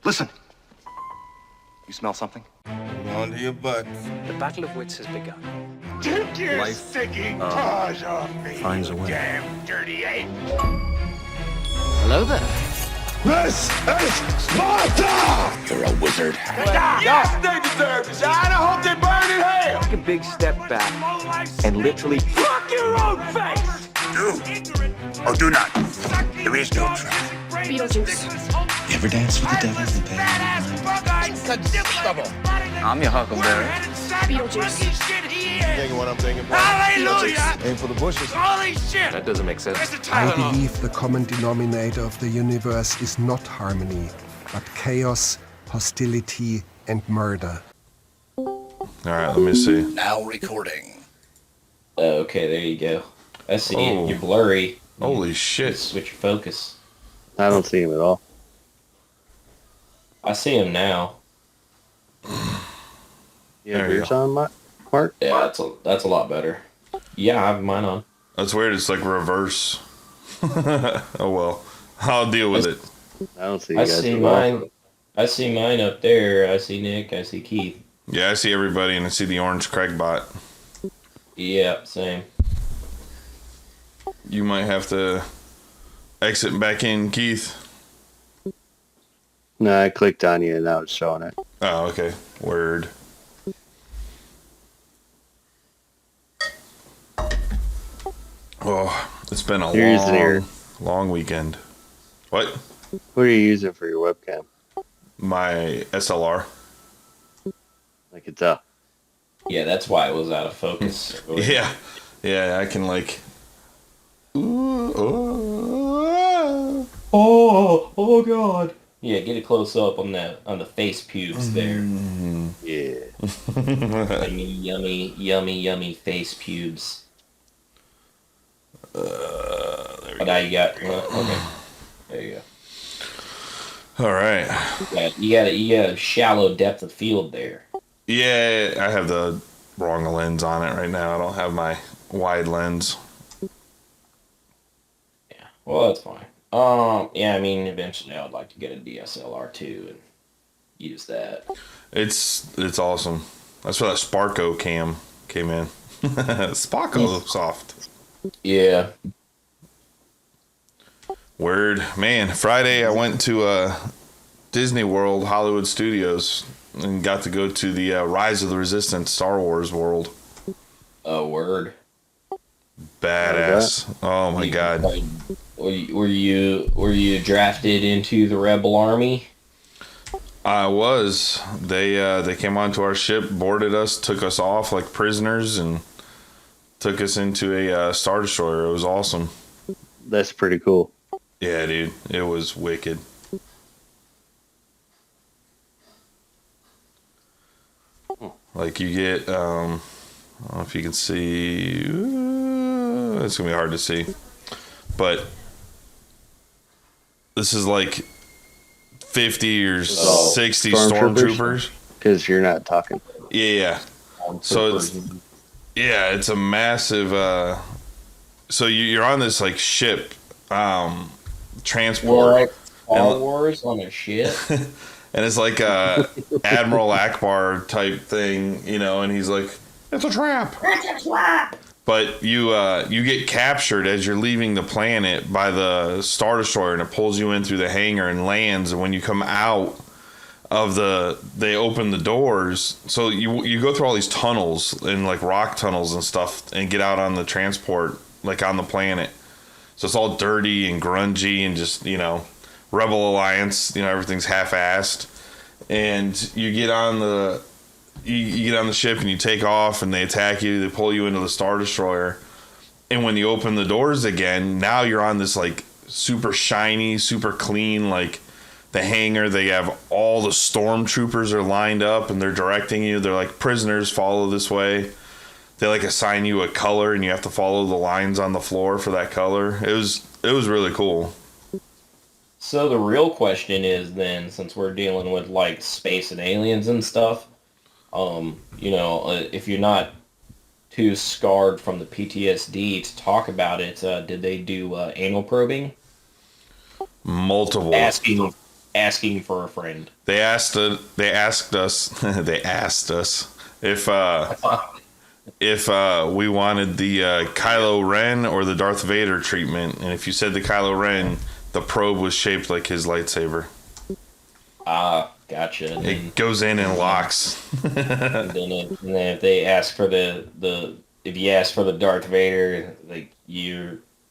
Listen. You smell something? Onto your butt. The battle of wits has begun. Take your Life, sticking paws off me, finds a way. damn dirty ape! Hello there. This is Sparta! You're a wizard. Yes, they deserve this. I hope they burn in hell! Take a big step back and literally Fuck your own face! Do or do not. There is no try. Beetlejuice. You ever dance with the devil in the bed? I'm your huckleberry. Beetlejuice. Thinking what I'm thinking, bro. Hallelujah! Aim for the bushes. Holy shit! That doesn't make sense. Where's the I Tylenol? believe the common denominator of the universe is not harmony, but chaos, hostility, and murder. All right, let me see. Now recording. Okay, there you go. I see Oh. it. You're blurry. Holy shit. Switch your focus. I don't see him at all. I see him now. You have There you yours on, Mark? Yeah, that's a lot better. Yeah, I have mine on. That's weird. It's like reverse. Oh well. I'll deal with it. I don't see you I guys see at all. mine. I see mine up there. I see Nick. I see Keith. Yeah, I see everybody and I see the orange Craig bot. Yeah, same. You might have to exit back in, Keith. No, I clicked on you and now it's showing it. Oh, okay. Word. Oh, it's been a You're using your- long weekend. What? What are you using for your webcam? My SLR. Like it's up. Yeah, that's why it was out of focus. Yeah. Yeah, I can like... Oh God. Yeah, get it close up on the face pubes there. Yeah. Yummy face pubes. There But now you got okay. There you All right. go. You got a shallow depth of field there. Yeah, I have the wrong lens on it right now. I don't have my wide lens. Yeah. Well, that's fine. Yeah, I mean, eventually I'd like to get a DSLR too and use that. It's awesome. That's where that Sparko cam came in. Sparko soft. Yeah. Word. Man, Friday I went to Disney World, Hollywood Studios, and got to go to the Rise of the Resistance Star Wars world. A word. Badass. Oh my god. Were you drafted into the Rebel Army? I was. They came onto our ship, boarded us, took us off like prisoners, and took us into a Star Destroyer. It was awesome. That's pretty cool. Yeah, dude. It was wicked. Like you get, I don't know if you can see. It's gonna be hard to see, but this is like 50 or 60 stormtroopers. Because you're not talking. Yeah. So it's a massive. So you're on this like ship, transport. Star Wars on a ship. And it's like a Admiral Akbar type thing, you know, and he's like, it's a trap. It's a trap. But you get captured as you're leaving the planet by the Star Destroyer, and it pulls you in through the hangar and lands. And when you come out of they open the doors. So you go through all these tunnels and like rock tunnels and stuff and get out on the transport, like on the planet. So it's all dirty and grungy and just, you know, Rebel Alliance, you know, everything's half-assed, and you get on the ship and you take off and they attack you. They pull you into the Star Destroyer, and when you open the doors again, now you're on this like super shiny, super clean, like the hangar. They have all the stormtroopers are lined up and they're directing you. They're like, prisoners, follow this way. They like assign you a color and you have to follow the lines on the floor for that color. It was really cool. So the real question is then, since we're dealing with like space and aliens and stuff, you know, if you're not too scarred from the PTSD to talk about it, did they do anal probing? Multiple. asking for a friend. They asked us they asked us if we wanted the Kylo Ren or the Darth Vader treatment, and if you said the Kylo Ren, the probe was shaped like his lightsaber. Ah, gotcha. And It goes in and locks. then if they ask for if you ask for the Darth Vader, like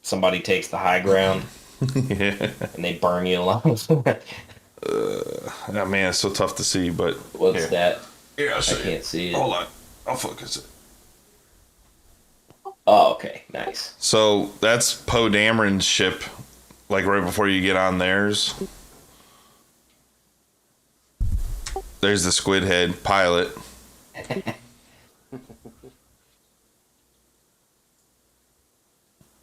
somebody takes the high ground. Yeah. And they burn you alive. Oh man, it's so tough to see, but What's here. that? Here, I can't see it. Hold on, I'll focus it. Oh, okay, nice. So that's Poe Dameron's ship, like right before you get on theirs. There's the squid head pilot.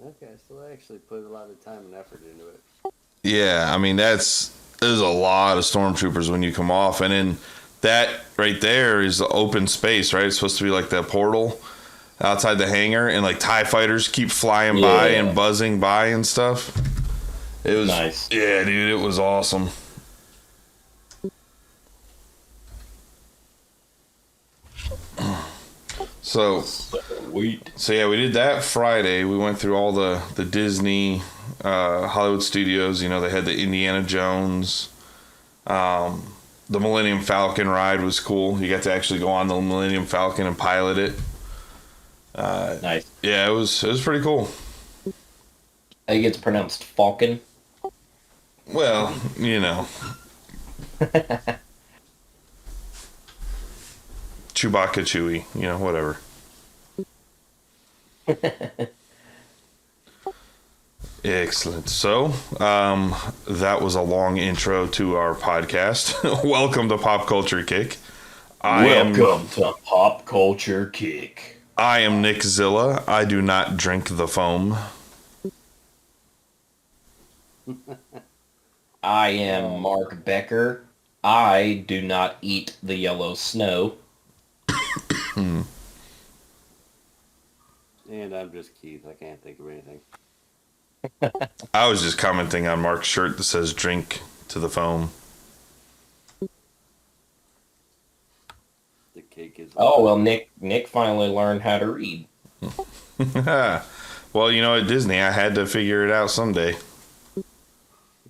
Okay, so they actually put a lot of time and effort into it. Yeah, I mean there's a lot of stormtroopers when you come off, and then that right there is the open space, right? It's supposed to be like that portal outside the hangar, and like TIE fighters keep flying by and buzzing by and stuff. It was nice. Yeah, dude, it was awesome. So yeah, we did that Friday. We went through all the Disney Hollywood studios. You know, they had the Indiana Jones. The Millennium Falcon ride was cool. You got to actually go on the Millennium Falcon and pilot it. Nice. Yeah, it was pretty cool. I think it's pronounced Falcon. Well, you know. Chewbacca Chewy, you know, whatever. Excellent. So, that was a long intro to our podcast. Welcome to Pop Culture Kick. Welcome to Pop Culture Kick. I am Nickzilla. I do not drink the foam. I am Mark Becker. I do not eat the yellow snow. And I'm just Keith. I can't think of anything. I was just commenting on Mark's shirt that says drink to the foam. The cake is... Oh, well, Nick finally learned how to read. Well, you know, at Disney, I had to figure it out someday.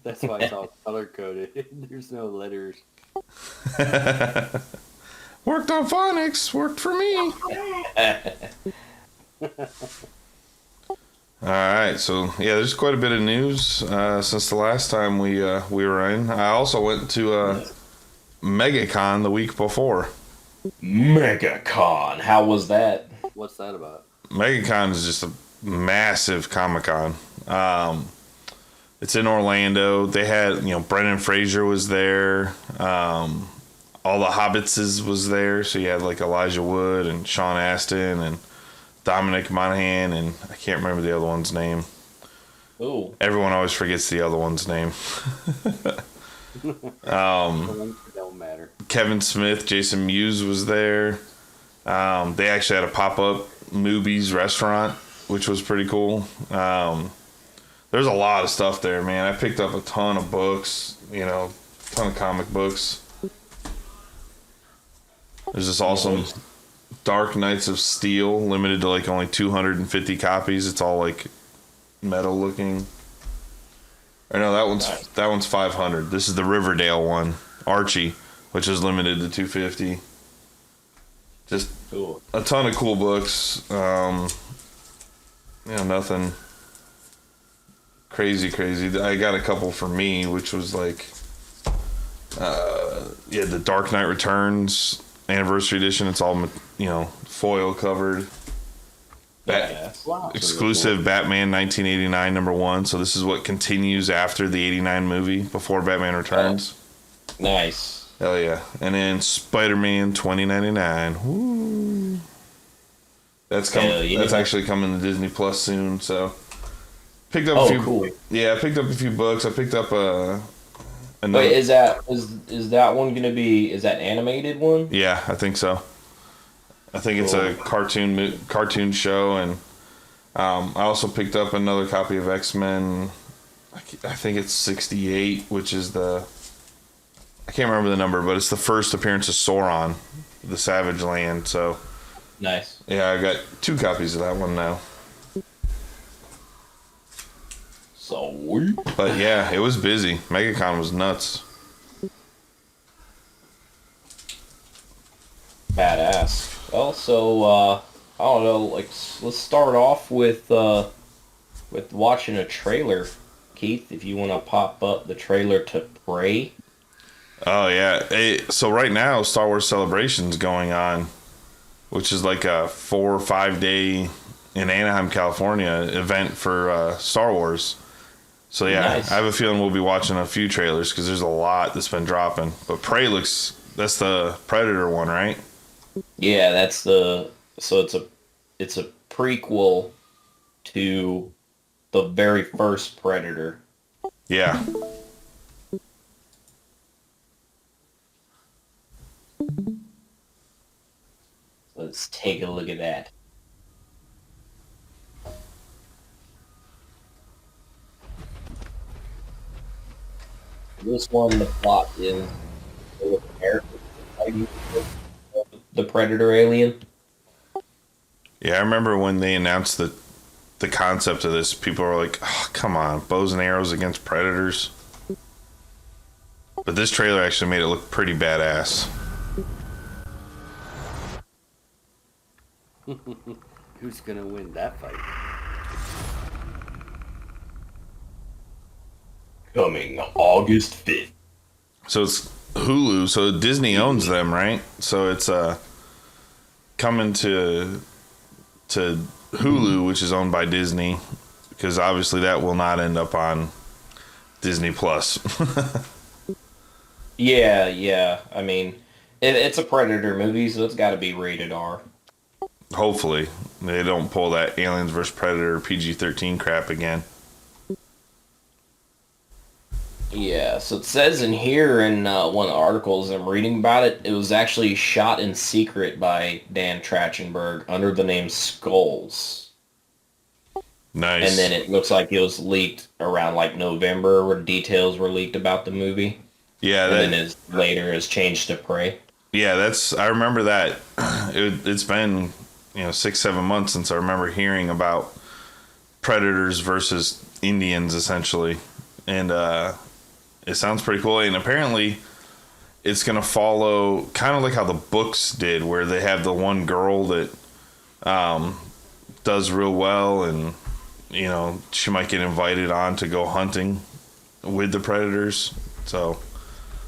That's why it's all color-coded. There's no letters. Worked on phonics. Worked for me. All right, so yeah, there's quite a bit of news since the last time we were in. I also went to MegaCon the week before. MegaCon, how was that? What's that about? MegaCon is just a massive Comic-Con. It's in Orlando. They had, you know, Brendan Fraser was there. All the Hobbitses was there. So you had like Elijah Wood and Sean Astin and Dominic Monaghan, and I can't remember the other one's name. Ooh. Everyone always forgets the other one's name. Don't matter. Kevin Smith, Jason Mewes was there. They actually had a pop-up Moobies restaurant, which was pretty cool. There's a lot of stuff there, man. I picked up a ton of books, you know, a ton of comic books. There's this awesome Dark Knights of Steel, limited to like only 250 copies. It's all like metal looking. Or no, that one's 500. This is the Riverdale one, Archie, which is limited to 250. Just Cool. a ton of cool books. You know, nothing crazy. I got a couple for me, which was like, the Dark Knight Returns Anniversary Edition. It's all, you know, foil covered. Exclusive Batman 1989 #1. So this is what continues after the 89 movie before Batman Returns. Nice. Hell yeah. And then Spider-Man 2099. Woo. That's coming. Yeah. That's actually coming to Disney Plus soon. So picked up a few. Cool. Yeah, I picked up a few books. I picked up another. Wait, is that one gonna be? Is that animated one? Yeah, I think so. I think it's a cartoon show, and I also picked up another copy of X-Men. I think it's 68, which is the I can't remember the number, but it's the first appearance of Sauron, the Savage Land. So Nice. yeah, I got 2 copies of that one now. Sweet. But yeah, it was busy. MegaCon was nuts. Badass. Well, so I don't know. Like, let's start off with watching a trailer. Keith, if you want to pop up the trailer to Prey. Oh yeah. So right now, Star Wars Celebration's going on, which is like a 4 or 5 day in Anaheim, California event for Star Wars. So yeah, Nice. I have a feeling we'll be watching a few trailers because there's a lot that's been dropping. But Prey that's the Predator one, right? Yeah, that's it's a prequel to the very first Predator. Yeah. Let's take a look at that. This one, the plot is the Predator alien. Yeah, I remember when they announced the concept of this, people were like, oh, come on, bows and arrows against predators. But this trailer actually made it look pretty badass. Who's gonna win that fight? Coming August 5th. So it's Hulu, so Disney owns them, right? So it's coming to Hulu, which is owned by Disney, because obviously that will not end up on Disney Plus. Yeah. I mean, it's a Predator movie, so it's got to be rated R. Hopefully they don't pull that Aliens vs Predator PG-13 crap again. Yeah, so it says in here in one of the articles I'm reading about it, it was actually shot in secret by Dan Trachtenberg under the name Skulls. Nice. And then it looks like it was leaked around like November where details were leaked about the movie. Yeah, And then later is changed to Prey. Yeah, I remember that. It's been 6-7 months since I remember hearing about predators versus Indians essentially, and it sounds pretty cool. And apparently it's gonna follow kind of like how the books did, where they have the one girl that does real well, and she might get invited on to go hunting with the predators. So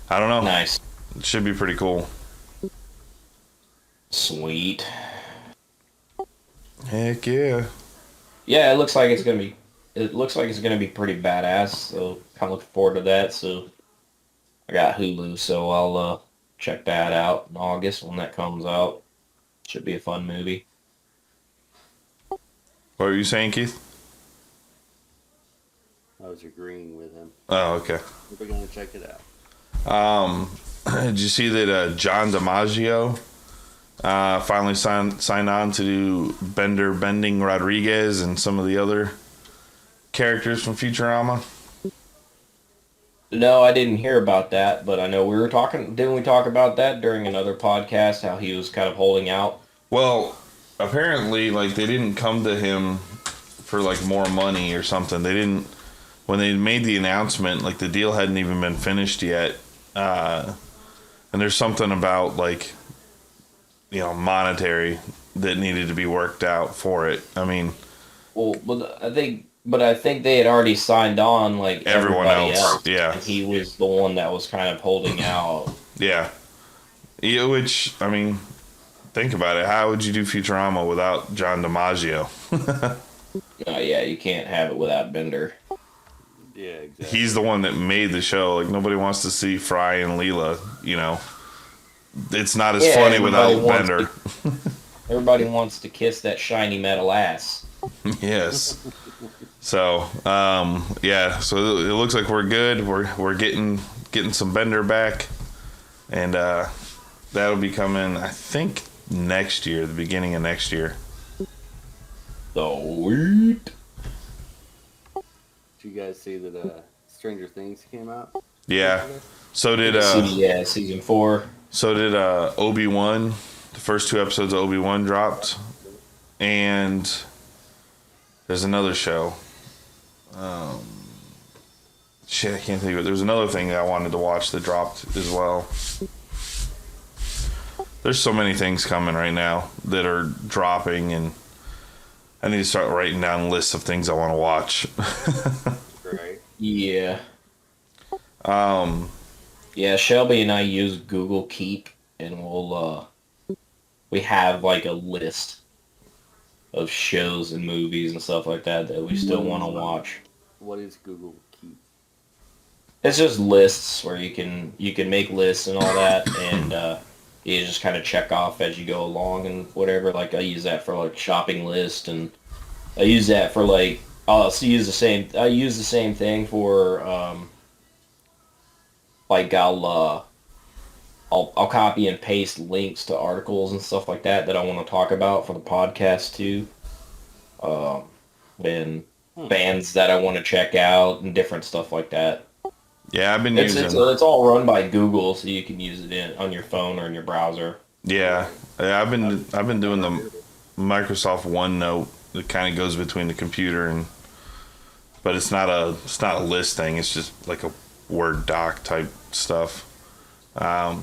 I don't know. Nice. It should be pretty cool. Sweet. Heck yeah. Yeah, it looks like it's gonna be pretty badass, so kind of looking forward to that. So I got Hulu, so I'll check that out in August when that comes out. Should be a fun movie. What were you saying, Keith? I was agreeing with him. Oh, okay. We're gonna check it out. Did you see that John DiMaggio finally signed on to do Bending Rodriguez and some of the other characters from Futurama? No, I didn't hear about that, but I know we were talking. Didn't we talk about that during another podcast? How he was kind of holding out. Well, apparently, they didn't come to him for more money or something. They didn't. When they made the announcement, the deal hadn't even been finished yet. And there's something about monetary that needed to be worked out for it. I mean, well, I think they had already signed on everyone else. Yeah, and he was the one that was kind of holding out. Yeah, which I mean, think about it. How would you do Futurama without John DiMaggio? Yeah, you can't have it without Bender. Yeah, exactly. He's the one that made the show. Nobody wants to see Fry and Leela. It's not as funny without Bender. Everybody wants to kiss that shiny metal ass. Yes. So, yeah. So it looks like we're good. We're getting some Bender back, and that'll be coming, I think, next year, the beginning of next year. Sweet. Did you guys see that Stranger Things came out? Yeah. So did season 4. So did Obi-Wan. The first 2 episodes of Obi-Wan dropped, and there's another show. Shit, I can't think of it. There's another thing that I wanted to watch that dropped as well. There's so many things coming right now that are dropping, and I need to start writing down lists of things I want to watch. Right. Yeah. Yeah, Shelby and I use Google Keep, and we have like a list of shows and movies and stuff like that we still want to watch. What is Google Keep? It's just lists where you can make lists and all that, and you just kind of check off as you go along and whatever. Like I use that for like shopping list, and I use that for like I use the same thing for like I'll copy and paste links to articles and stuff like that I want to talk about for the podcast too. And bands that I want to check out and different stuff like that. Yeah, I've been using. It's all run by Google, so you can use it on your phone or in your browser. Yeah, I've been doing the Microsoft OneNote that kind of goes between the computer and, but it's not a list thing. It's just like a Word doc type stuff. Yeah.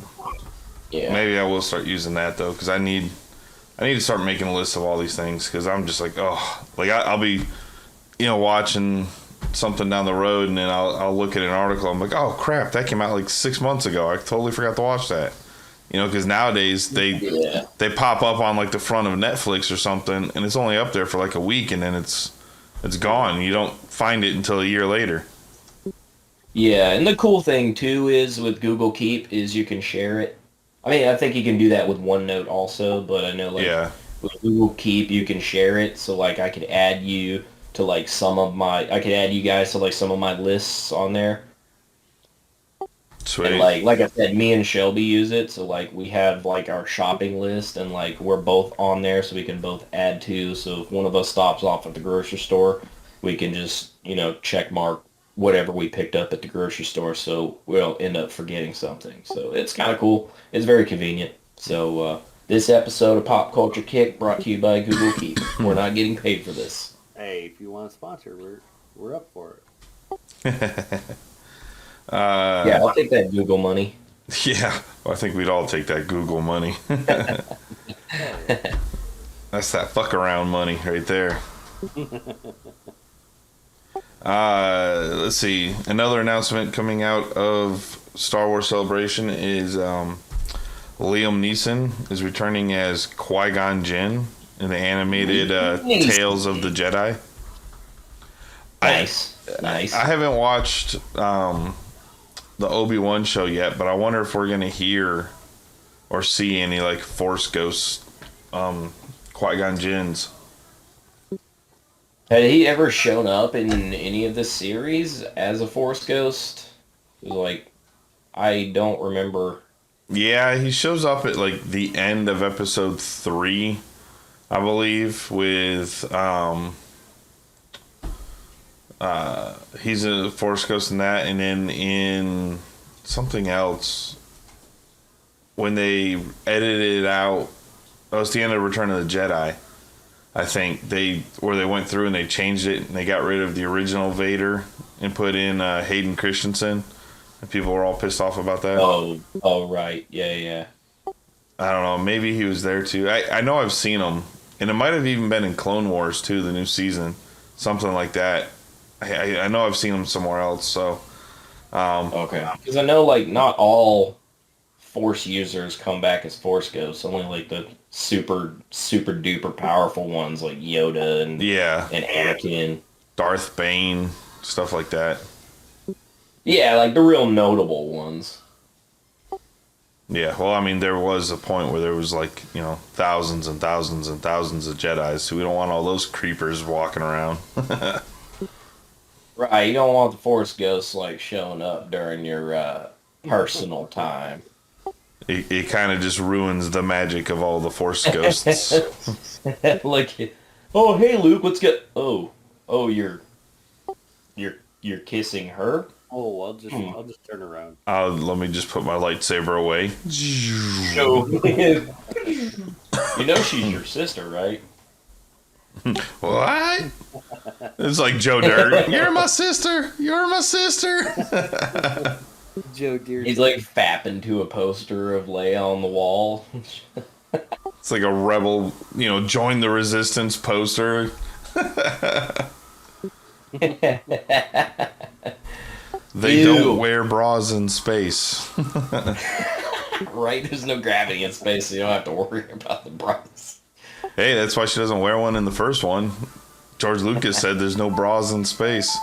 Maybe I will start using that though, because I need to start making a list of all these things, because I'm just like, I'll be, watching something down the road, and then I'll look at an article. I'm like, oh crap, that came out like 6 months ago. I totally forgot to watch that. Because nowadays they pop up on like the front of Netflix or something, and it's only up there for like a week, and then it's gone. You don't find it until a year later. Yeah, and the cool thing too is with Google Keep is you can share it. I mean, I think you can do that with OneNote also, but I know with Google Keep you can share it. So like I could add you to like I could add you guys to like some of my lists on there. Sweet. And like I said, me and Shelby use it, so like we have like our shopping list, and like we're both on there, so we can both add to. So if one of us stops off at the grocery store, we can just check mark whatever we picked up at the grocery store, so we'll end up forgetting something. So it's kind of cool. It's very convenient. So this episode of Pop Culture Kick brought to you by Google Keep. We're not getting paid for this. Hey, if you want to sponsor, we're up for it. Yeah, I'll take that Google money. Yeah, well, I think we'd all take that Google money. That's that fuck around money right there. Let's see. Another announcement coming out of Star Wars Celebration is Liam Neeson is returning as Qui-Gon Jinn in the animated Tales of the Jedi. Nice. I haven't watched the Obi-Wan show yet, but I wonder if we're going to hear or see any like Force Ghosts Qui-Gon Jinns. Had he ever shown up in any of the series as a Force Ghost? Like, I don't remember. Yeah, he shows up at like the end of episode 3, I believe, with he's a Force Ghost in that, and then in something else when they edited it out. Oh, it's the end of Return of the Jedi. I think they went through and they changed it and they got rid of the original Vader and put in Hayden Christensen, and people were all pissed off about that. Oh, right, yeah. I don't know. Maybe he was there too. I know I've seen him, and it might have even been in Clone Wars too, the new season, something like that. I know I've seen him somewhere else. So okay, because I know like not all Force users come back as Force Ghosts. Only like the super duper powerful ones like Yoda and Anakin, Darth Bane, stuff like that. Yeah, like the real notable ones. Yeah, well, I mean, there was a point where there was like, thousands and thousands and thousands of Jedis, so we don't want all those creepers walking around. Right, you don't want the Force Ghosts like showing up during your personal time. It kind of just ruins the magic of all the Force Ghosts. Like, oh hey Luke, what's good? Oh, you're kissing her? Oh, I'll just turn around. Let me just put my lightsaber away. You know she's your sister, right? What? It's like Joe Dirt. You're my sister. You're my sister. Joe Deere. He's like fapping to a poster of Leia on the wall. It's like a rebel, join the resistance poster. They don't wear bras in space. Right? There's no gravity in space, so you don't have to worry about the bras. Hey, that's why she doesn't wear one in the first one. George Lucas said there's no bras in space.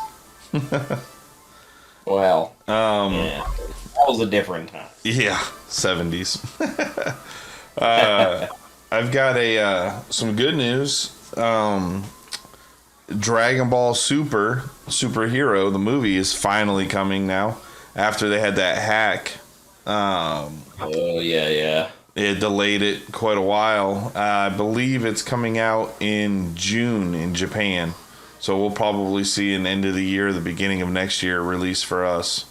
Well, yeah, that was a different time. Yeah, 70s. I've got some good news. Dragon Ball Superhero, the movie, is finally coming now. After they had that hack. Oh, yeah. It delayed it quite a while. I believe it's coming out in June in Japan. So we'll probably see an end of the year, the beginning of next year release for us.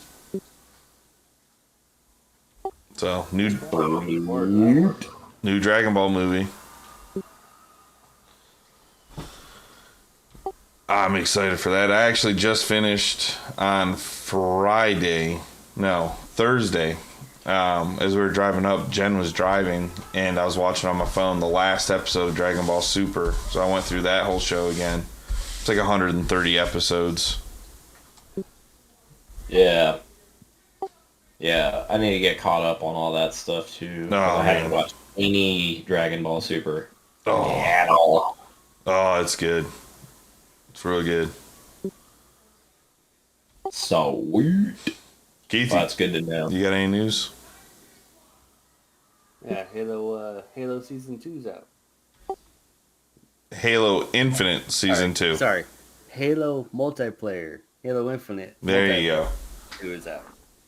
So, new Dragon Ball movie. I'm excited for that. I actually just finished on Thursday. As we were driving up, Jen was driving, and I was watching on my phone the last episode of Dragon Ball Super. So I went through that whole show again. It's like 130 episodes. Yeah. Yeah, I need to get caught up on all that stuff, too. I haven't watched any Dragon Ball Super at all. Oh, it's good. It's real good. Sweet. Keith, well, that's good to know. You got any news? Yeah, Halo Season 2's out. Halo Infinite Season 2. Sorry. Halo Multiplayer. Halo Infinite. There you go. 2 is out.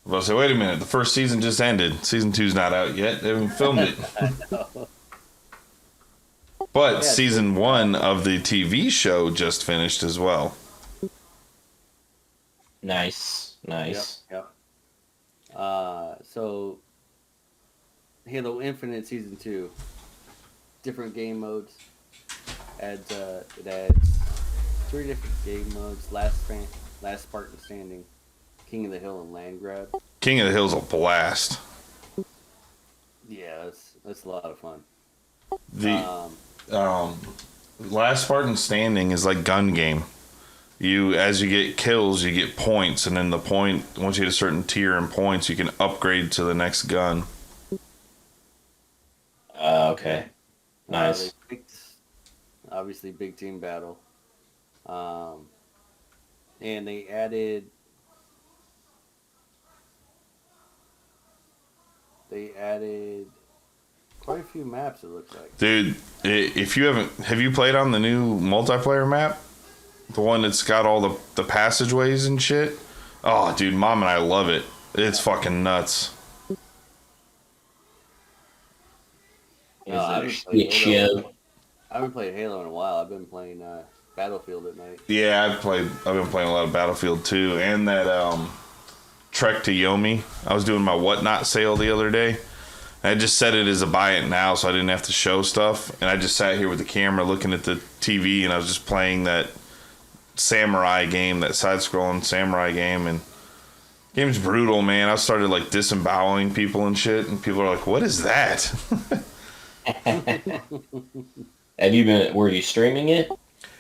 Well, say, wait a minute. The first season just ended. Season 2's not out yet. They haven't filmed it. I know. But season 1 of the TV show just finished as well. Nice. Yep. So, Halo Infinite Season 2. Different game modes. It adds 3 different game modes. Last Spartan Standing, King of the Hill, and Land Grab. King of the Hill's a blast. Yeah, that's a lot of fun. The Last Spartan Standing is like gun game. As you get kills, you get points, and then once you hit a certain tier in points, you can upgrade to the next gun. Okay. Nice. Obviously, big team battle. And they added quite a few maps, it looks like. Dude, if you have you played on the new multiplayer map? The one that's got all the passageways and shit? Oh, dude, Mom and I love it. It's fucking nuts. I haven't played Halo in a while. I've been playing Battlefield at night. Yeah, I've been playing a lot of Battlefield too, and that Trek to Yomi. I was doing my Whatnot sale the other day. I just set it as a buy it now, so I didn't have to show stuff. And I just sat here with the camera looking at the TV, and I was just playing that samurai game, that side-scrolling samurai game, and game's brutal, man. I started like disemboweling people and shit, and people are like, "What is that?" Were you streaming it?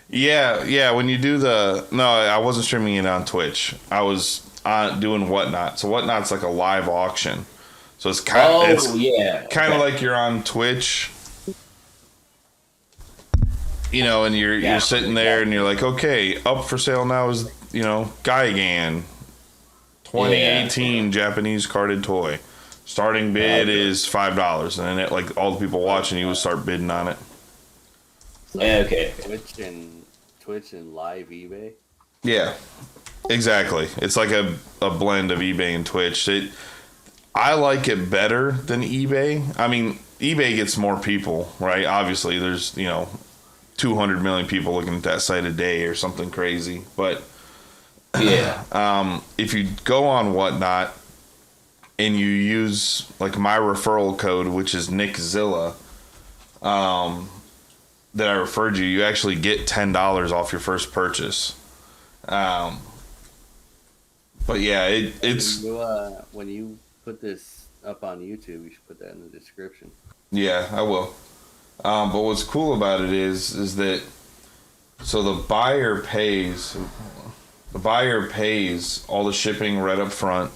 Yeah. When you do no, I wasn't streaming it on Twitch. I was doing Whatnot. So Whatnot's like a live auction. So it's kind of like you're on Twitch. And you're sitting there and you're like, okay, up for sale now is, Gaigan 2018 Japanese carded toy. Starting bid is $5, and then all the people watching you will start bidding on it. So Twitch and live eBay. Yeah, exactly. It's like a blend of eBay and Twitch. I like it better than eBay. I mean, eBay gets more people, right? Obviously, there's 200 million people looking at that site a day or something crazy, but Yeah. If you go on Whatnot and you use like my referral code, which is Nickzilla, that I referred you, you actually get $10 off your first purchase. But yeah, it's When you put this up on YouTube, you should put that in the description. Yeah, I will. But what's cool about it is that so the buyer pays all the shipping right up front,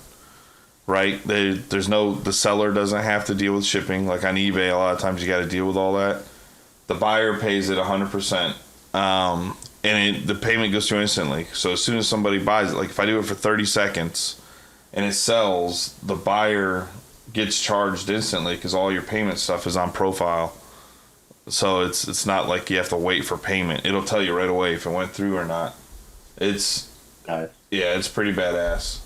right? The seller doesn't have to deal with shipping. Like on eBay, a lot of times you got to deal with all that. The buyer pays it 100%, and the payment goes through instantly. So as soon as somebody buys it, like if I do it for 30 seconds and it sells, the buyer gets charged instantly because all your payment stuff is on profile. So it's not like you have to wait for payment. It'll tell you right away if it went through or not. It's pretty badass.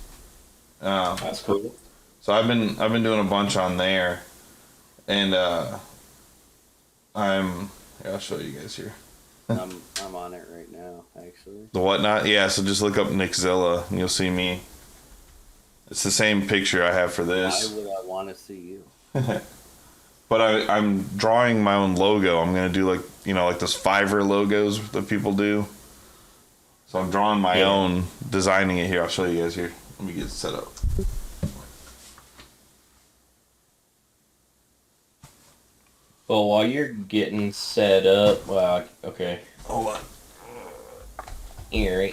That's cool. So I've been doing a bunch on there, and I'll show you guys here. I'm on it right now, actually. The Whatnot, yeah. So just look up Nickzilla and you'll see me. It's the same picture I have for this. Why would I want to see you? But I'm drawing my own logo. I'm gonna do like those Fiverr logos that people do. So I'm drawing my own, designing it here. I'll show you guys here. Let me get it set up. Well, while you're getting set up, okay. Hold on. Here,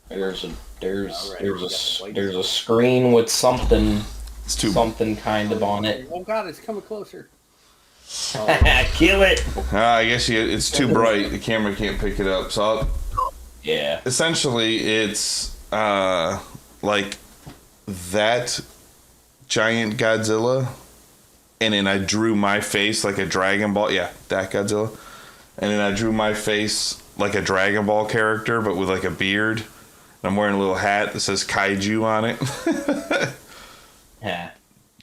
there's a screen with something kind of on it. Oh God, it's coming closer. Kill it. I guess it's too bright. The camera can't pick it up. So yeah. Essentially, it's like that giant Godzilla, and then I drew my face like a Dragon Ball. Yeah, that Godzilla. And then I drew my face like a Dragon Ball character, but with like a beard. I'm wearing a little hat that says Kaiju on it. Yeah,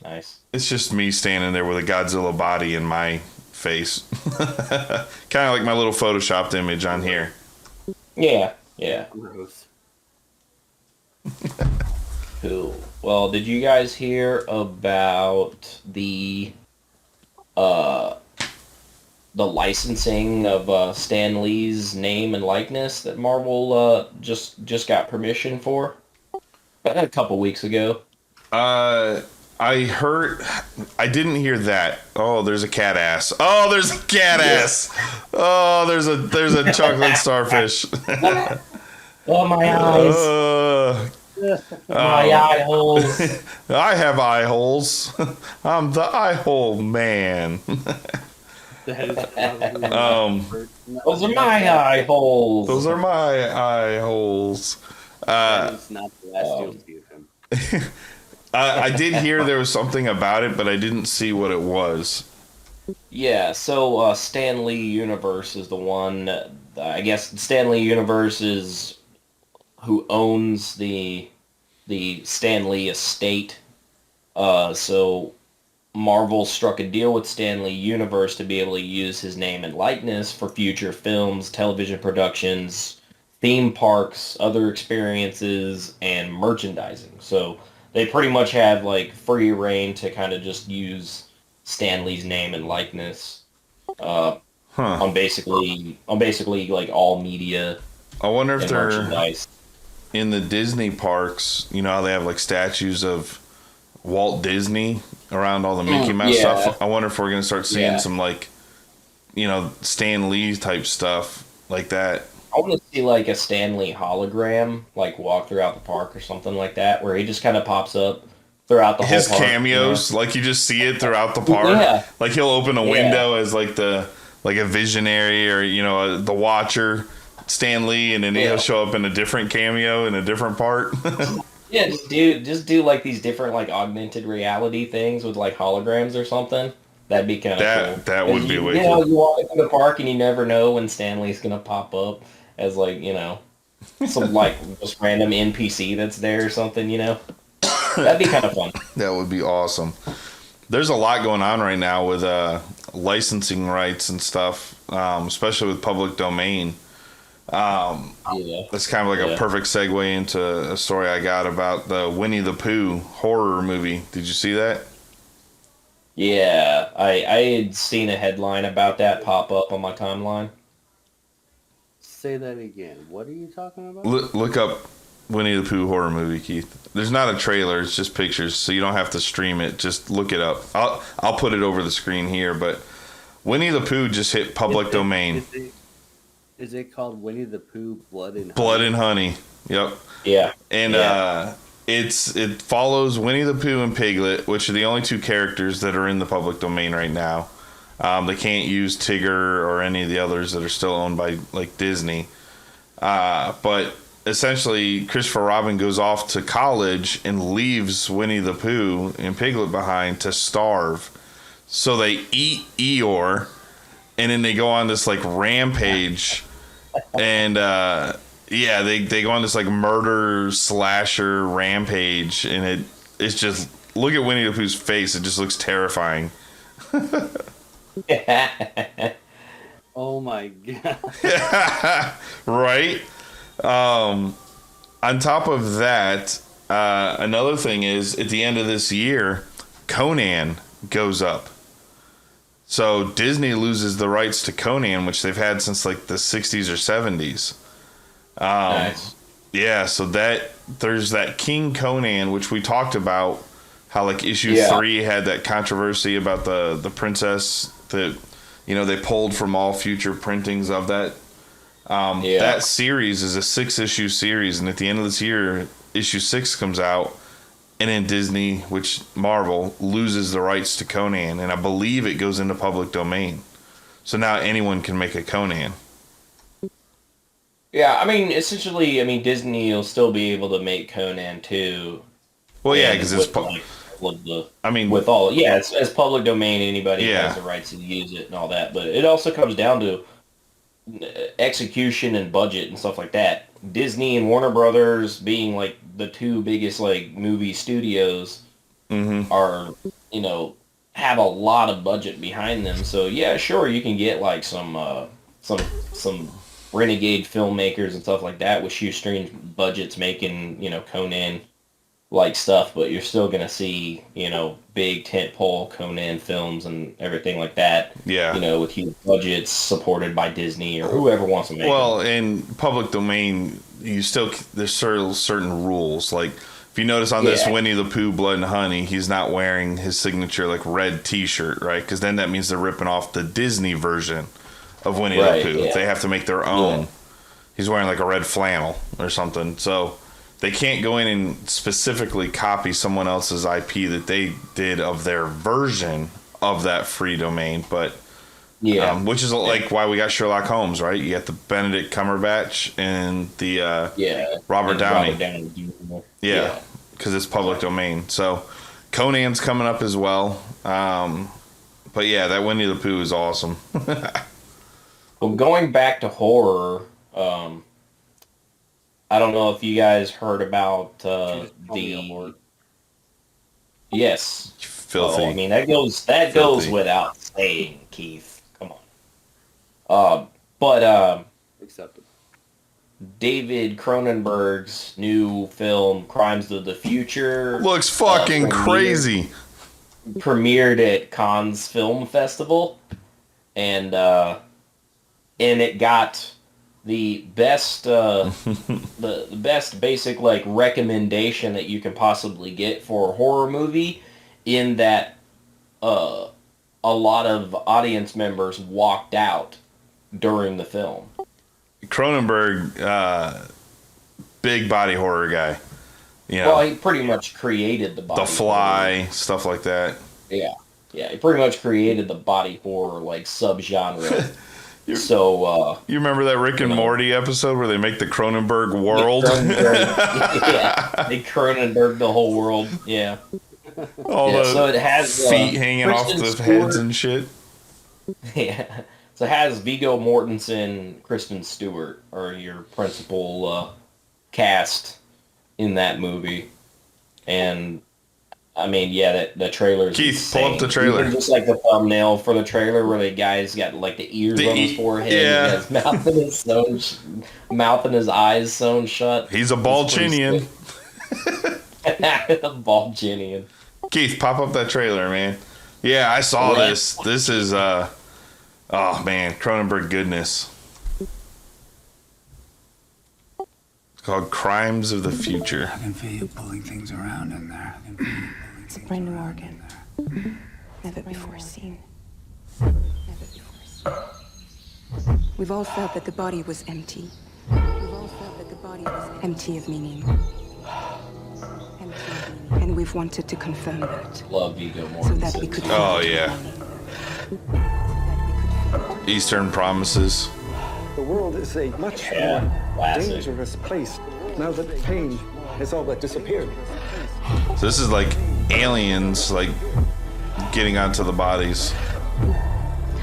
nice. It's just me standing there with a Godzilla body in my face. Kind of like my little photoshopped image on here. Yeah. Gross. Cool. Well, did you guys hear about the licensing of Stan Lee's name and likeness that Marvel just got permission for a couple weeks ago? I didn't hear that. Oh, there's a cat ass. Oh, there's a cat ass. Oh, there's a chocolate starfish. Oh, my eyes. My eye holes. I have eye holes. I'm the eye hole man. Those are my eye holes. Those are my eye holes. That's not the last you'll see of him. I did hear there was something about it, but I didn't see what it was. Yeah, so Stan Lee Universe is the one. I guess Stan Lee Universe is who owns the Stan Lee estate. So Marvel struck a deal with Stan Lee Universe to be able to use his name and likeness for future films, television productions, theme parks, other experiences, and merchandising. So they pretty much have like free reign to kind of just use Stan Lee's name and likeness on basically like all media. I wonder if they're merchandise. In the Disney parks. You know how they have like statues of Walt Disney around all the Mickey Mouse stuff. I wonder if we're gonna start seeing some like, Stan Lee type stuff like that. I want to see like a Stan Lee hologram, like walk throughout the park or something like that, where he just kind of pops up throughout the whole park. His cameos, like you just see it throughout the park. Yeah. Like he'll open a window as like a visionary or the Watcher, Stan Lee, and then he'll show up in a different cameo in a different part. Yeah, just do like these different like augmented reality things with like holograms or something. That'd be kind of cool. That would be way cool. You walk into the park and you never know when Stan Lee's gonna pop up as like some like just random NPC that's there or something. That'd be kind of fun. That would be awesome. There's a lot going on right now with licensing rights and stuff, especially with public domain. Yeah. That's kind of like a perfect segue into a story I got about the Winnie the Pooh horror movie. Did you see that? Yeah, I had seen a headline about that pop up on my timeline. Say that again. What are you talking about? Look up Winnie the Pooh horror movie, Keith. There's not a trailer; it's just pictures, so you don't have to stream it. Just look it up. I'll put it over the screen here. But Winnie the Pooh just hit public domain. Is it called Winnie the Pooh Blood and Blood Honey? and Honey. Yep. Yeah. And it follows Winnie the Pooh and Piglet, which are the only two characters that are in the public domain right now. They can't use Tigger or any of the others that are still owned by like Disney. But essentially, Christopher Robin goes off to college and leaves Winnie the Pooh and Piglet behind to starve. So they eat Eeyore, and then they go on this like rampage, and they go on this like murder slasher rampage, and it's just, look at Winnie the Pooh's face; it just looks terrifying. Oh my god! Right. On top of that, another thing is at the end of this year, Conan goes up. So Disney loses the rights to Conan, which they've had since like the 60s or 70s. Nice. Yeah, so there's that King Conan, which we talked about, how like issue 3 had that controversy about the princess that, you know, they pulled from all future printings of that. That series is a 6-issue series, and at the end of this year, issue 6 comes out, and then Disney, which Marvel, loses the rights to Conan, and I believe it goes into public domain. So now anyone can make a Conan. Yeah, I mean, essentially, Disney will still be able to make Conan too. Well, yeah, because it's it's public domain. Anybody has the rights to use it and all that. But it also comes down to execution and budget and stuff like that. Disney and Warner Brothers being like the two biggest like movie studios are, you know, have a lot of budget behind them. So yeah, sure, you can get like some renegade filmmakers and stuff like that with shoestring budgets making, you know, Conan like stuff, but you're still gonna see, you know, big tentpole Conan films and everything like that. Yeah, you know, with huge budgets supported by Disney or whoever wants to make Well, them. in public domain, there's certain rules. Like if you notice on this Winnie the Pooh Blood and Honey, he's not wearing his signature like red T-shirt, right? Because then that means they're ripping off the Disney version of Winnie the Pooh. Yeah. They have to make their own. Yeah. He's wearing like a red flannel or something. So they can't go in and specifically copy someone else's IP that they did of their version of that free domain. But which is like why we got Sherlock Holmes, right? You got the Benedict Cumberbatch and the Robert Downey. Yeah, because it's public domain. So Conan's coming up as well. But yeah, that Winnie the Pooh is awesome. Well, going back to horror, I don't know if you guys heard about Yes. Filthy. Oh, I mean, that goes without saying, Keith. Come on. Acceptable. David Cronenberg's new film, Crimes of the Future, looks fucking crazy. Premiered at Cannes Film Festival, and it got the best the best basic like recommendation that you can possibly get for a horror movie, in that a lot of audience members walked out during the film. Cronenberg, big body horror guy. You know, well, he pretty much created the body The Fly, horror. stuff like that. Yeah, he pretty much created the body horror like subgenre. So you remember that Rick and Morty episode where they make the Cronenberg world? They Cronenberg the whole world. Yeah. So it has feet hanging Kristen off the Stewart. heads and shit. Yeah. So it has Viggo Mortensen, Kristen Stewart are your principal cast in that movie, and I mean, yeah, the trailer's Keith, insane. pull up the trailer. Even just like the thumbnail for the trailer where the guy's got like the ears on his forehead, yeah. and his mouth and his eyes sewn shut. He's a Balchinian. Balchinian. Keith, pop up that trailer, man. Yeah, I saw this. This is oh man, Cronenberg goodness. It's called Crimes of the Future. I can feel you pulling things around in there. I can feel you pulling It's a things brand new around organ. in there. Never before seen. Never before seen. We've all felt that the body was empty. We've all felt that the body was empty of meaning. Empty of meaning. And we've wanted to confirm that. Love Viggo So Mortensen. that we could Oh yeah. Eastern Promises. The world is a much Yeah, more classic. dangerous place now that pain has all but disappeared. So this is like aliens, like getting onto the bodies.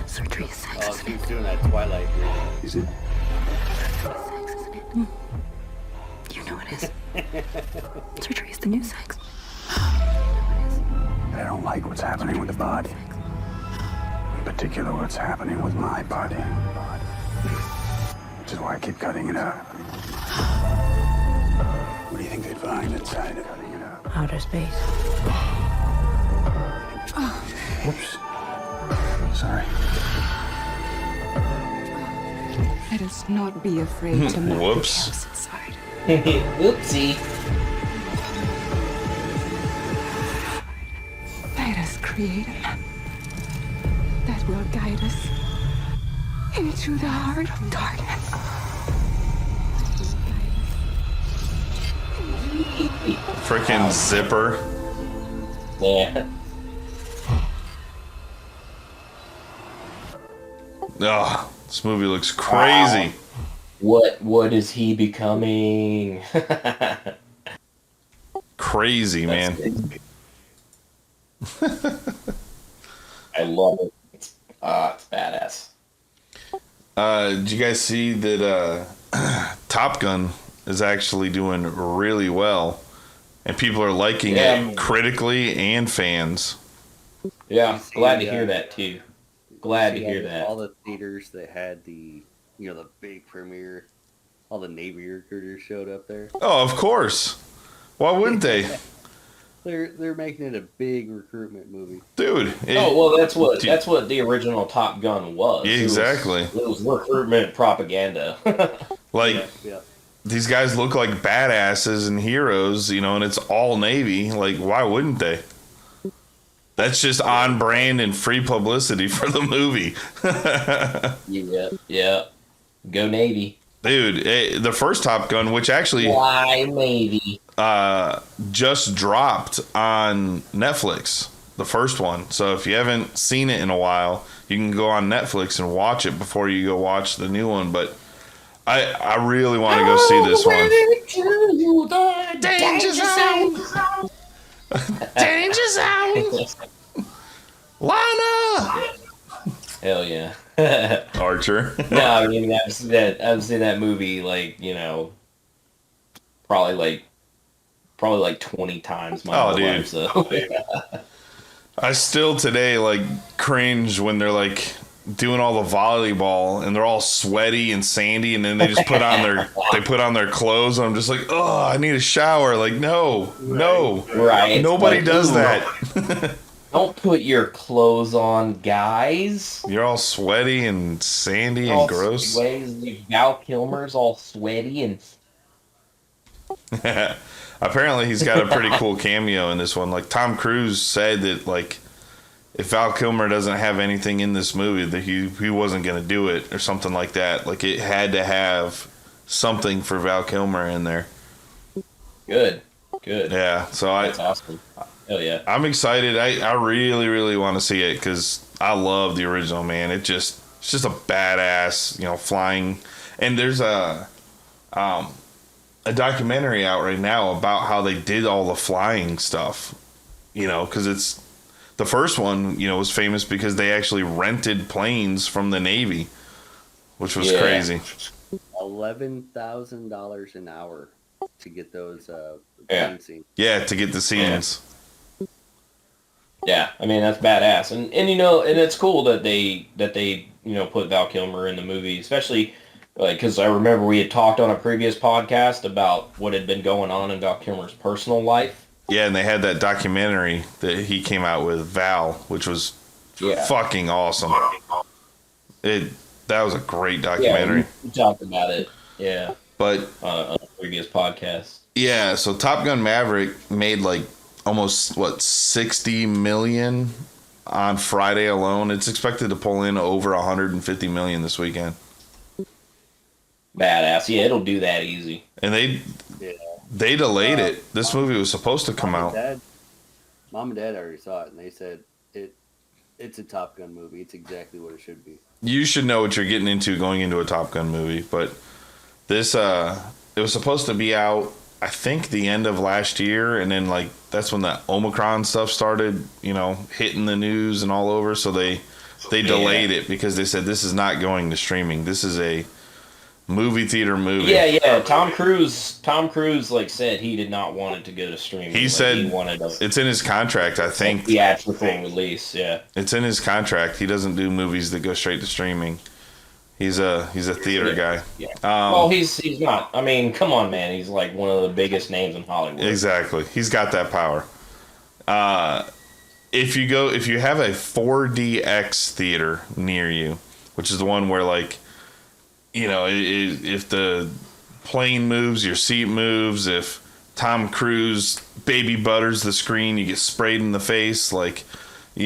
Surgery is sex, Oh, isn't keeps it? doing that Twilight. Is it? Sex, isn't it? You know it is. Surgery is the new sex. I don't like what's happening with the body. In particular, what's happening with my body. Which is why I keep cutting it out. What do you think they'd find inside it? Cutting it out. Outer space. Whoops. Sorry. Let us not be afraid to map the Whoops. chaos inside. Oopsie. Let us create a map that will guide us into the heart of darkness. Freaking zipper. Yeah. Oh, this movie looks crazy. What is he becoming? Crazy, man. I love it. It's badass. Did you guys see that Top Gun is actually doing really well? And people are liking it critically and fans. Yeah, See, glad to hear that too. Glad to See, hear that. All the theaters that had the big premiere, all the Navy recruiters showed up there. Oh, of course. Why wouldn't they? They're making it a big recruitment movie. Dude. Well, that's what the original Top Gun was. Exactly. It was recruitment propaganda. Like, Yeah. these guys look like badasses and heroes, and it's all Navy. Like, why wouldn't they? That's just on brand and free publicity for the movie. Yeah. Go Navy. Dude, the first Top Gun, which actually Why Navy? just dropped on Netflix, the first one. So if you haven't seen it in a while, you can go on Netflix and watch it before you go watch the new one. But I really want to go see this one. Danger zone. Danger zone. Lana. Hell yeah. Archer. No, I mean I've seen that movie probably like 20 times my whole life. So I still today cringe when they're doing all the volleyball and they're all sweaty and sandy, and then they just put on their clothes. And I'm just like, oh, I need a shower. No, right. Nobody does that. Don't put your clothes on, guys. You're all sweaty and sandy and All gross. Val Kilmer's all sweaty and. Apparently, he's got a pretty cool cameo in this one. Tom Cruise said that if Val Kilmer doesn't have anything in this movie, that he wasn't going to do it or something like that. It had to have something for Val Kilmer in there. Good. Yeah, so That's awesome. Hell yeah. I'm excited. I really, really want to see it because I love the original, man. It's just a badass, flying. And there's a documentary out right now about how they did all the flying stuff, because it's the first one, was famous because they actually rented planes from the Navy, which was crazy. $11,000 an hour to get those Yeah, to get the scenes. Yeah, I mean that's badass, and and it's cool that they put Val Kilmer in the movie, especially like because I remember we had talked on a previous podcast about what had been going on in Val Kilmer's personal life. Yeah, and they had that documentary that he came out with, Val, which was fucking awesome. That was a great documentary. Yeah, we talked about it. Yeah, but on a previous podcast. Yeah, so Top Gun Maverick made like almost 60 million on Friday alone. It's expected to pull in over 150 million this weekend. Badass. Yeah, it'll do that easy. And they delayed it. This movie was supposed to come out. Mom and Dad already saw it, and they said it's a Top Gun movie. It's exactly what it should be. You should know what you're getting into going into a Top Gun movie, but this it was supposed to be out, I think, the end of last year, and then like that's when the Omicron stuff started, hitting the news and all over. So they delayed it because they said this is not going to streaming. This is a movie theater movie. Yeah. Tom Cruise like said he did not want it to go to streaming. He said he wanted it's in his contract, I think. Theatrical release, yeah. It's in his contract. He doesn't do movies that go straight to streaming. He's a theater guy. Yeah. Well, he's not. I mean, come on, man. He's like one of the biggest names in Hollywood. Exactly. He's got that power. If you have a 4DX theater near you, which is the one where like, if the plane moves, your seat moves. If Tom Cruise baby butters the screen, you get sprayed in the face. Like, the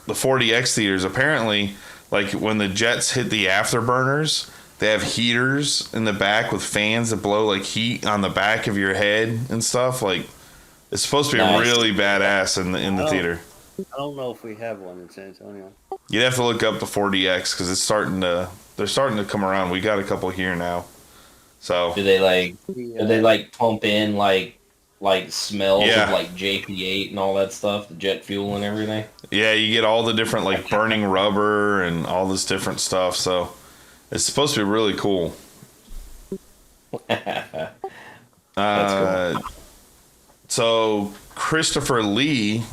4DX theaters apparently. Like, when the jets hit the afterburners, they have heaters in the back with fans that blow, like, heat on the back of your head and stuff. Like, it's supposed to be really badass in the theater. I don't know if we have one in San Antonio. You'd have to look up the 4DX because they're starting to come around. We got a couple here now. So do they pump in like smells of like JP8 and all that stuff, the jet fuel and everything? Yeah, you get all the different like burning rubber and all this different stuff. So it's supposed to be really cool. That's cool. So Christopher Lee,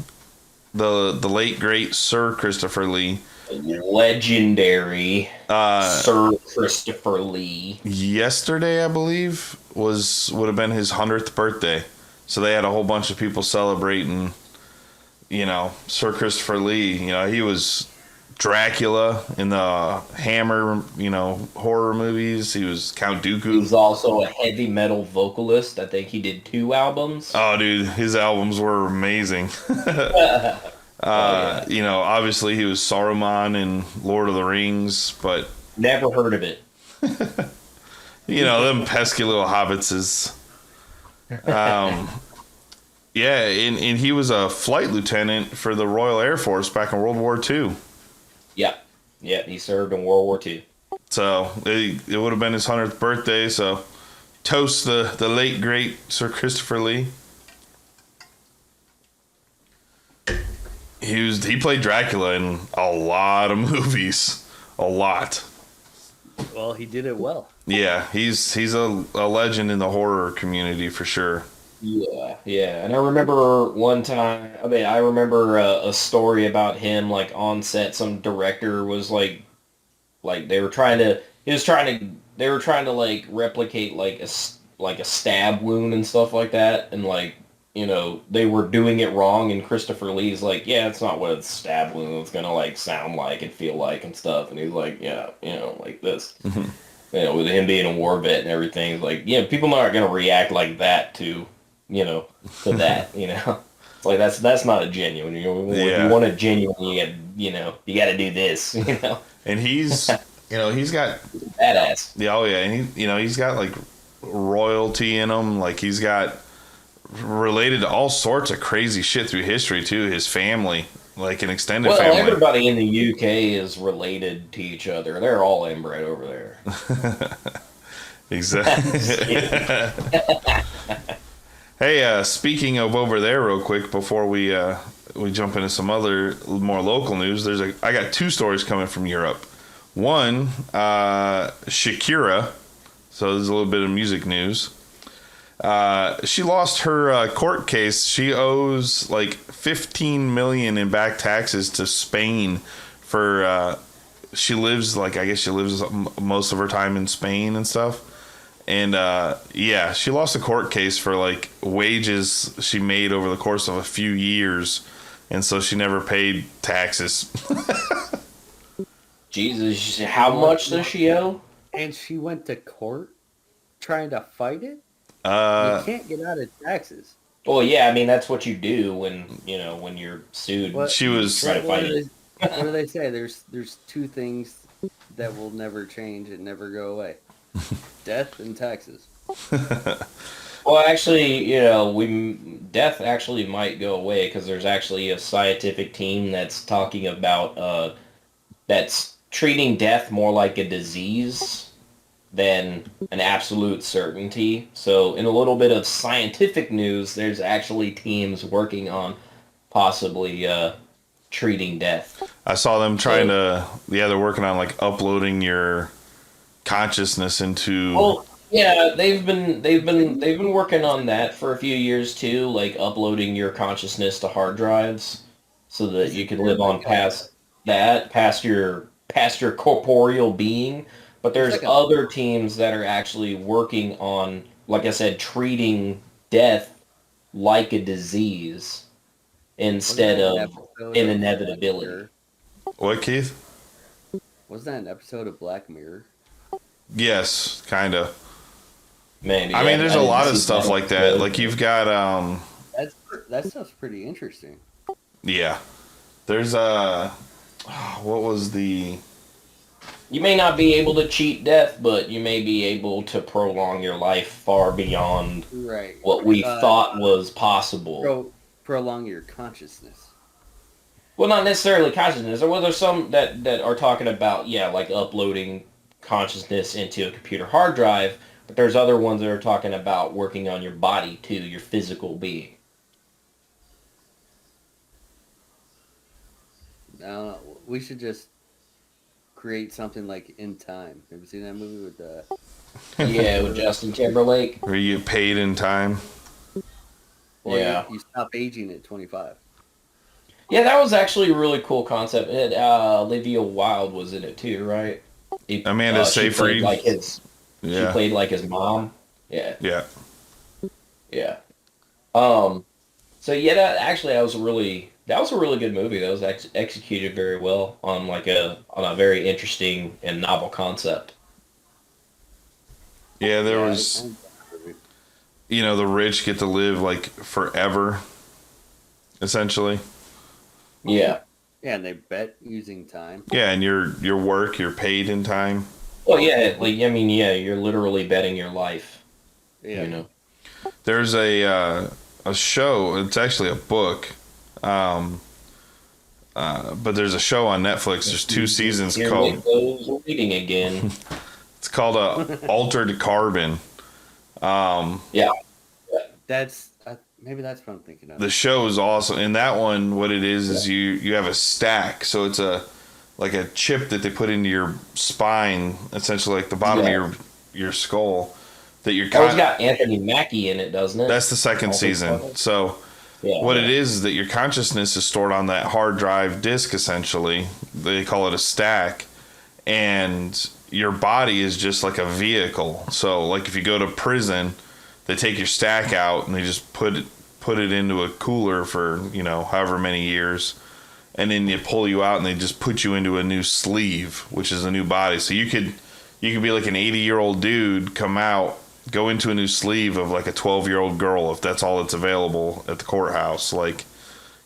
the late great Sir Christopher Lee, legendary Sir Christopher Lee. Yesterday, I believe, would have been his 100th birthday. So they had a whole bunch of people celebrating, Sir Christopher Lee. He was Dracula in the Hammer, horror movies. He was Count Dooku. He was also a heavy metal vocalist. I think he did 2 albums. Oh, dude, his albums were amazing. Obviously he was Saruman in Lord of the Rings, but never heard of it. Them pesky little hobbitses. And he was a flight lieutenant for the Royal Air Force back in World War II. Yeah, he served in World War II. So it would have been his 100th birthday. So toast the late great Sir Christopher Lee. He played Dracula in a lot of movies. A lot. Well, he did it well. Yeah, he's a legend in the horror community for sure. Yeah. And I remember one time, I remember a story about him, like, on set. Some director was, like they were trying to, like, replicate, like a stab wound and stuff like that. And, like, they were doing it wrong, and Christopher Lee's like, yeah, it's not what a stab wound is gonna like sound like and feel like and stuff. And he's like, yeah, like this. Mm-hmm. With him being a war vet and everything, it's like, people aren't gonna react like that to that. It's like that's not a genuine. If you want a genuine, you got to do this. And he's he's got badass. Yeah, oh yeah, and he's got like royalty in him. Like he's got related to all sorts of crazy shit through history too. His family, like an extended family. Well, everybody in the UK is related to each other. They're all inbred over there. Exactly. Hey, speaking of over there, real quick before we jump into some other more local news, I got 2 stories coming from Europe. One, Shakira. So there's a little bit of music news. She lost her court case. She owes like $15 million in back taxes to Spain for. She lives I guess she lives most of her time in Spain and stuff. And yeah, she lost a court case for like wages she made over the course of a few years, and so she never paid taxes. Jesus, how much does she owe? And she went to court trying to fight it? You can't get out of taxes. Well, yeah, I mean, that's what you do when you're sued. She was trying to fight it. What do they say? There's two things that will never change and never go away. Death and taxes. Well, actually, death actually might go away because there's actually a scientific team that's talking about that's treating death more like a disease than an absolute certainty. So in a little bit of scientific news, there's actually teams working on possibly treating death. I saw them trying to. Yeah, they're working on like uploading your consciousness into. Well, yeah, they've been working on that for a few years too, like uploading your consciousness to hard drives, so that you can live on past your corporeal being. But there's other teams that are actually working on, like I said, treating death like a disease instead of an inevitability. What, Keith? Wasn't that an episode of Black Mirror? Yes, kind of. Maybe. I mean, there's a lot of stuff like that. Like you've got that stuff's pretty interesting. Yeah. There's what was the? You may not be able to cheat death, but you may be able to prolong your life far beyond what we thought was possible. Prolong your consciousness. Well, not necessarily consciousness. Well, there's some that are talking about, like uploading consciousness into a computer hard drive, but there's other ones that are talking about working on your body too, your physical being. No, we should just create something like In Time. Have you seen that movie with Yeah, with Justin Timberlake? Where you get paid in time? Well, yeah. You stop aging at 25. Yeah, that was actually a really cool concept. Olivia Wilde was in it too, right? Amanda Seyfried. She played like his mom. Yeah. Yeah. Yeah. So yeah, that was a really good movie. That was executed very well on a very interesting and novel concept. Yeah, there was. The rich get to live like forever, essentially. Yeah. Yeah, and they bet using time. Yeah, and your work, you're paid in time. Well, yeah, you're literally betting your life. Yeah. There's a show. It's actually a book. But there's a show on Netflix. There's 2 seasons called. Reading again. It's called Altered Carbon. Yeah. That's maybe that's what I'm thinking of. The show is awesome. In that one, what it is you have a stack. So it's like a chip that they put into your spine, essentially like the bottom of your skull. That you're. It's got Anthony Mackie in it, doesn't it? That's the second season. So. What it is that your consciousness is stored on that hard drive disk, essentially. They call it a stack. And your body is just like a vehicle. So, like if you go to prison, they take your stack out and they just put it into a cooler for, however many years. And then they pull you out and they just put you into a new sleeve, which is a new body. So you could be like an 80-year-old dude, come out, go into a new sleeve of like a 12-year-old girl if that's all that's available at the courthouse. Like,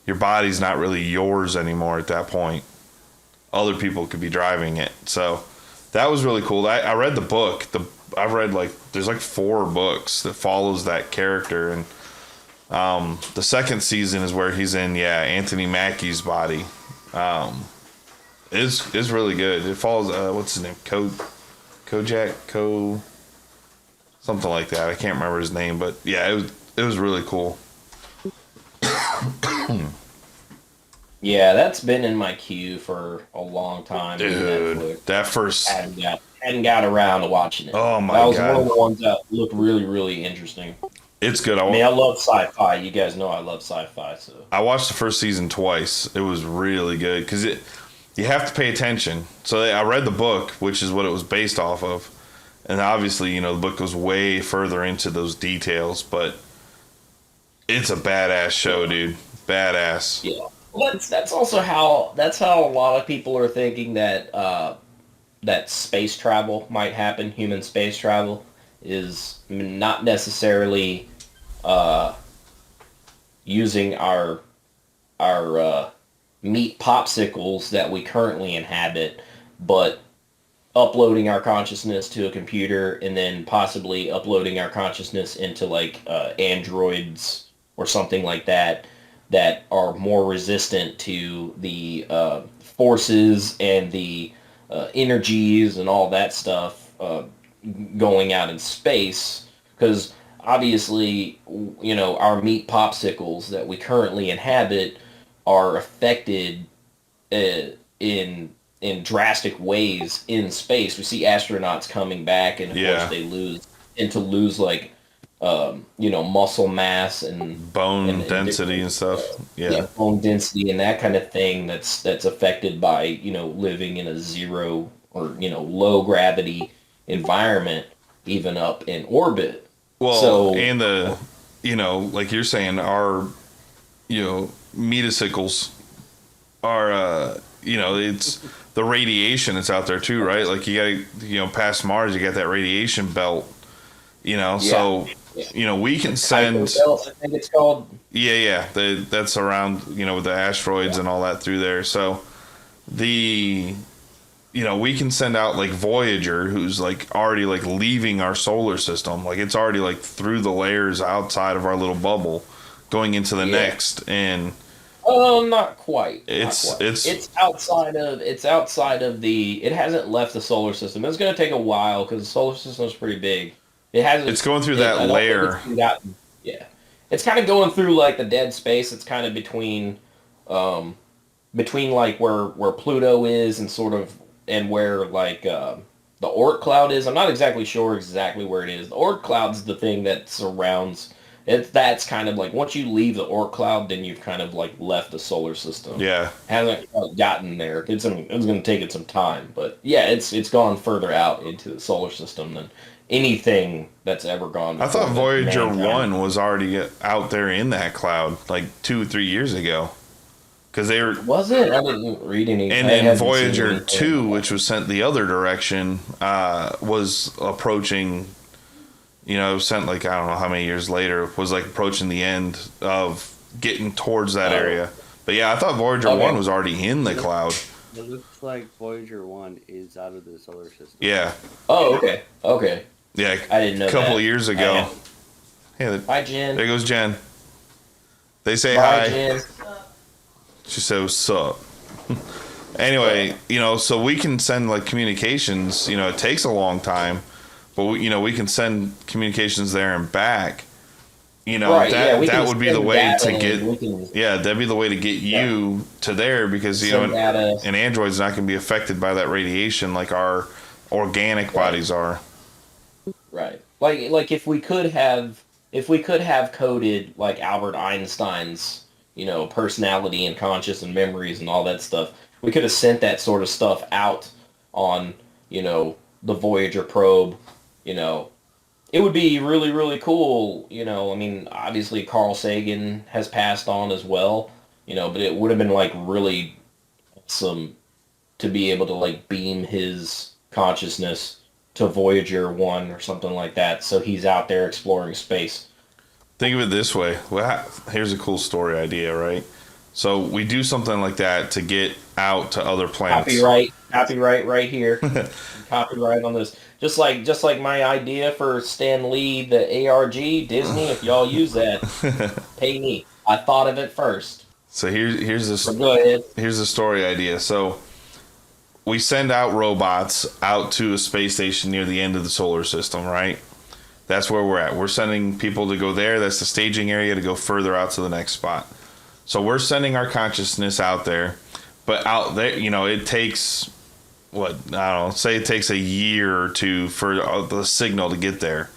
your body's not really yours anymore at that point. Other people could be driving it. So that was really cool. I read the book. I've read there's 4 books that follows that character, and the second season is where he's in Anthony Mackie's body. It's really good. It follows what's his name, Kojak something like that. I can't remember his name, but yeah, it was really cool. Yeah, that's been in my queue for a long time. Dude, that first hadn't got around to watching it. Oh my god, that was god, one of the ones that looked really, really interesting. It's good. I mean, I love sci-fi. You guys know I love sci-fi. So I watched the first season twice. It was really good because you have to pay attention. So I read the book, which is what it was based off of, and obviously, the book goes way further into those details. But it's a badass show, dude. Badass. yeah, well, that's also how a lot of people are thinking that that space travel might happen. Human space travel is not necessarily using our meat popsicles that we currently inhabit, but uploading our consciousness to a computer and then possibly uploading our consciousness into like androids or something like that are more resistant to the forces and the energies and all that stuff going out in space, because obviously, our meat popsicles that we currently inhabit are affected in drastic ways in space. We see astronauts coming back, and of course they lose like muscle mass and bone density and stuff. Yeah, bone density and that kind of thing. That's affected by living in a zero or low gravity environment, even up in orbit. Well, so, and like you're saying, our, metacicles are, it's the radiation that's out there too, right? Like you got, past Mars, you got that radiation belt, so, we can send. Belt, I think it's called. Yeah. That's around, with the asteroids and all that through there. So we can send out like Voyager, who's like already like leaving our solar system. Like it's already like through the layers outside of our little bubble, going into the next. And not quite. It's outside of the. It hasn't left the solar system. It's going to take a while because the solar system is pretty big. It hasn't. It's going through that layer. It's kind of going through like the dead space. It's kind of between like where Pluto is and sort of. And where like the Oort cloud is, I'm not exactly sure exactly where it is. The Oort cloud's the thing that surrounds it. That's kind of like once you leave the Oort cloud, then you've kind of like left the solar system. Yeah, hasn't gotten there. It's going to take it some time, but yeah, it's gone further out into the solar system than anything that's ever gone. I thought Voyager 1 was already out there in that cloud like 2 or 3 years ago. Because they were. Was it? I didn't read any. And then Voyager 2, which was sent the other direction, was approaching. Sent like I don't know how many years later, was like approaching the end of getting towards that area. But yeah, I thought Voyager 1 was already in the cloud. It looks like Voyager 1 is out of the solar system. Yeah. Oh, okay. Okay. Yeah, I didn't know. A couple that. of years ago. Yeah. Hi, Jen. There goes Jen. They say Bye, hi. Jen. She said, "What's up?" Anyway, so we can send like communications. It takes a long time, but we can send communications there and back. That would be the way to get. That'd be the way to get you to there because an android's not going to be affected by that radiation like our organic bodies are. Right. Like if we could have coded like Albert Einstein's personality and conscious and memories and all that stuff. We could have sent that sort of stuff out on, the Voyager probe, It would be really, really cool, I mean, obviously Carl Sagan has passed on as well, but it would have been, like, really awesome to be able to, like, beam his consciousness to Voyager 1 or something like that, so he's out there exploring space. Think of it this way. Well, here's a cool story idea, right? So we do something like that to get out to other planets. Copyright right here. Copyright on this. Just like my idea for Stan Lee, the ARG, Disney, if y'all use that, pay me. I thought of it first. So here's this. Go ahead. Here's the story idea. So we send out robots out to a space station near the end of the solar system, right? That's where we're at. We're sending people to go there. That's the staging area to go further out to the next spot. So we're sending our consciousness out there, but out there, it takes say it takes a year or two for the signal to get there,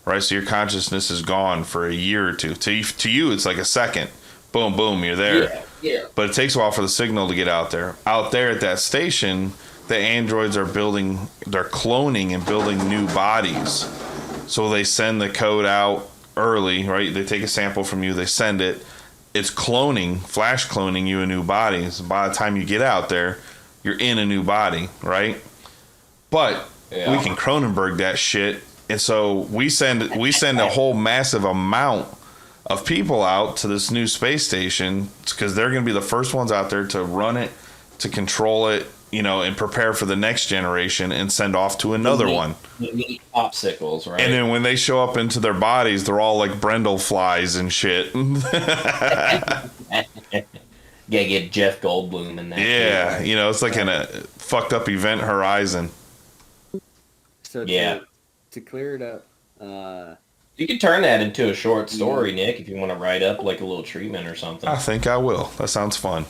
right? So your consciousness is gone for a year or two. To you, it's like a second. Boom, boom, you're there. Yeah. But it takes a while for the signal to get out there. Out there at that station, the androids are they're cloning and building new bodies. So they send the code out early, right? They take a sample from you, they send it. It's flash cloning you a new body. So by the time you get out there, you're in a new body, right? But we can Cronenberg that shit. And so we send a whole massive amount of people out to this new space station because they're going to be the first ones out there to run it, to control it, and prepare for the next generation and send off to another one. Neat popsicles, right? And then when they show up into their bodies, they're all like Brendel flies and shit. Get Jeff Goldblum in that. Yeah, right? It's like in a fucked up Event Horizon. So to clear it up, you could turn that into a short story, Nick, if you want to write up like a little treatment or something. I think I will. That sounds fun.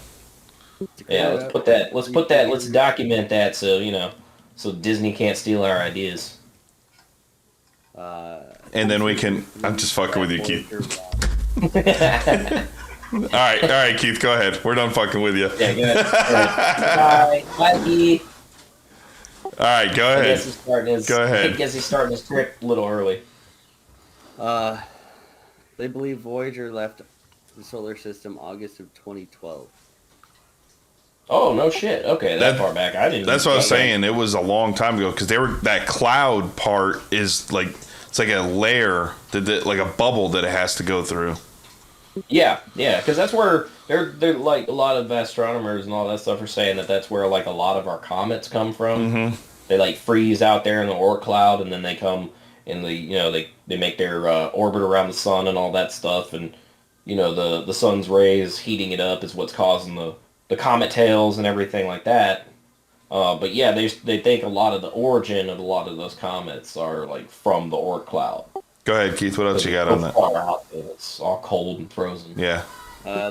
Yeah, let's document that so Disney can't steal our ideas. And then we can. I'm just fucking with you, Keith. All right, Keith, go ahead. We're done fucking with you. Yeah, go ahead. Bye, Keith. All right, go ahead. I guess he's starting his trip a little early. They believe Voyager left the solar system August of 2012. Oh, no shit. Okay, that far back. I didn't. That's what I was saying. It was a long time ago because that cloud part is like it's like a layer like a bubble that it has to go through. Yeah, because that's where they're like a lot of astronomers and all that stuff are saying that's where like a lot of our comets come from. Mm-hmm. They like freeze out there in the Oort cloud, and then they come in they make their orbit around the sun and all that stuff, and the sun's rays heating it up is what's causing the comet tails and everything like that. But yeah, they think a lot of the origin of a lot of those comets are like from the Oort cloud. Go ahead, Keith. What else you got on that? Far out, it's all cold and frozen. Yeah.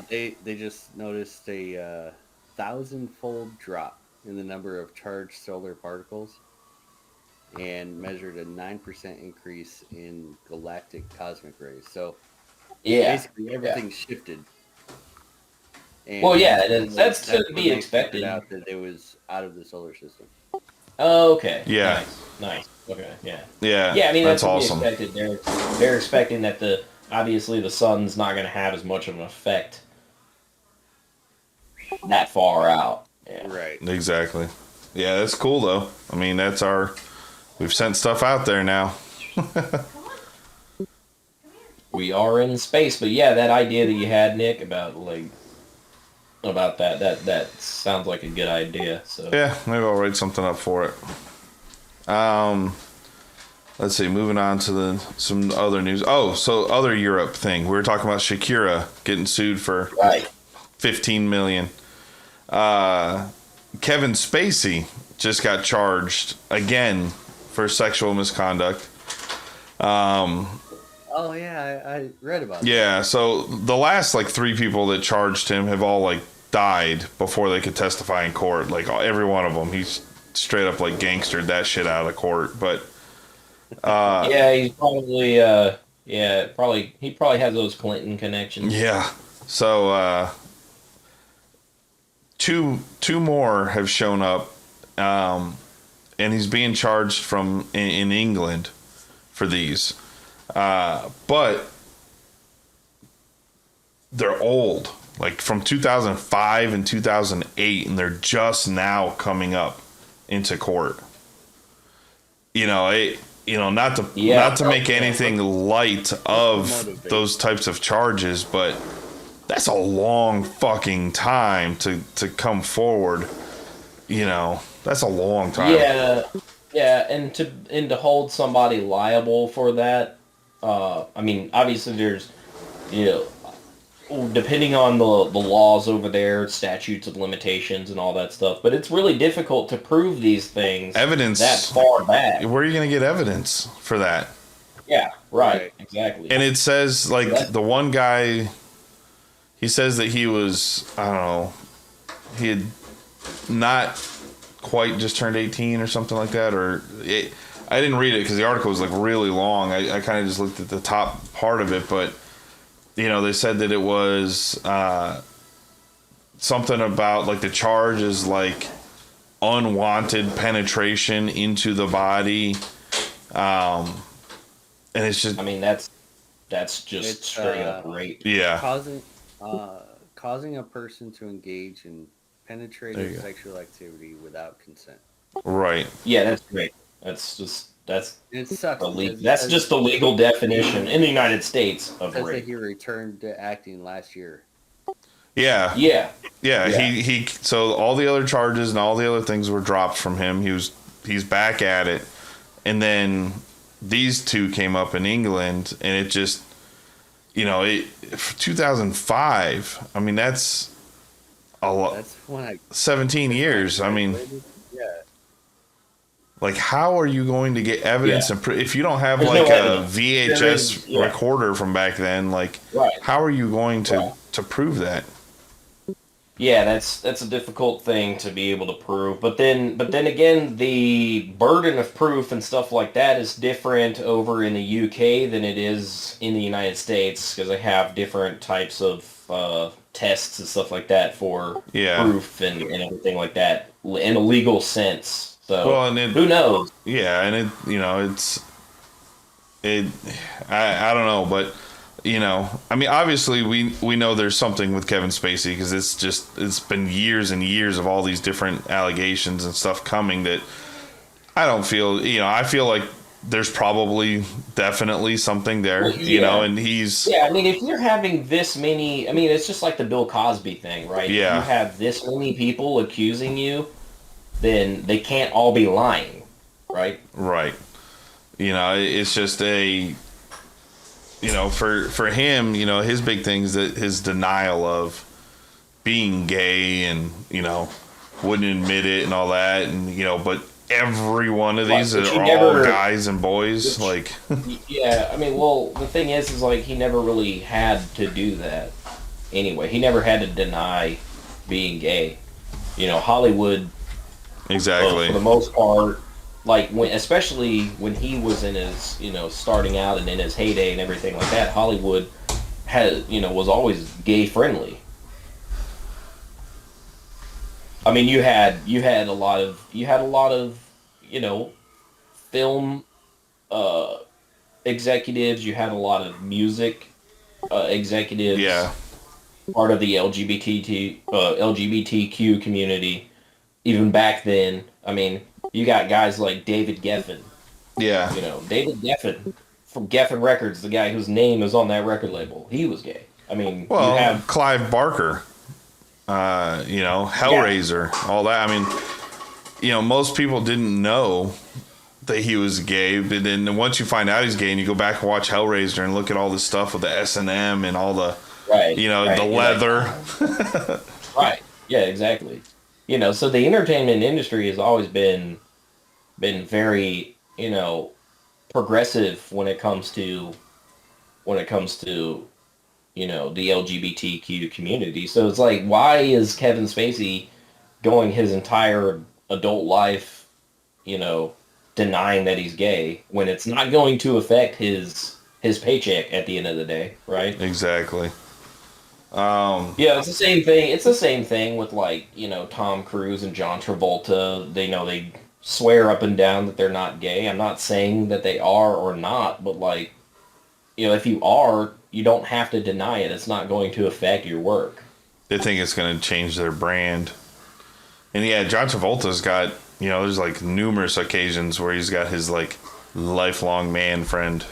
They just noticed a 1,000-fold drop in the number of charged solar particles and measured a 9% increase in galactic cosmic rays. So basically everything shifted. And that's to be expected. Out that it was out of the solar system. Oh, okay. Yeah. Nice. Okay. Yeah. Yeah. Yeah. I mean, that's awesome. To be expected. They're expecting that obviously the sun's not going to have as much of an effect that far out. Yeah. Right. Exactly. Yeah, that's cool though. I mean, we've sent stuff out there now. We are in space, but yeah, that idea that you had, Nick, about that sounds like a good idea. So yeah, maybe I'll write something up for it. Let's see. Moving on to some other news. Oh, so other Europe thing. We were talking about Shakira getting sued for $15 million. Kevin Spacey just got charged again for sexual misconduct. Oh yeah, I read about that. Yeah, so the last 3 people that charged him have all died before they could testify in court. Every one of them, he's straight up gangstered that shit out of court. But yeah, he's probably he probably has those Clinton connections. Yeah, so two more have shown up, and he's being charged in England for these. But they're old, from 2005 and 2008, and they're just now coming up into court. Not to make anything light of those types of charges, but that's a long fucking time to come forward. That's a long time. Yeah, and to hold somebody liable for that. I mean, obviously there's, depending on the laws over there, statutes of limitations and all that stuff, but it's really difficult to prove these things. Evidence that far back. Where are you going to get evidence for that? Yeah, right, exactly. And it says, the one guy, he says that he was, I don't know, he had not quite just turned 18 or something like that, or I didn't read it because the article was like really long. I kind of just looked at the top part of it, but they said that it was something about like the charge is like unwanted penetration into the body, and it's just. I mean, that's just straight up rape. Yeah. Causing a person to engage in penetrative sexual activity without consent. Right. Yeah, that's great. It sucks. That's just the legal definition in the United States of rape. That he returned to acting last year. Yeah. Yeah. He so all the other charges and all the other things were dropped from him. He's back at it, and then these two came up in England, and it just 2005. I mean, that's a lot. That's when 17 years. I mean, yeah. Like, how are you going to get evidence if you don't have like a VHS recorder from back then? Like, how are you going to prove that? Yeah, that's a difficult thing to be able to prove. But then again, the burden of proof and stuff like that is different over in the UK than it is in the United States, because they have different types of tests and stuff like that for proof and everything like that in a legal sense. So who knows? Yeah, and I don't know, but. I mean, obviously we know there's something with Kevin Spacey, because it's been years and years of all these different allegations and stuff coming that I don't feel, I feel like there's probably definitely something there, and he's... Yeah, I mean, if you're having this many, I mean, it's just like the Bill Cosby thing, right? Yeah. If you have this many people accusing you, then they can't all be lying, right? Right. It's just for him, his big thing is that his denial of being gay and, wouldn't admit it and all that. And, but every one of these are all guys and boys. Yeah, I mean, well, the thing is like he never really had to do that anyway. He never had to deny being gay. Hollywood. Exactly. For the most part. Like, especially when he was in his, starting out and in his heyday and everything like that, Hollywood was always gay friendly. I mean, you had a lot of film executives, you had a lot of music executives. Yeah. Part of the LGBTQ community, even back then. I mean, you got guys like David Geffen. Yeah. David Geffen from Geffen Records, the guy whose name is on that record label. He was gay. I mean, you have Clive Barker, Hellraiser, all that. I mean, most people didn't know that he was gay, but then once you find out he's gay and you go back and watch Hellraiser and look at all the stuff with the S&M and all the, the leather. Right. Yeah, exactly. So the entertainment industry has always been very, progressive when it comes to the LGBTQ community. So it's like, why is Kevin Spacey going his entire adult life, denying that he's gay when it's not going to affect his paycheck at the end of the day, right? Exactly. Yeah, it's the same thing. It's the same thing with Tom Cruise and John Travolta. They swear up and down that they're not gay. I'm not saying that they are or not, but if you are, you don't have to deny it. It's not going to affect your work. They think it's going to change their brand. And yeah, John Travolta's got, there's numerous occasions where he's got his lifelong man friend.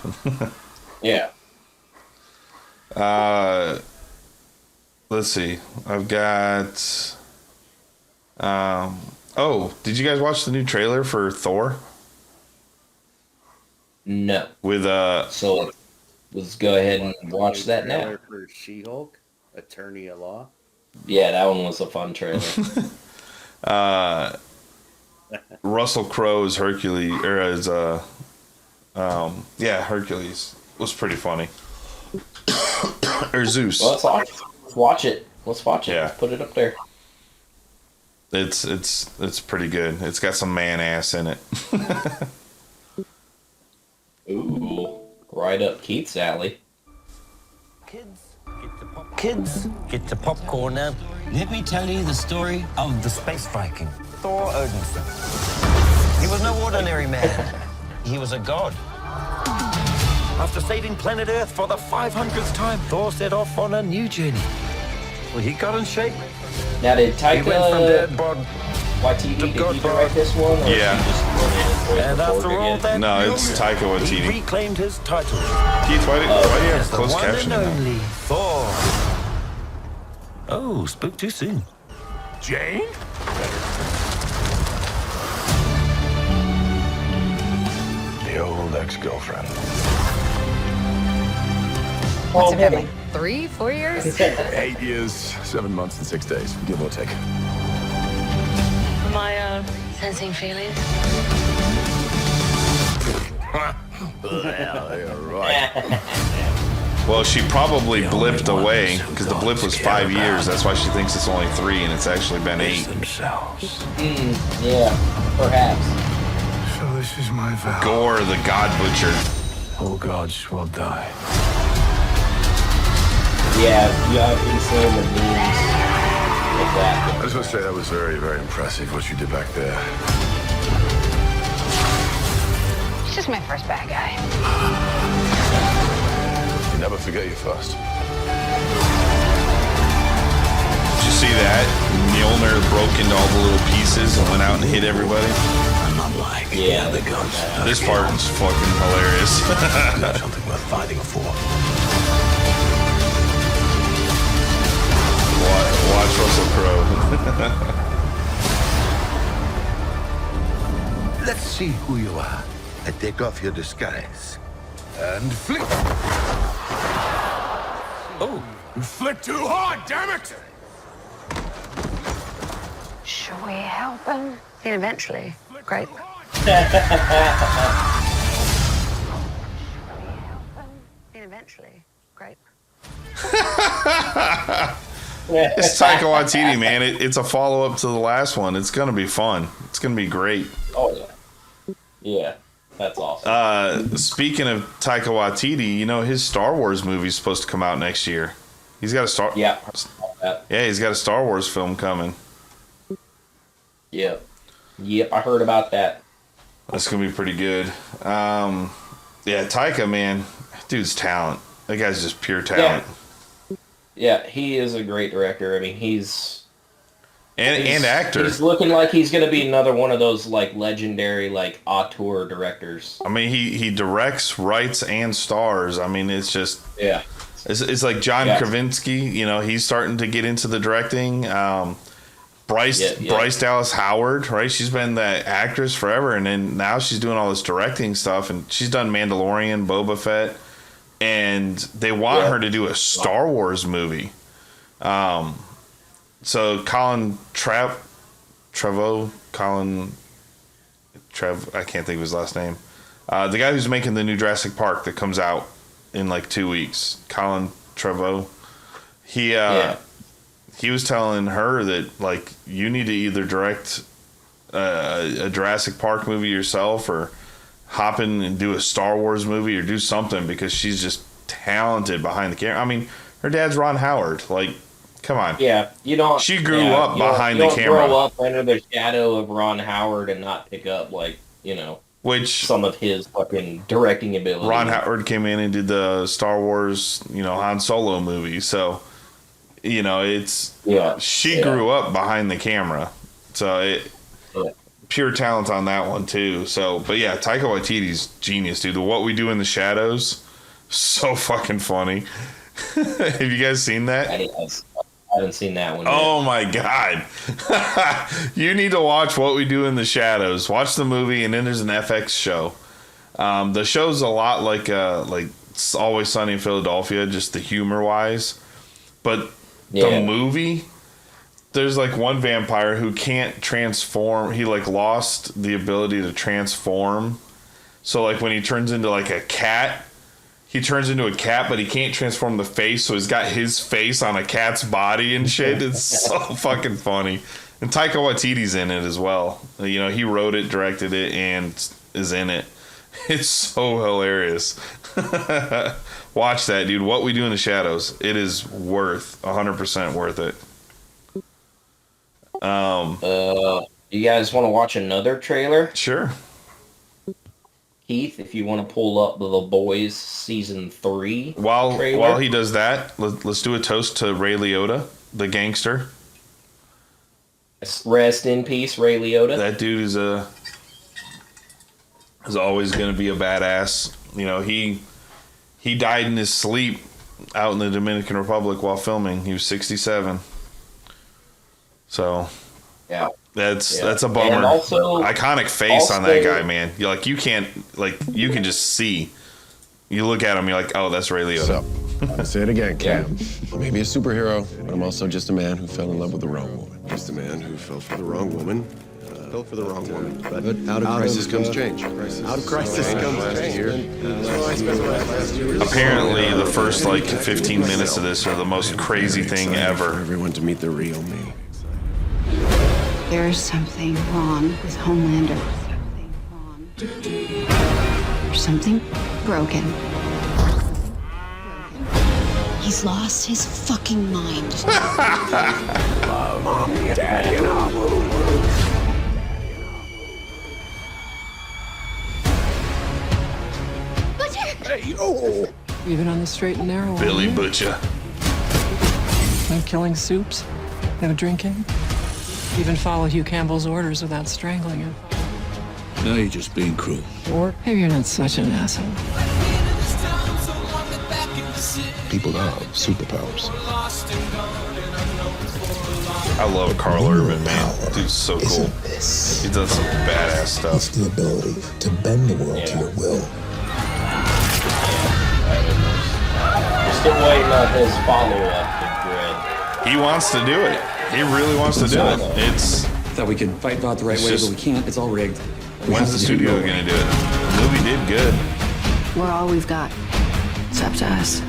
Yeah. Let's see. I've got. Did you guys watch the new trailer for Thor? No. With So let's go ahead and watch that now. For She-Hulk, Attorney at Law. Yeah, that one was a fun trailer. Russell Crowe's Hercules, Hercules was pretty funny. Or Zeus. Well, let's watch it. Let's watch it. Yeah. Let's put it up there. It's pretty good. It's got some man ass in it. right up Keith's alley. Kids, get to popcorn now. Let me tell you the story of the space Viking, Thor Odinson. He was no ordinary man. He was a god. After saving planet Earth for the 500th time, Thor set off on a new journey. Well, he got in shape. Now, did Taika Waititi, did he direct this one? Or Yeah. And after all that, No, it's Taika he Waititi. reclaimed his title. Keith, why do you have As the closed one and captioning? only Thor. Oh, spoke too soon. Jane? The old ex-girlfriend. What's it been, like 3, 4 years? 8 years, 7 months, and 6 days, give or take. Am I, sensing feelings? Well, you're right. Well, she probably blipped away because the blip was 5 years. That's why she thinks it's only 3, and it's actually been 8. Themselves. Yeah, perhaps. So this is my vow. Gore, the God Butcher. All gods will die. Yeah, I've been seeing the memes of that. I just want to say that was very, very impressive what you did back there. He's just my first bad guy. You never forget your first. Did you see that? Mjolnir broke into all the little pieces and went out and hit everybody. I'm not like Yeah. the other gods. This part is fucking hilarious. Not something worth fighting for. Watch Russell Crowe. Let's see who you are. I take off your disguise. And flick. Oh, You flick too hard, damn it! Should we help him? Yeah, eventually. Great. Eventually. Great. It's Taika Waititi, man. It's a follow-up to the last one. It's going to be fun. It's going to be great. Oh, yeah. Yeah, that's awesome. Speaking of Taika Waititi, you know, his Star Wars movie is supposed to come out next year. He's got a Yeah. he's got a Star Wars film coming. Yep, I heard about that. That's going to be pretty good. Yeah, Taika, man, dude's talent. That guy's just pure talent. Yeah, he is a great director. I mean, he's and actor. He's looking like he's going to be another one of those like legendary like auteur directors. I mean, he directs, writes, and stars. I mean, it's just it's like John Krasinski. You know, he's starting to get into the directing. Bryce Dallas Howard, right? She's been that actress forever, and then now she's doing all this directing stuff, and she's done Mandalorian, Boba Fett, and they want her to do a Star Wars movie. So Colin Trevorrow, I can't think of his last name. The guy who's making the new Jurassic Park that comes out in like 2 weeks, Colin Trevorrow. He was telling her that like you need to either direct a Jurassic Park movie yourself or hop in and do a Star Wars movie or do something because she's just talented behind the camera. I mean, her dad's Ron Howard. Like, come on. Yeah, you don't. She grew up behind the camera. You don't grow up under the shadow of Ron Howard and not pick up like some of his fucking directing ability. Ron Howard came in and did the Star Wars, Han Solo movie. So, she grew up behind the camera. So pure talent on that one too. So, but yeah, Taika Waititi's genius, dude. The What We Do in the Shadows, so fucking funny. Have you guys seen that? I haven't seen that one yet. Oh my god. You need to watch What We Do in the Shadows. Watch the movie, and then there's an FX show. The show's a lot like It's Always Sunny in Philadelphia, just the humor wise. But the movie, there's like one vampire who can't transform. He like lost the ability to transform. So like when he turns into like a cat, he turns into a cat, but he can't transform the face. So he's got his face on a cat's body and shit. It's so fucking funny. And Taika Waititi's in it as well. He wrote it, directed it, and is in it. It's so hilarious. Watch that, dude. What We Do in the Shadows. It is 100% worth it. You guys want to watch another trailer? Sure. Keith, if you want to pull up The Boys Season 3 trailer. While he does that, let's do a toast to Ray Liotta, the gangster. Rest in peace, Ray Liotta. That dude is always going to be a badass. You know, he died in his sleep out in the Dominican Republic while filming. He was 67. So, yeah, that's a bummer. And also, iconic face on that guy, man. You can't you can just see. You look at him, you're like, oh, that's Ray Liotta. So, say it again, Cam. Maybe a superhero, but I'm also just a man who fell in love with the wrong woman. Just a man who fell for the wrong woman. Fell for the wrong woman. But out of crisis comes change. Out of crisis comes change. Apparently, the first 15 minutes of this are the most crazy thing ever. For everyone to meet the real me. There's something wrong with Homelander. There's something broken. He's lost his fucking mind. Mommy, Daddy, and I. Butcher! You've been on the straight and narrow. Billy Butcher. No killing soups, no drinking. Even follow Hugh Campbell's orders without strangling him. Now you're just being cruel. Or maybe you're not such an asshole. People love superpowers. I love Carl Urban, man. Dude's so cool. He does some badass stuff. It's the ability to bend the world to your will. We're still waiting on his follow-up to Dread. He wants to do it. He really wants to do it. It's thought we could fight thought the right way, but we can't. It's all rigged. When's the studio going to do it? The movie did good. We're all we've got. It's up to us.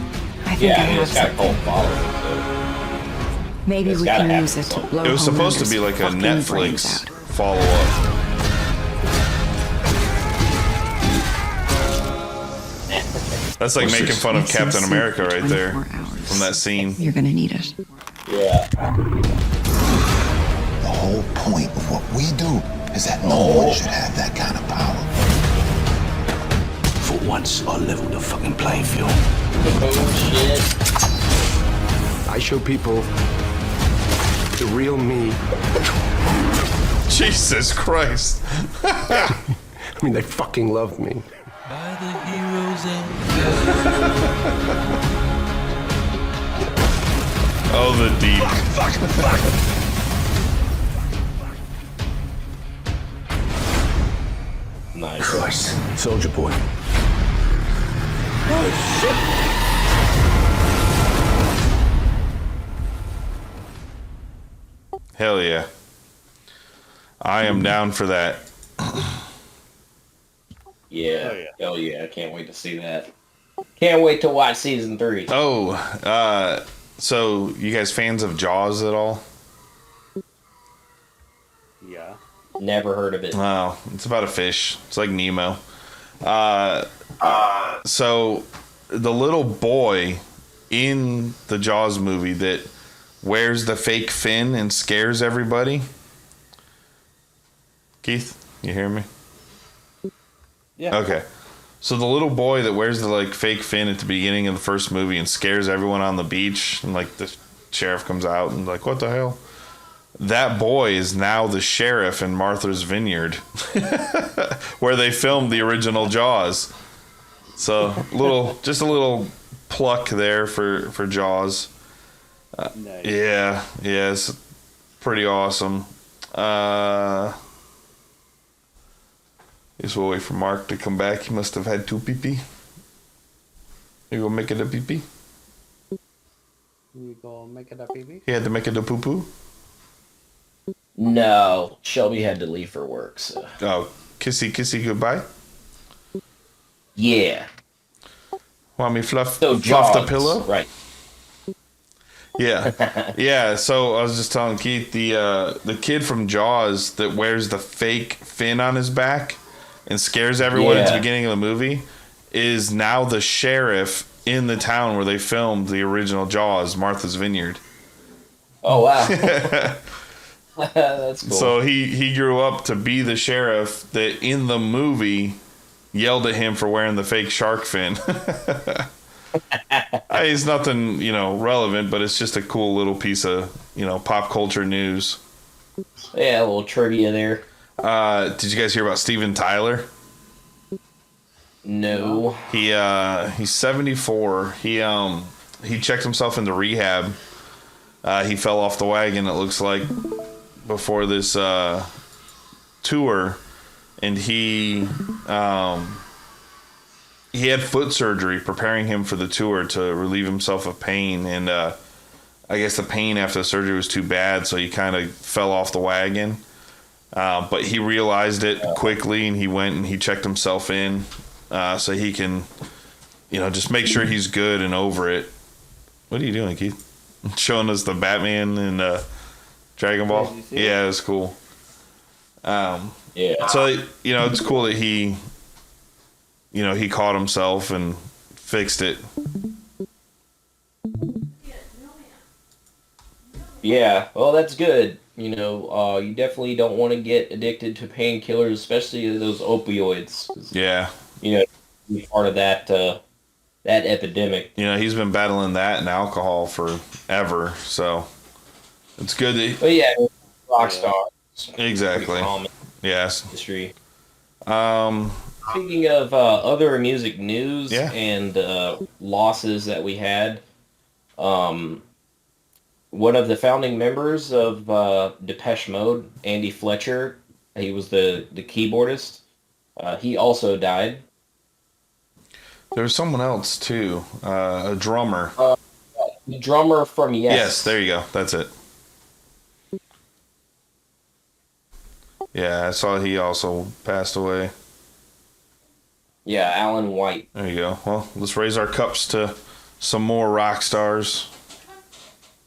I think Yeah, I have it's got a something. cult following. Maybe It's we gotta can have use it to something. blow It was supposed to Homelander's be like a fucking brains Netflix out. follow-up. That's like making fun of Captain America right there from that scene. You're gonna need it. Yeah. The whole point of what we do is that no one should have that kind of power. For once, I'll level the fucking playing field. Oh shit. I show people the real me. Jesus Christ. I mean, they fucking love me. By the heroes Oh, the deep. Nice. Christ, Soldier Boy. Hell yeah. I am down for that. Yeah. Hell yeah. I can't wait to see that. Can't wait to watch season 3. Oh, so you guys fans of Jaws at all? Yeah. Never heard of it. Oh, it's about a fish. It's like Nemo. So the little boy in the Jaws movie that wears the fake fin and scares everybody. Keith, you hear me? Yeah. Okay. So the little boy that wears the fake fin at the beginning of the first movie and scares everyone on the beach, and the sheriff comes out and what the hell? That boy is now the sheriff in Martha's Vineyard, where they filmed the original Jaws. So just a little pluck there for Jaws. Nice. Yeah, it's pretty awesome. Guess we'll wait for Mark to come back. He must have had 2 pee-pee. You go make it a pee-pee? You go make it a baby? He had to make it a poo-poo? No. Shelby had to leave for work, so. Oh, kissy goodbye? Yeah. Want me fluff So the Jaws, pillow? Right. Yeah. Yeah, so I was just telling Keith, the kid from Jaws that wears the fake fin on his back, and scares everyone at the Yeah. beginning of the movie is now the sheriff in the town where they filmed the original Jaws, Martha's Vineyard. Oh wow. That's cool. So he grew up to be the sheriff that in the movie yelled at him for wearing the fake shark fin. It's nothing, relevant, but it's just a cool little piece of, pop culture news. Yeah, a little trivia there. Did you guys hear about Steven Tyler? No. He's 74. He checked himself into rehab. He fell off the wagon, it looks like, before this tour, and he had foot surgery preparing him for the tour to relieve himself of pain, and I guess the pain after the surgery was too bad, so he kind of fell off the wagon. But he realized it quickly, and he went and he checked himself in so he can, just make sure he's good and over it. What are you doing, Keith? Showing us the Batman and Dragon Ball. Yeah, it was cool. Yeah. So, it's cool that he caught himself and fixed it. Yeah, well, that's good. You definitely don't want to get addicted to painkillers, especially those opioids. Yeah. Be part of that epidemic. He's been battling that and alcohol forever, so it's good that. But yeah, rock stars. Exactly. Yes. History. Speaking of other music news and losses that we had, one of the founding members of Depeche Mode, Andy Fletcher, he was the keyboardist. He also died. There was someone else too, a drummer. Drummer from Yes. Yes, there you go. That's it. Yeah, I saw he also passed away. Yeah, Alan White. There you go. Well, let's raise our cups to some more rock stars.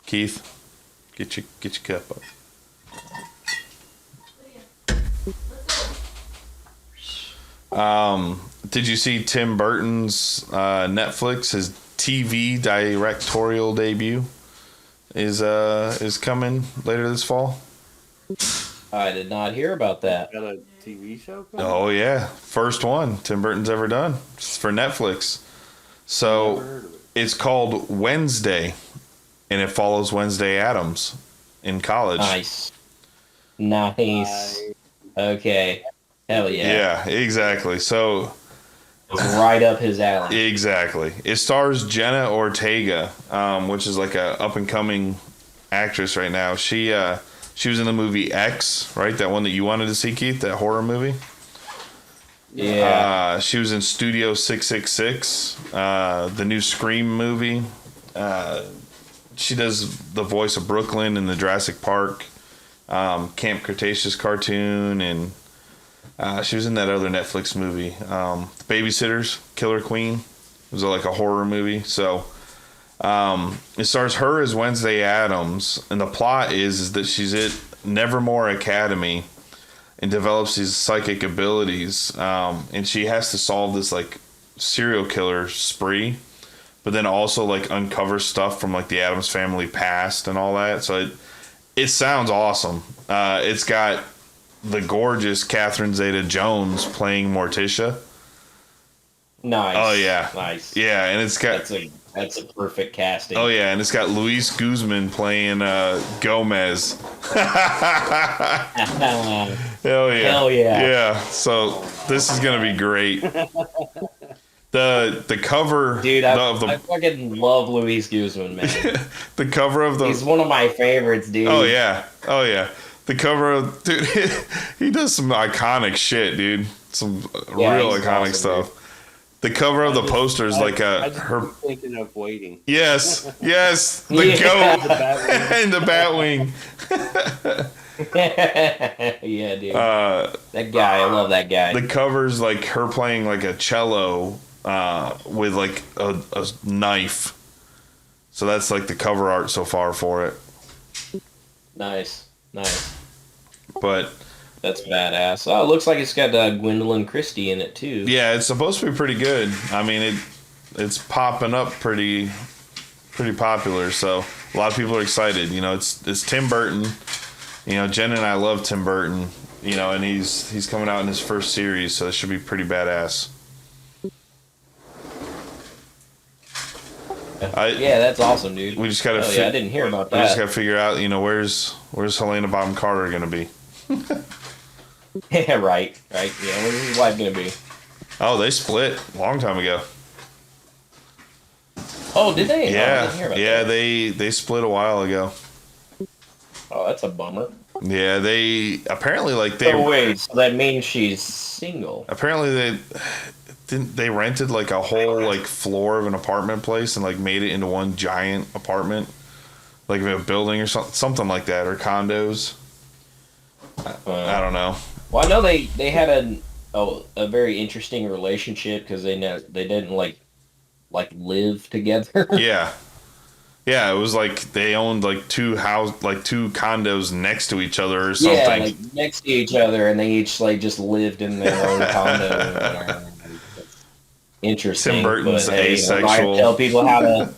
Keith, get your cup up. Did you see Tim Burton's Netflix? His TV directorial debut is coming later this fall. I did not hear about that. Got a TV show coming? Oh yeah, first one Tim Burton's ever done. It's for Netflix. So it's called Wednesday, and it follows Wednesday Addams in college. Nice. Okay. Hell yeah. Yeah, exactly. So it's right up his alley. Exactly. It stars Jenna Ortega, which is like a up and coming actress right now. She was in the movie X, right? That one that you wanted to see, Keith, that horror movie. Yeah. She was in Studio 666, the new Scream movie. She does the voice of Brooklyn in the Jurassic Park, Camp Cretaceous cartoon, and she was in that other Netflix movie, Babysitters, Killer Queen. It was like a horror movie. So it stars her as Wednesday Addams, and the plot is that she's at Nevermore Academy and develops these psychic abilities, and she has to solve this like serial killer spree, but then also like uncover stuff from like the Addams family past and all that. So it sounds awesome. It's got the gorgeous Catherine Zeta-Jones playing Morticia. Nice. Oh yeah. Nice. Yeah, and it's got that's a perfect casting. Oh yeah, and it's got Luis Guzman playing Gomez. Hell yeah. Hell yeah. Yeah. So this is gonna be great. The cover, dude, I fucking love Luis Guzman, man. The cover of he's one of my favorites, dude. Oh yeah. The cover of dude, he does some iconic shit, dude. Some real iconic awesome, stuff. Dude. The cover of the poster is like her thinking of Waiting. Yes, the goat and the Batwing. Yeah, dude. That guy, I love that guy. The cover's like her playing like a cello with like a knife. So that's like the cover art so far for it. Nice. But That's badass. Oh, it looks like it's got Gwendolyn Christie in it too. Yeah, it's supposed to be pretty good. I mean, it's popping up pretty popular. So a lot of people are excited. You know, it's Tim Burton. You know, Jen and I love Tim Burton. You know, and he's coming out in his first series, so it should be pretty badass. Yeah, that's awesome, dude. We just gotta. I didn't hear about that. We just gotta figure out, you know, where's Helena Bonham Carter gonna be? Yeah, right. Yeah, where's his wife gonna be? Oh, they split a long time ago. Oh, did they? Yeah, oh, I didn't hear about that. they split a while ago. Oh, that's a bummer. Yeah, they apparently Oh wait, so that means she's single. Apparently they rented like a whole like floor of an apartment place and like made it into one giant apartment, like a building or something like that, or condos. I don't know. Well, I know they had a very interesting relationship because they didn't like live together. Yeah, it was like they owned like two condos next to each other or something. Yeah, like next to each other, and they each like just lived in their own condo. Interesting. Tim Burton's but, asexual. Not gonna tell people how to.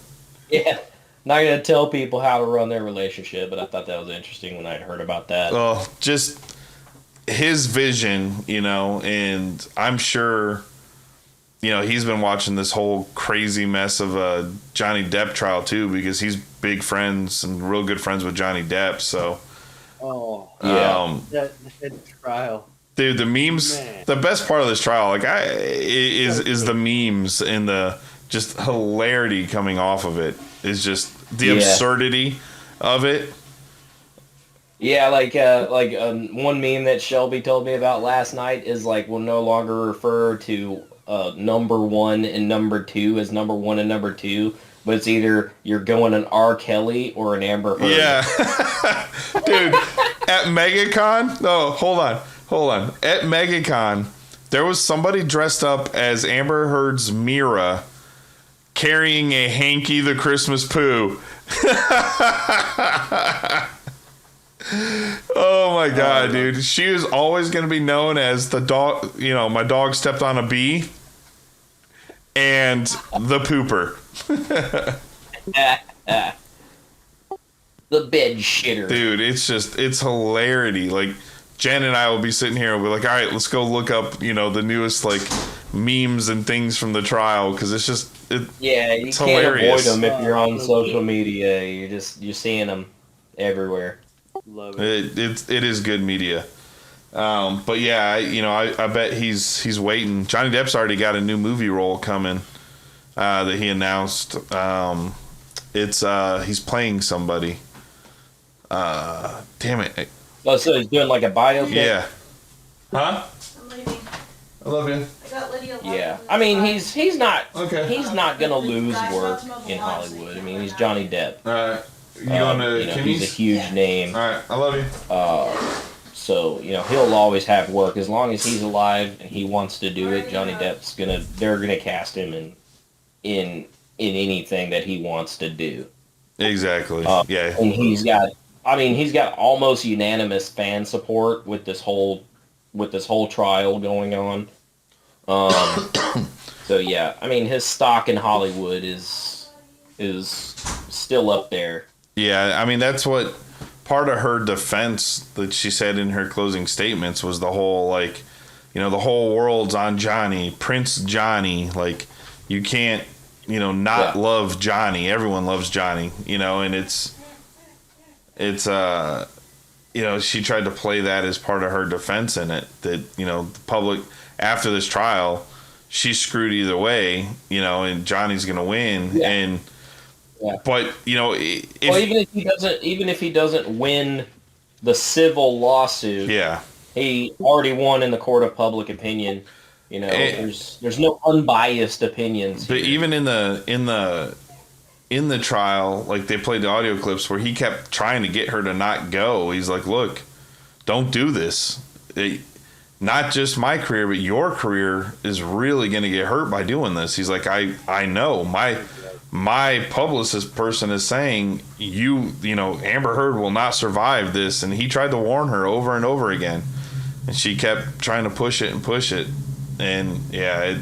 Yeah, not gonna tell people how to run their relationship, but I thought that was interesting when I heard about that. Well, just his vision, you know, and I'm sure, you know, he's been watching this whole crazy mess of a Johnny Depp trial too, because he's big friends and real good friends with Johnny Depp. So, that trial, dude, the memes. Man. The best part of this trial, like, is the memes and the just hilarity coming off of it. Is just the absurdity of it. Yeah, one meme that Shelby told me about last night is like we'll no longer refer to number 1 and number 2 as number 1 and number 2, but it's either you're going an R. Kelly or an Amber Heard. Yeah, dude. At MegaCon, no, hold on. At MegaCon, there was somebody dressed up as Amber Heard's Mira, carrying a Hanky the Christmas Pooh. Oh my god, dude. She was always going to be known as the dog, you know, my dog stepped on a bee and the pooper. The bed shitter. Dude, it's hilarity. Like, Jen and I will be sitting here and we're like, all right, let's go look up, you know, the newest like memes and things from the trial, because it's just You it's can't hilarious. avoid them if you're on social media. You're seeing them everywhere. Love it. It is good media. But yeah, I bet he's waiting. Johnny Depp's already got a new movie role coming that he announced. He's playing somebody. Damn it. Oh, so he's doing like a biopic? Yeah. Huh? I love you. Yeah. I mean, he's not gonna lose work in Hollywood. I mean, he's Johnny Depp. All right. You going to Kimmy's? He's a huge name. All right. I love you. So, he'll always have work as long as he's alive and he wants to do it. Johnny Depp's they're gonna cast him in anything that he wants to do. Exactly. Yeah. And he's got almost unanimous fan support with this whole trial going on. So yeah, I mean, his stock in Hollywood is still up there. Yeah, I mean, that's what part of her defense that she said in her closing statements was the whole, like, the whole world's on Johnny, Prince Johnny. Like, you can't, not love Johnny. Everyone loves Johnny, and she tried to play that as part of her defense in it, that, the public, after this trial, she's screwed either way, and Johnny's going to win. Yeah. And, but, even if he doesn't win the civil lawsuit, he already won in the court of public opinion. There's no unbiased opinions. But here. even in the trial, like, they played the audio clips where he kept trying to get her to not go. He's like, look, don't do this. Not just my career, but your career is really going to get hurt by doing this. He's like, I know. My publicist person is saying Amber Heard will not survive this. And he tried to warn her over and over again. and she kept trying to push it, and yeah,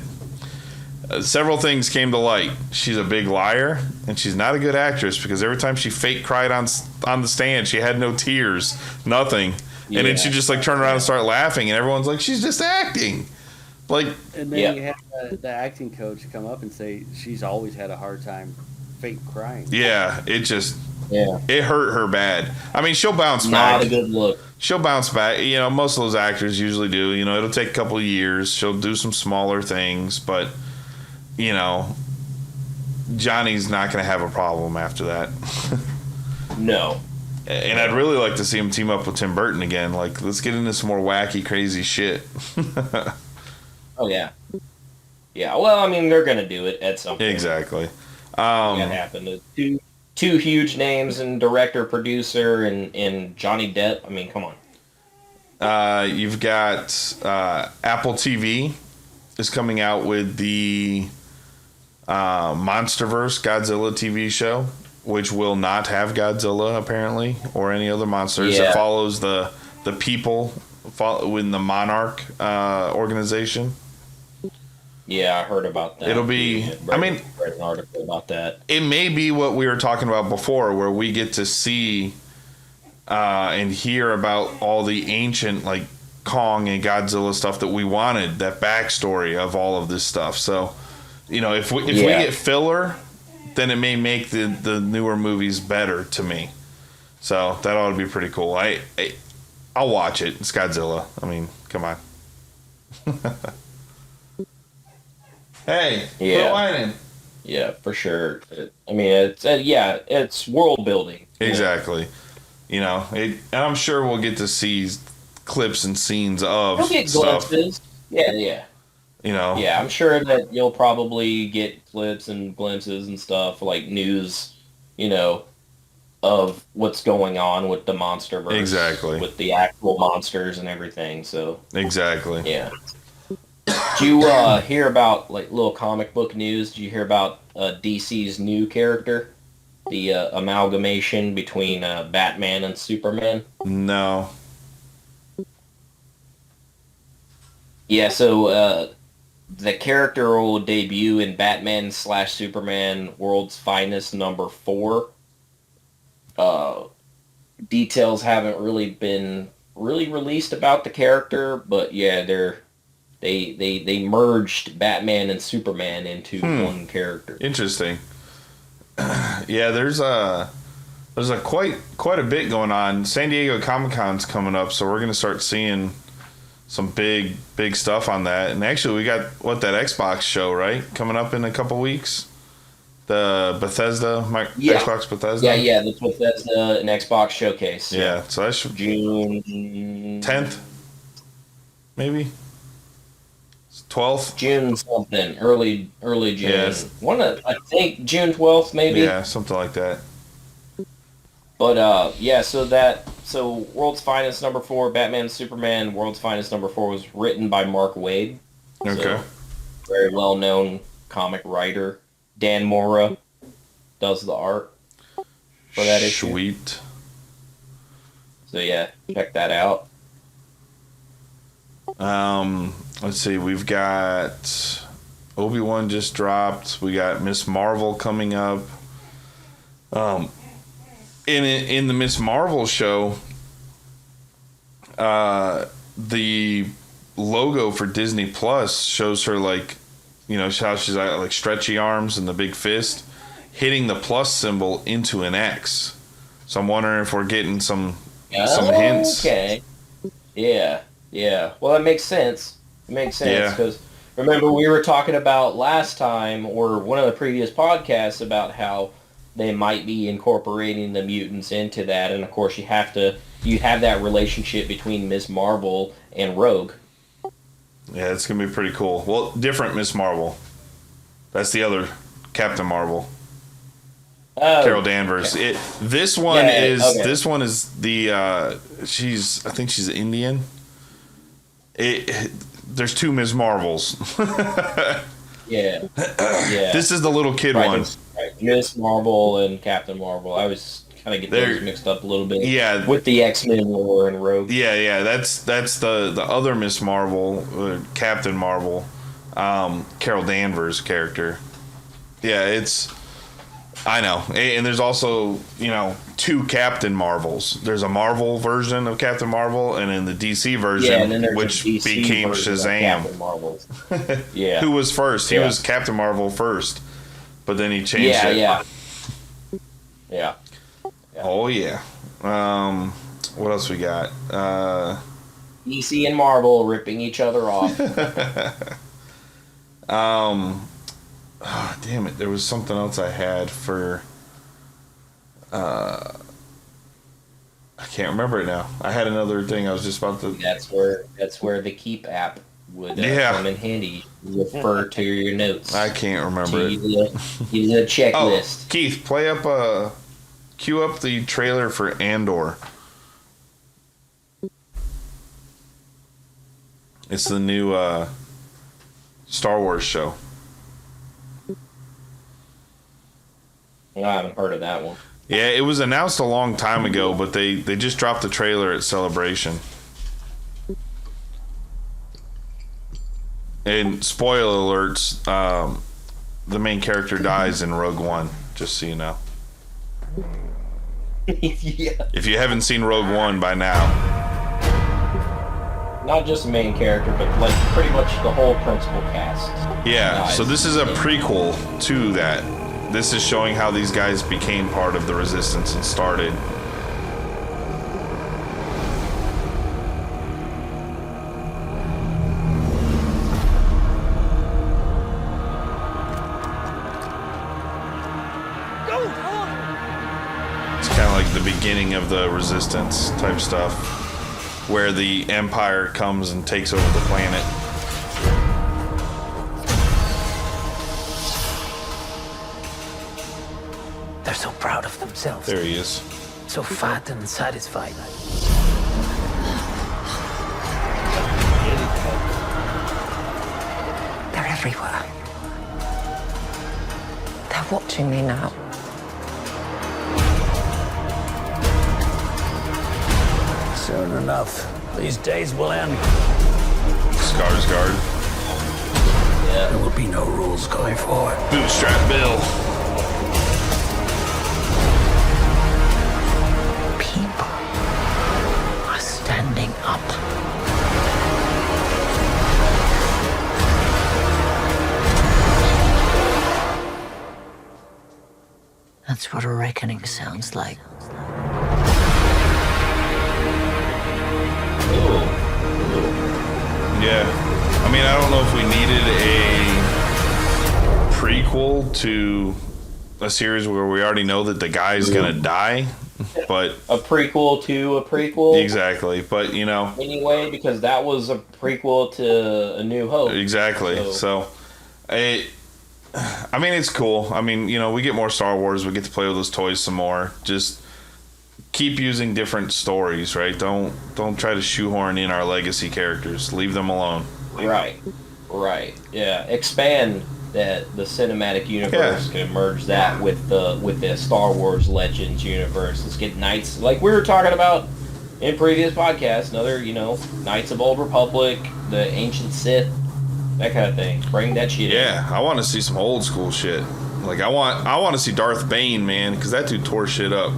several things came to light. She's a big liar, and she's not a good actress because every time she fake cried on the stand, she had no tears, nothing, and then she just like turn around and start laughing, and everyone's like, she's just acting. Like, and then you have the acting coach come up and say she's always had a hard time fake crying. Yeah, it hurt her bad. I mean, she'll bounce back. Not a good look. She'll bounce back. You know, most of those actors usually do. You know, it'll take a couple of years. She'll do some smaller things, but you know, Johnny's not going to have a problem after that. No. And I'd really like to see him team up with Tim Burton again. Like, let's get into some more wacky, crazy shit. Oh, yeah. Yeah, well, I mean, they're going to do it at some point. Exactly. That happened. Two huge names, and director, producer, and Johnny Depp. I mean, come on. You've got Apple TV is coming out with the MonsterVerse Godzilla TV show, which will not have Godzilla, apparently, or any other monsters. Yeah. It follows the people in the Monarch organization. Yeah, I heard about that. It'll be, I mean, read an article about that. It may be what we were talking about before, where we get to see and hear about all the ancient, like, Kong and Godzilla stuff that we wanted, that backstory of all of this stuff. So, you know, if we get filler, then it may make the newer movies better to me. So that ought to be pretty cool. I'll watch it. It's Godzilla. I mean, come on. Hey, quit whining. Yeah, for sure. I mean, it's world building. Exactly. You know, and I'm sure we'll get to see clips and scenes of You'll get stuff. glimpses. Yeah. You know. Yeah, I'm sure that you'll probably get clips and glimpses and stuff, like news, you know, of what's going on with the MonsterVerse. Exactly. With the actual monsters and everything, so. Exactly. Yeah. Did you hear about, like, little comic book news? Did you hear about DC's new character? The amalgamation between Batman and Superman? No. Yeah, so the character will debut in Batman/Superman World's Finest #4. Details haven't really been released about the character, but yeah, they merged Batman and Superman into one character. Interesting. Yeah, there's quite a bit going on. San Diego Comic-Con's coming up, so we're gonna start seeing some big stuff on that. And actually, we got that Xbox show, right, coming up in a couple weeks. The Bethesda, Xbox Bethesda. Yeah, the Bethesda and Xbox showcase. Yeah, so that's June 10th, maybe 12th. June something, early June. Yes. I think June 12th, maybe. Yeah, something like that. But so World's Finest #4, Batman Superman World's Finest #4 was written by Mark Waid. Okay. So, very well known comic writer. Dan Mora does the art for that issue. Sweet. So yeah, check that out. Let's see. We've got Obi-Wan just dropped. We got Miss Marvel coming up. In the Miss Marvel show, the logo for Disney Plus shows her, like, you know, how she's got like stretchy arms and the big fist hitting the plus symbol into an X. So I'm wondering if we're getting some hints. Okay. Yeah. Well, that makes sense. It makes sense because remember we were talking about last time or one of the previous podcasts about how they might be incorporating the mutants into that, and of course you have that relationship between Ms. Marvel and Rogue. Yeah, it's gonna be pretty cool. Well, different Miss Marvel. That's the other Captain Marvel. Oh, Carol Danvers. okay. This one is the I think she's Indian. There's two Ms. Marvels. Yeah. This is the little kid one. Right. Miss Marvel and Captain Marvel. I was kind of get those mixed up a little bit. Yeah, with the X-Men lore and Rogue. Yeah. That's the other Miss Marvel, Captain Marvel, Carol Danvers' character. Yeah, I know, and there's also two Captain Marvels. There's a Marvel version of Captain Marvel, and in the DC version, which became Shazam. Yeah, who was first? He was Captain Marvel first, but then he changed it. Yeah. Oh yeah. What else we got? DC and Marvel ripping each other off. Oh, damn it! There was something else I had for. I can't remember it now. I had another thing I was just about to. That's where the Keep app would come in handy. Refer to your notes. I can't remember it. Use a checklist. Oh, Keith, cue up the trailer for Andor. It's the new Star Wars show. I haven't heard of that one. Yeah, it was announced a long time ago, but they just dropped the trailer at Celebration. And spoiler alerts, the main character dies in Rogue One, just so you know. Yeah. If you haven't seen Rogue One by now. Not just the main character, but like pretty much the whole principal cast. Yeah, so this is a prequel to that. This is showing how these guys became part of the Resistance and started. It's kind of like the beginning of the Resistance type stuff, where the Empire comes and takes over the planet. They're so proud of themselves. There he is. So fat and satisfied. They're everywhere. They're watching me now. Soon enough, these days will end. Skarsgård. Yeah. There will be no rules going forward. Bootstrap Bill. Standing up. That's what a reckoning sounds like. Yeah. I mean, I don't know if we needed a prequel to a series where we already know that the guy's gonna die. But a prequel to a prequel. Exactly. But anyway, because that was a prequel to A New Hope. Exactly. So I mean, it's cool. I mean, we get more Star Wars, we get to play with those toys some more. Just keep using different stories, right? Don't try to shoehorn in our legacy characters. Leave them alone. Right. Yeah. Expand the cinematic universe, can merge that with the Star Wars Legends universe. Let's get Knights, like we were talking about in previous podcasts, another, Knights of Old Republic, the Ancient Sith, that kind of thing. Bring that shit in. Yeah, I want to see some old school shit. Like I want to see Darth Bane, man, because that dude tore shit up.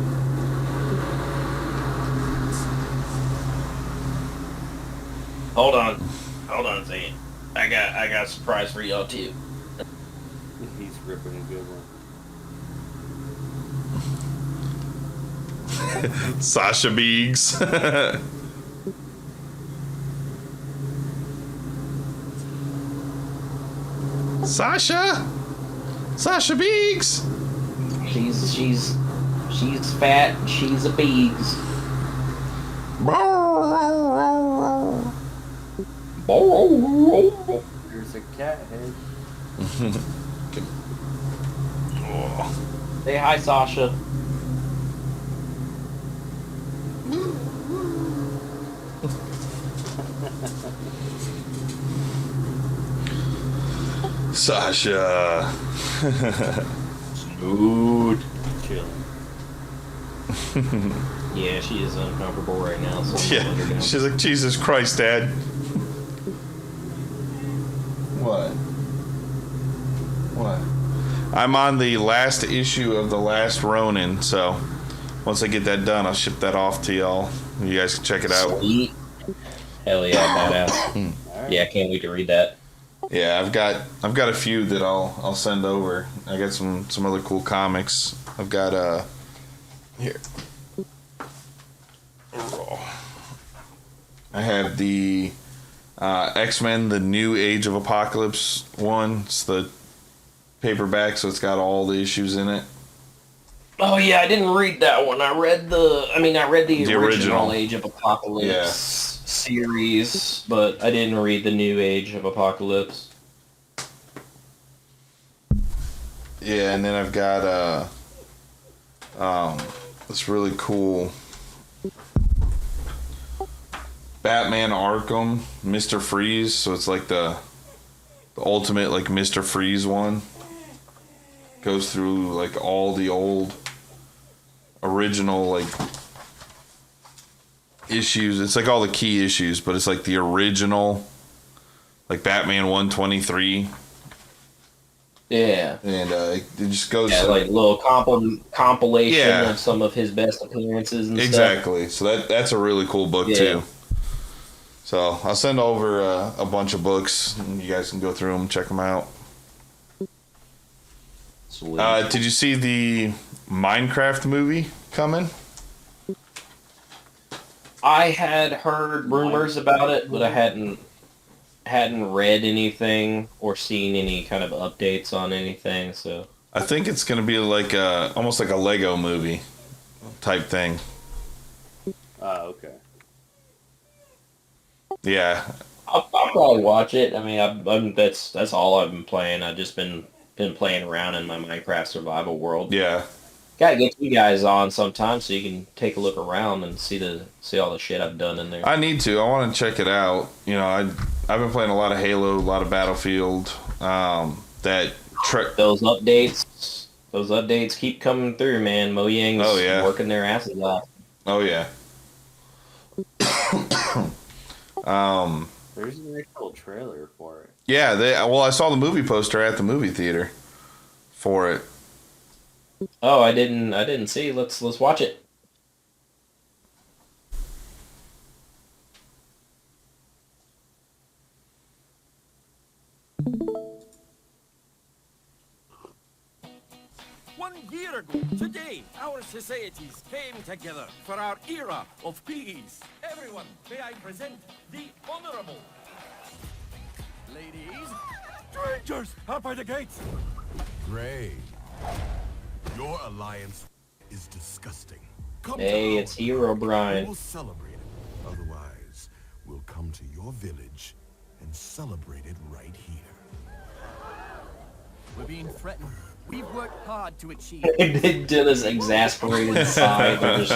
Hold on a second. I got a surprise for y'all too. He's ripping a good one. Sasha Biggs. Sasha Biggs. She's fat. She's a Biggs. There's a cat head. Say hi, Sasha. Sasha. Dude. Chilling. Yeah, she is uncomfortable right now. So Yeah, she's like, Jesus Christ, Dad. What? I'm on the last issue of The Last Ronin, so once I get that done, I'll ship that off to y'all. You guys can check it out. Sweet. Hell yeah, badass. Yeah, can't wait to read that. Yeah, I've got a few that I'll send over. I got some other cool comics. I've got here. I have the X-Men, the New Age of Apocalypse one. It's the paperback, so it's got all the issues in it. Oh yeah, I didn't read that one. I read the original Age of Apocalypse series, but I didn't read the New Age of Apocalypse. Yeah, and then I've got this really cool Batman Arkham Mr. Freeze, so it's like the ultimate like Mr. Freeze one. Goes through like all the old original like issues. It's like all the key issues, but it's like the original like Batman 123. Yeah. And it just goes like little compilation of some of his best appearances and stuff. Exactly. So that's a really cool book too. So I'll send over a bunch of books and you guys can go through them, check them out. Sweet. Did you see the Minecraft movie coming? I had heard rumors about it, but I hadn't read anything or seen any kind of updates on anything. So I think it's going to be like almost like a Lego movie type thing. Okay. Yeah, I'll probably watch it. I mean, that's all I've been playing. I've just been playing around in my Minecraft survival world. Yeah. Gotta get you guys on sometime so you can take a look around and see all the shit I've done in there. I need to. I want to check it out. You know, I've been playing a lot of Halo, a lot of Battlefield. Those updates keep coming through, man. Mojang's working their asses off. Oh yeah. There's an actual trailer for it. Yeah, I saw the movie poster at the movie theater for it. Oh, I didn't see. Let's watch it. One year ago, today, our societies came together for our era of peace. Everyone, may I present the Honorable. Ladies, strangers out by the gates. Gray, your alliance is disgusting. Come Hey, to it's Hero Brian. We'll celebrate it. Otherwise, we'll come to your village and celebrate it right here. We're being threatened. We've worked hard to achieve. They did this exasperated sigh. They're just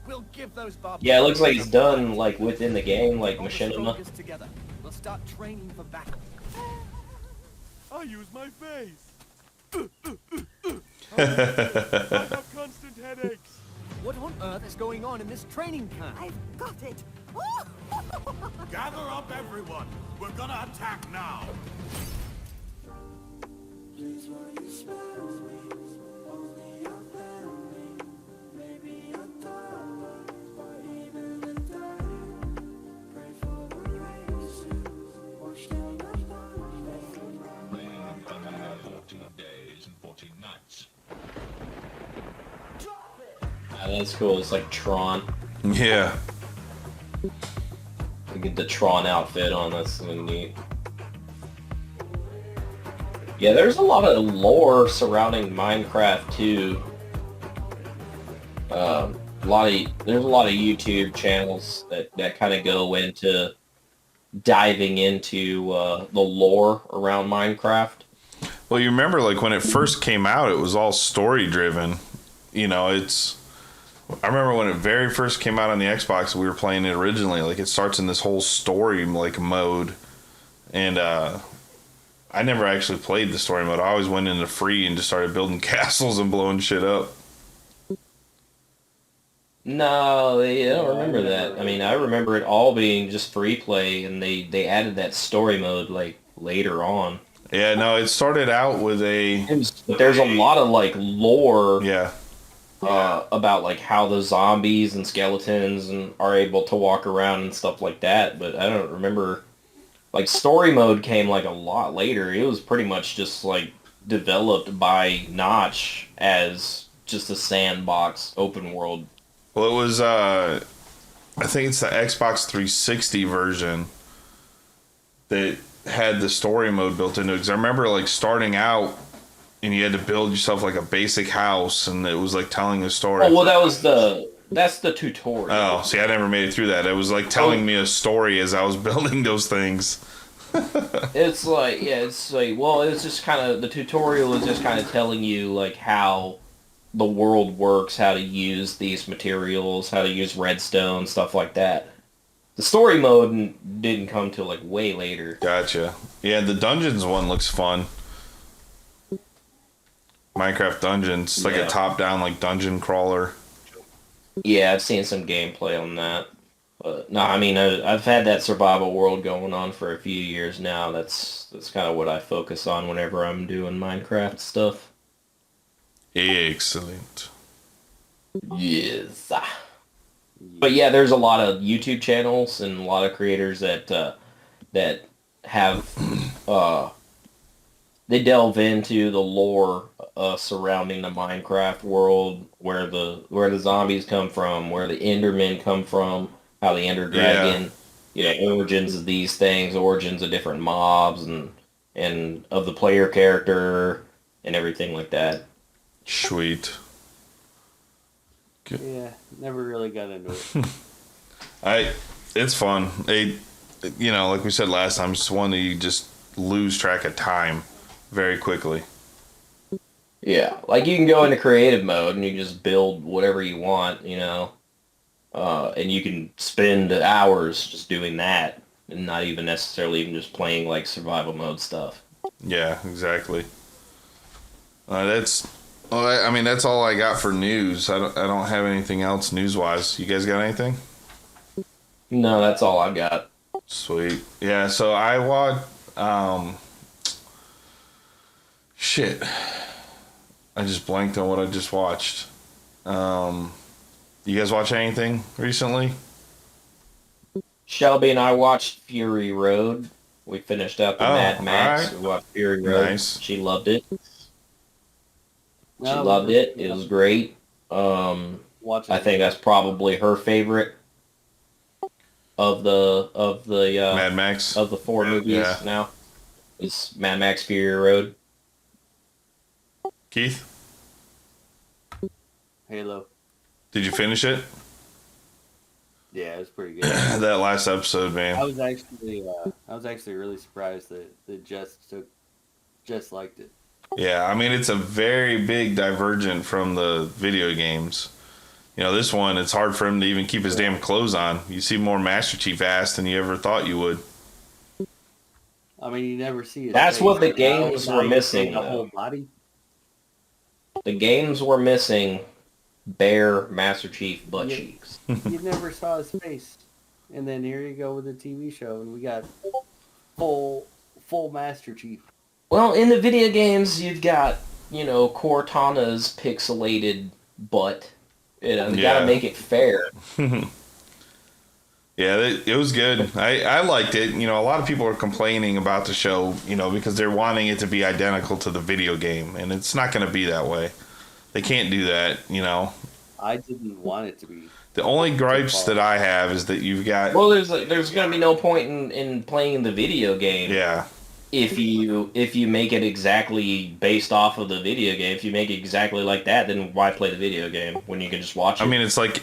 We'll give those yeah, it looks like it's done like within the game, like machinima. together. We'll start training for battle. I use my face. I have constant headaches. What on earth is going on in this training camp? I've got it. Gather up, everyone. We're gonna attack now. That's cool. It's like Tron. Yeah. We get the Tron outfit on. That's really neat. Yeah, there's a lot of lore surrounding Minecraft too. There's a lot of YouTube channels that kind of go into diving into the lore around Minecraft. Well, you remember like when it first came out, it was all story driven. You know, I remember when it very first came out on the Xbox, we were playing it originally. Like it starts in this whole story like mode, and I never actually played the story mode. I always went into free and just started building castles and blowing shit up. No, I don't remember that. I mean, I remember it all being just free play, and they added that story mode like later on. Yeah, no, it started out with But there's a lot of like lore. Yeah. About like how the zombies and skeletons and are able to walk around and stuff like that. But I don't remember. Like story mode came like a lot later. It was pretty much just like developed by Notch as just a sandbox open world. Well, it was, I think it's the Xbox 360 version that had the story mode built into it. Because I remember, like, starting out, and you had to build yourself, like, a basic house, and it was, like, telling a story. Oh, well, that's the tutorial. Oh, see, I never made it through that. It was, like, telling me a story as I was building those things. It's like, well, it's just kind of, the tutorial is just kind of telling you, like, how the world works, how to use these materials, how to use redstone, stuff like that. The story mode didn't come till like way later. Gotcha. Yeah, the Dungeons one looks fun. Minecraft Dungeons. It's like a top-down like dungeon crawler. Yeah, I've seen some gameplay on that. But no, I mean, I've had that survival world going on for a few years now. That's kind of what I focus on whenever I'm doing Minecraft stuff. Excellent. Yes. But yeah, there's a lot of YouTube channels and a lot of creators that have they delve into the lore surrounding the Minecraft world, where the zombies come from, where the Endermen come from, how the Ender Dragon, origins of these things, origins of different mobs, and of the player character and everything like that. Sweet. Yeah, never really got into it. It's fun. Like we said last time, it's one that you just lose track of time very quickly. Yeah, like you can go into creative mode and you just build whatever you want, and you can spend hours just doing that and not even necessarily even just playing like survival mode stuff. Yeah, exactly. That's all I got for news. I don't have anything else news-wise. You guys got anything? No, that's all I got. Sweet. Yeah, so I watched... shit. I just blanked on what I just watched. You guys watch anything recently? Shelby and I watched Fury Road. We finished up the Mad Max. Right. We watched Fury Road. Nice. She loved it. She loved it. It was great. I think that's probably her favorite of the Mad Max of the 4 movies now. Is Mad Max Fury Road. Keith? Halo. Did you finish it? Yeah, it was pretty good. That last episode, man. I was actually really surprised that Jess liked it. Yeah, I mean, it's a very big divergent from the video games. This one, it's hard for him to even keep his damn clothes on. You see more Master Chief ass than you ever thought you would. I mean, you never see it. That's what the games were missing. The whole body. The games were missing bare Master Chief butt cheeks. You never saw his face, and then here you go with the TV show, and we got full Master Chief. Well, in the video games, you've got Cortana's pixelated butt. You gotta make it fair. Yeah, it was good. I liked it. A lot of people are complaining about the show, because they're wanting it to be identical to the video game, and it's not going to be that way. They can't do that, I didn't want it to be. The only gripes that I have is that you've got... Well, there's going to be no point in playing the video game. Yeah. If you make it exactly based off of the video game, if you make it exactly like that, then why play the video game when you can just watch it? I mean, it's like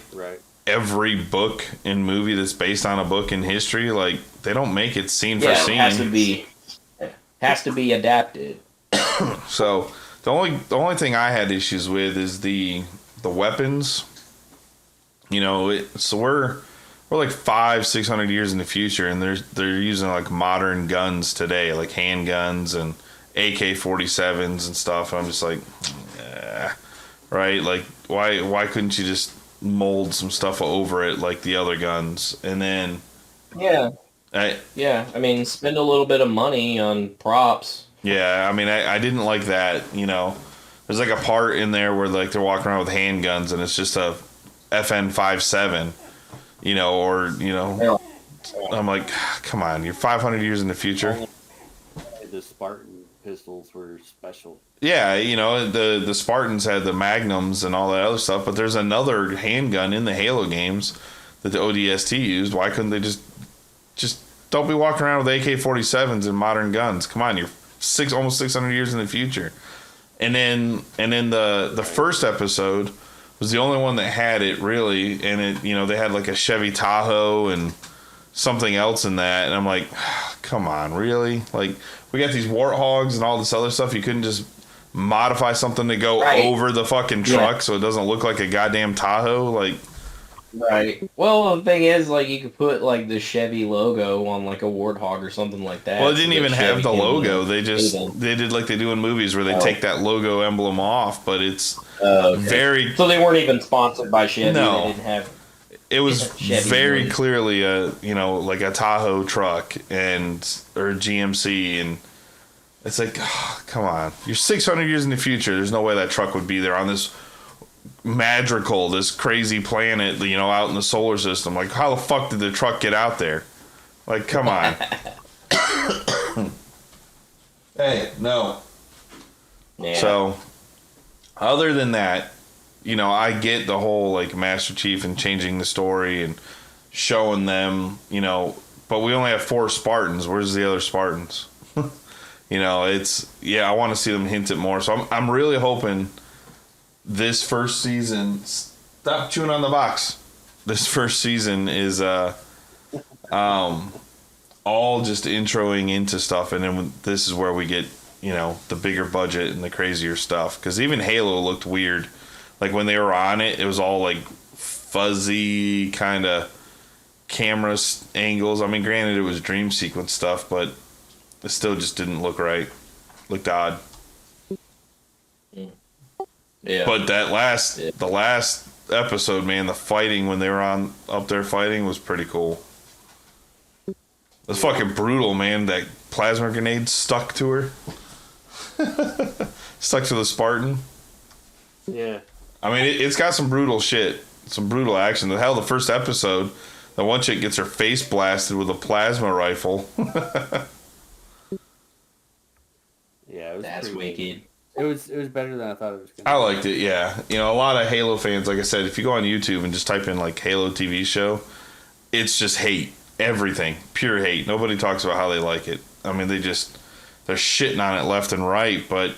every book and movie that's based on a book in history, like, they don't make it scene for scene. It has to be adapted. So the only thing I had issues with is the weapons. So we're like 500-600 years in the future, and they're using like modern guns today, like handguns and AK-47s and stuff. And I'm just like, right? Like, why couldn't you just mold some stuff over it like the other guns? And then I mean, spend a little bit of money on props. Yeah, I mean, I didn't like that. You know, there's like a part in there where like they're walking around with handguns, and it's just a FN-57. You know, or you know, I'm like, come on, you're 500 years in the future. The Spartan pistols were special. Yeah, you know, the Spartans had the Magnums and all that other stuff, but there's another handgun in the Halo games that the ODST used. Why couldn't they just don't be walking around with AK-47s and modern guns? Come on, you're almost 600 years in the future. And then the first episode was the only one that had it, really, and it, you know, they had like a Chevy Tahoe and something else in that, and I'm like, come on, really? Like, we got these Warthogs and all this other stuff. You couldn't just modify something to go over the fucking truck so it doesn't look like a goddamn Tahoe? Like, right. Well, the thing is, like, you could put like the Chevy logo on like a Warthog or something like that. Well, it didn't even have the logo. They did like they do in movies where they take that logo emblem off, but it's very. So they weren't even sponsored by Chevy. No. They didn't have. It was very noise. clearly a, you know, like a Tahoe truck or GMC, and it's like, come on, you're 600 years in the future. There's no way that truck would be there on this Madrigal, this crazy planet, you know, out in the solar system. Like, how the fuck did the truck get out there? Like, come on. Hey, no. Yeah. So, other than that, you know, I get the whole, like, Master Chief and changing the story and showing them, you know, but we only have 4 Spartans. Where's the other Spartans? You know, I want to see them hint at more. So I'm really hoping this first season, stop chewing on the box. This first season is all just introing into stuff, and then this is where we get, you know, the bigger budget and the crazier stuff. Because even Halo looked weird. Like, when they were on it, it was all, like, fuzzy kind of camera angles. I mean, granted, it was dream sequence stuff, but it still just didn't look right. Looked odd. Yeah. But the last episode, man, the fighting when they were up there fighting was pretty cool. It was fucking brutal, man. That plasma grenade stuck to her. Stuck to the Spartan. Yeah. I mean, it's got some brutal shit. Some brutal action. The hell, the first episode, the one chick gets her face blasted with a plasma rifle. Yeah, it was That's pretty wicked. It was better than I thought it was going to be. I liked it, yeah. You know, a lot of Halo fans, like I said, if you go on YouTube and just type in, like, Halo TV show, it's just hate. Everything. Pure hate. Nobody talks about how they like it. I mean, they're shitting on it left and right, but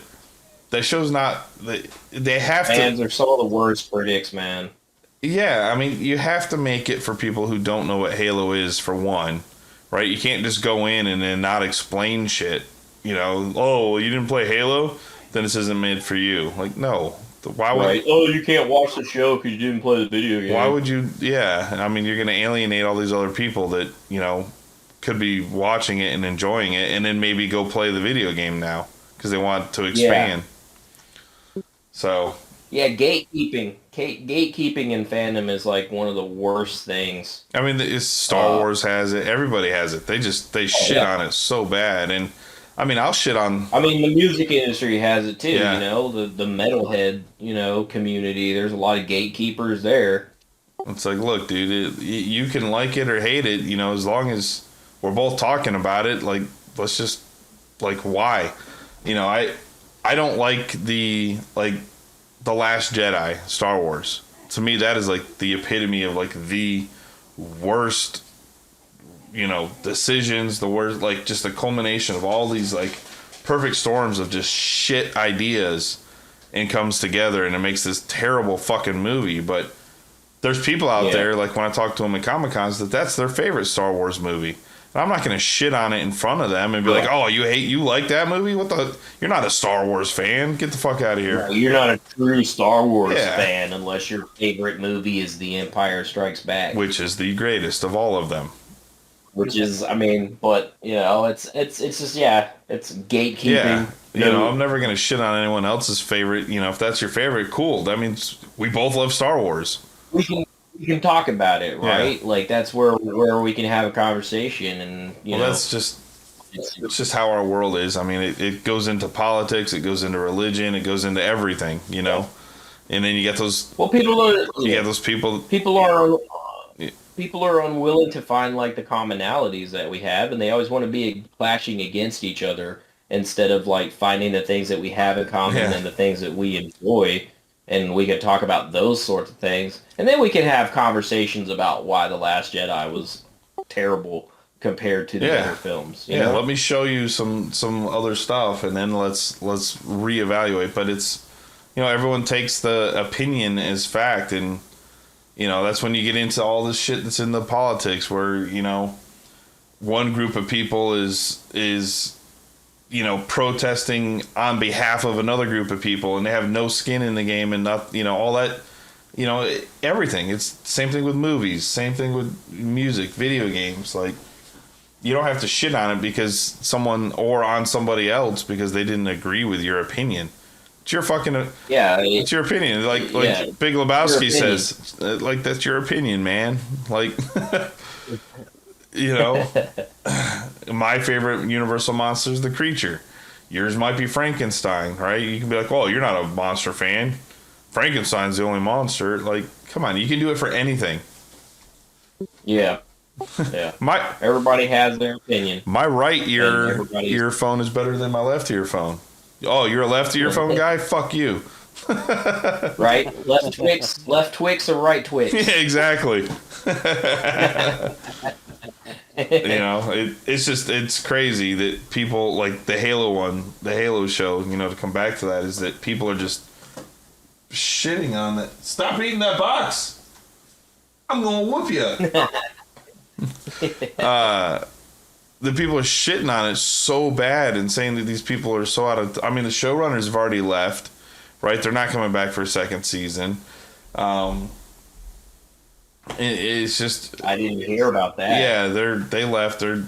that show's not... They have to... Fans are some of the worst critics, man. Yeah, I mean, you have to make it for people who don't know what Halo is, for one, right? You can't just go in and then not explain shit. You know, oh, you didn't play Halo? Then this isn't made for you. Like, no. Why would... Right. Oh, you can't watch the show because you didn't play the video game. Why would you... Yeah, I mean, you're going to alienate all these other people that, you know, could be watching it and enjoying it, and then maybe go play the video game now because they want to expand. Yeah. So... Yeah, gatekeeping in fandom is like one of the worst things. I mean, Star Wars has it. Everybody has it. They shit on it so bad. And I mean, I'll shit on. I mean, the music industry has it too. Yeah. You know, the metalhead, you know, community. There's a lot of gatekeepers there. It's like, look, dude, you can like it or hate it. You know, as long as we're both talking about it, like, let's just, like, why? You know, I don't like the Last Jedi, Star Wars. To me, that is like the epitome of like the worst, you know, decisions, the worst, like just the culmination of all these like perfect storms of just shit ideas and comes together and it makes this terrible fucking movie. But there's people out there, like when I talk to them at Comic-Cons, that's their favorite Star Wars movie. I'm not going to shit on it in front of them and be like, "Oh, you like that movie? What the? You're not a Star Wars fan. Get the fuck out of here." No, you're not a true Star Wars Yeah. fan unless your favorite movie is The Empire Strikes Back, Which is the greatest of all of them. which is, I mean, but you know, it's just it's gatekeeping. Yeah, I'm never going to shit on anyone else's favorite. If that's your favorite, cool. That means we both love Star Wars. We can talk about it, right? Yeah. Like that's where we can have a conversation, and that's just it's just how our world is. I mean, it goes into politics, it goes into religion, it goes into everything, and then you get those. Well, people are. You get those people. People are unwilling to find like the commonalities that we have, and they always want to be clashing against each other instead of like finding the things that we have in common and the things that we enjoy. And we could talk about those sorts of things. And then we can have conversations about why The Last Jedi was terrible compared to the other films. You know? Let me show you some other stuff, and then let's reevaluate. But it's, everyone takes the opinion as fact, and, that's when you get into all this shit that's in the politics where, one group of people is protesting on behalf of another group of people, and they have no skin in the game, and not, all that, everything. It's same thing with movies, same thing with music, video games. Like, you don't have to shit on it because someone or on somebody else because they didn't agree with your opinion. It's your fucking it's your opinion. Like Big Lebowski says, like, that's your opinion, man. Like. My favorite Universal monster is the Creature. Yours might be Frankenstein, right? You can be like, "Oh, you're not a monster fan. Frankenstein's the only monster." Like, come on, you can do it for anything. Yeah. Everybody has their opinion. My right earphone is better than my left earphone. Oh, you're a left earphone guy? Fuck you. Right? Left Twix or right Twix? Yeah, exactly. It's crazy that people like the Halo show, to come back to that, is that people are just shitting on that. Stop eating that box. I'm going to whoop you. The people are shitting on it so bad and saying that these people are so the showrunners have already left, right? They're not coming back for a second season. It's just, I didn't hear about that. Yeah, they left. They're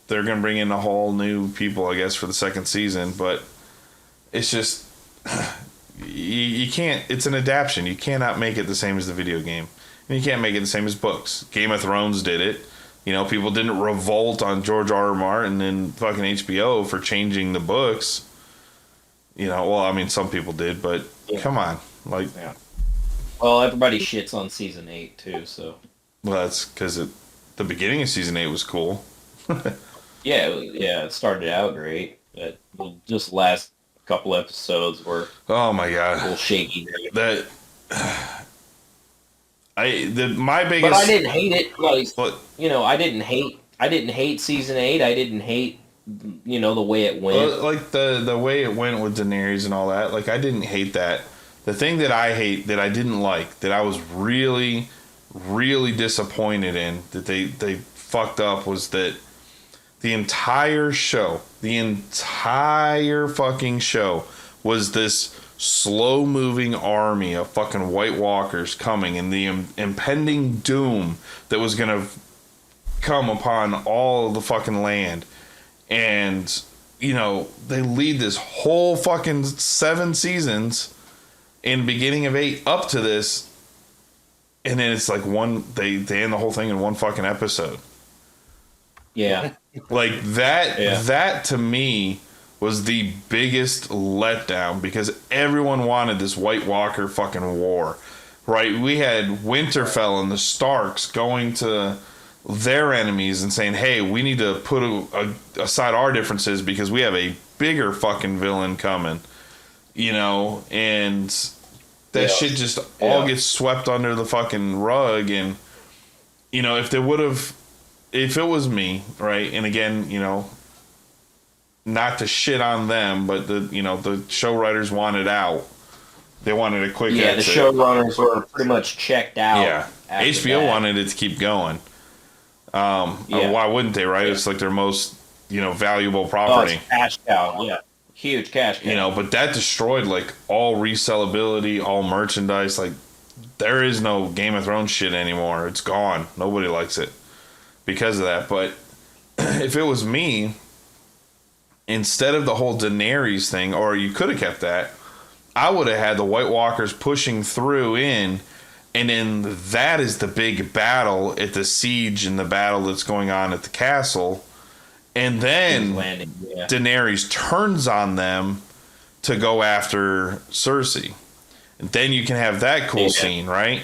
gonna bring in a whole new people, I guess, for the second season. But it's just you can't. It's an adaptation. You cannot make it the same as the video game, and you can't make it the same as books. Game of Thrones did it. People didn't revolt on George R.R. Martin and fucking HBO for changing the books. Some people did, but come on, like. Yeah. Well, everybody shits on season 8 too, so. Well, that's because the beginning of season 8 was cool. Yeah, it started out great, but just last couple episodes were. Oh my god. A little shaky. My biggest. But I didn't hate it. Like, I didn't hate season 8. I didn't hate, the way it went. Like the way it went with Daenerys and all that. Like, I didn't hate that. The thing that I hate, that I didn't like, that I was really, really disappointed in, that they fucked up, was that the entire fucking show was this slow-moving army of fucking White Walkers coming, and the impending doom that was going to come upon all of the fucking land. And, they lead this whole fucking 7 seasons in the beginning of 8 up to this, and then it's like they end the whole thing in one fucking episode. Yeah. Like that to me was the biggest letdown, because everyone wanted this White Walker fucking war, right? We had Winterfell and the Starks going to their enemies and saying, "Hey, we need to put aside our differences because we have a bigger fucking villain coming." And that shit just all gets swept under the fucking rug. And, if it was me, right, and again, not to shit on them, but the show writers wanted out. They wanted a quick exit. The showrunners were pretty much checked out. Yeah, HBO wanted it to keep going. Why wouldn't they, right? It's like their most, valuable Oh, property. it's cash cow. Yeah. Huge cash cow. But that destroyed like all resellability, all merchandise. Like there is no Game of Thrones shit anymore. It's gone. Nobody likes it because of that. But if it was me, instead of the whole Daenerys thing, or you could have kept that, I would have had the White Walkers pushing through in, and then that is the big battle at the siege and the battle that's going on at the castle. And then Daenerys turns on them to go after Cersei. And then you can have that cool scene, right?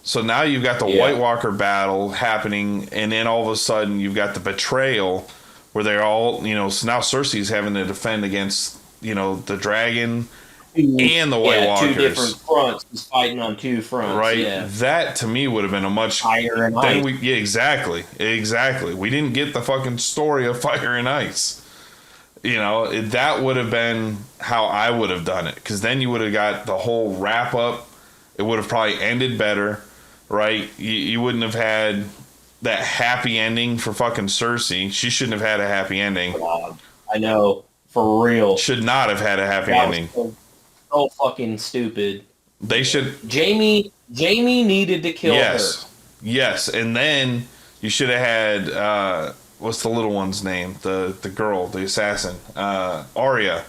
So now you've got the White Walker battle happening, and then all of a sudden you've got the betrayal where they're all, so now Cersei's having to defend against, the dragon and the White Walkers. 2 different fronts. He's fighting on 2 fronts. Right. Yeah. That to me would have been a much Fire and Ice. Exactly. We didn't get the fucking story of Fire and Ice. That would have been how I would have done it, because then you would have got the whole wrap up. It would have probably ended better, right? You wouldn't have had that happy ending for fucking Cersei. She shouldn't have had a happy ending. God, I know, for real. Should not have had a happy ending. So fucking stupid. They should. Jamie needed to kill her. Yes, and then you should have had what's the little one's name? The girl, the assassin, Arya.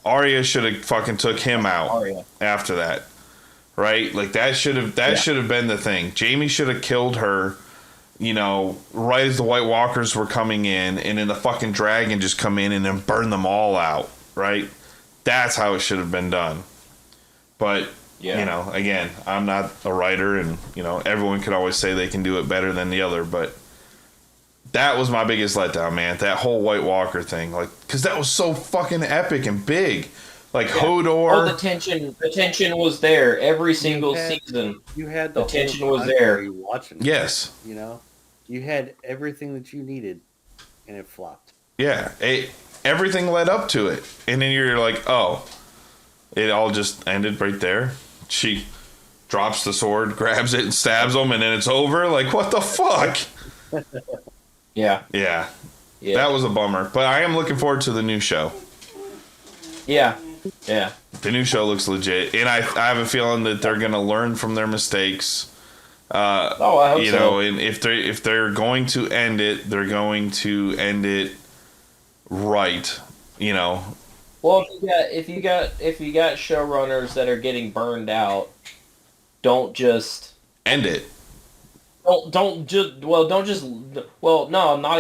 Arya should have fucking took him out after that, right? Like that should have been the thing. Jamie should have killed her, right as the White Walkers were coming in, and then the fucking dragon just come in and then burn them all out, right? That's how it should have been done. But again, I'm not a writer, and everyone could always say they can do it better than the other, but that was my biggest letdown, man. That whole White Walker thing, like, because that was so fucking epic and big. Like Hodor. Oh, the tension was there every single season. You had the tension whole was there. You watching? Yes. You had everything that you needed, and it flopped. Yeah, everything led up to it, and then you're like, oh, it all just ended right there. She drops the sword, grabs it, and stabs him, and then it's over. Like, what the fuck? Yeah. That was a bummer, but I am looking forward to the new show. Yeah. The new show looks legit, and I have a feeling that they're gonna learn from their mistakes. I hope so. And if they're going to end it, they're going to end it right. Well, if you got showrunners that are getting burned out, don't just end it. Not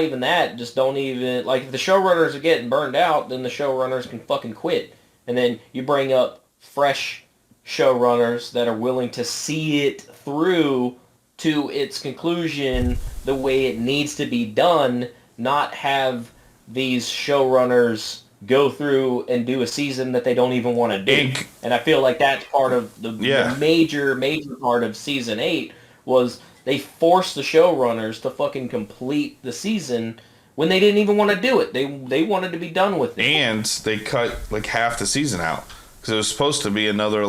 even that. Just don't even, like, if the showrunners are getting burned out, then the showrunners can fucking quit. And then you bring up fresh showrunners that are willing to see it through to its conclusion the way it needs to be done, not have these showrunners go through and do a season that they don't even want to do. And I feel like that's part of the major part of season 8 was they forced the showrunners to fucking complete the season when they didn't even want to do it. They wanted to be done with it. And they cut like half the season out because it was supposed to be another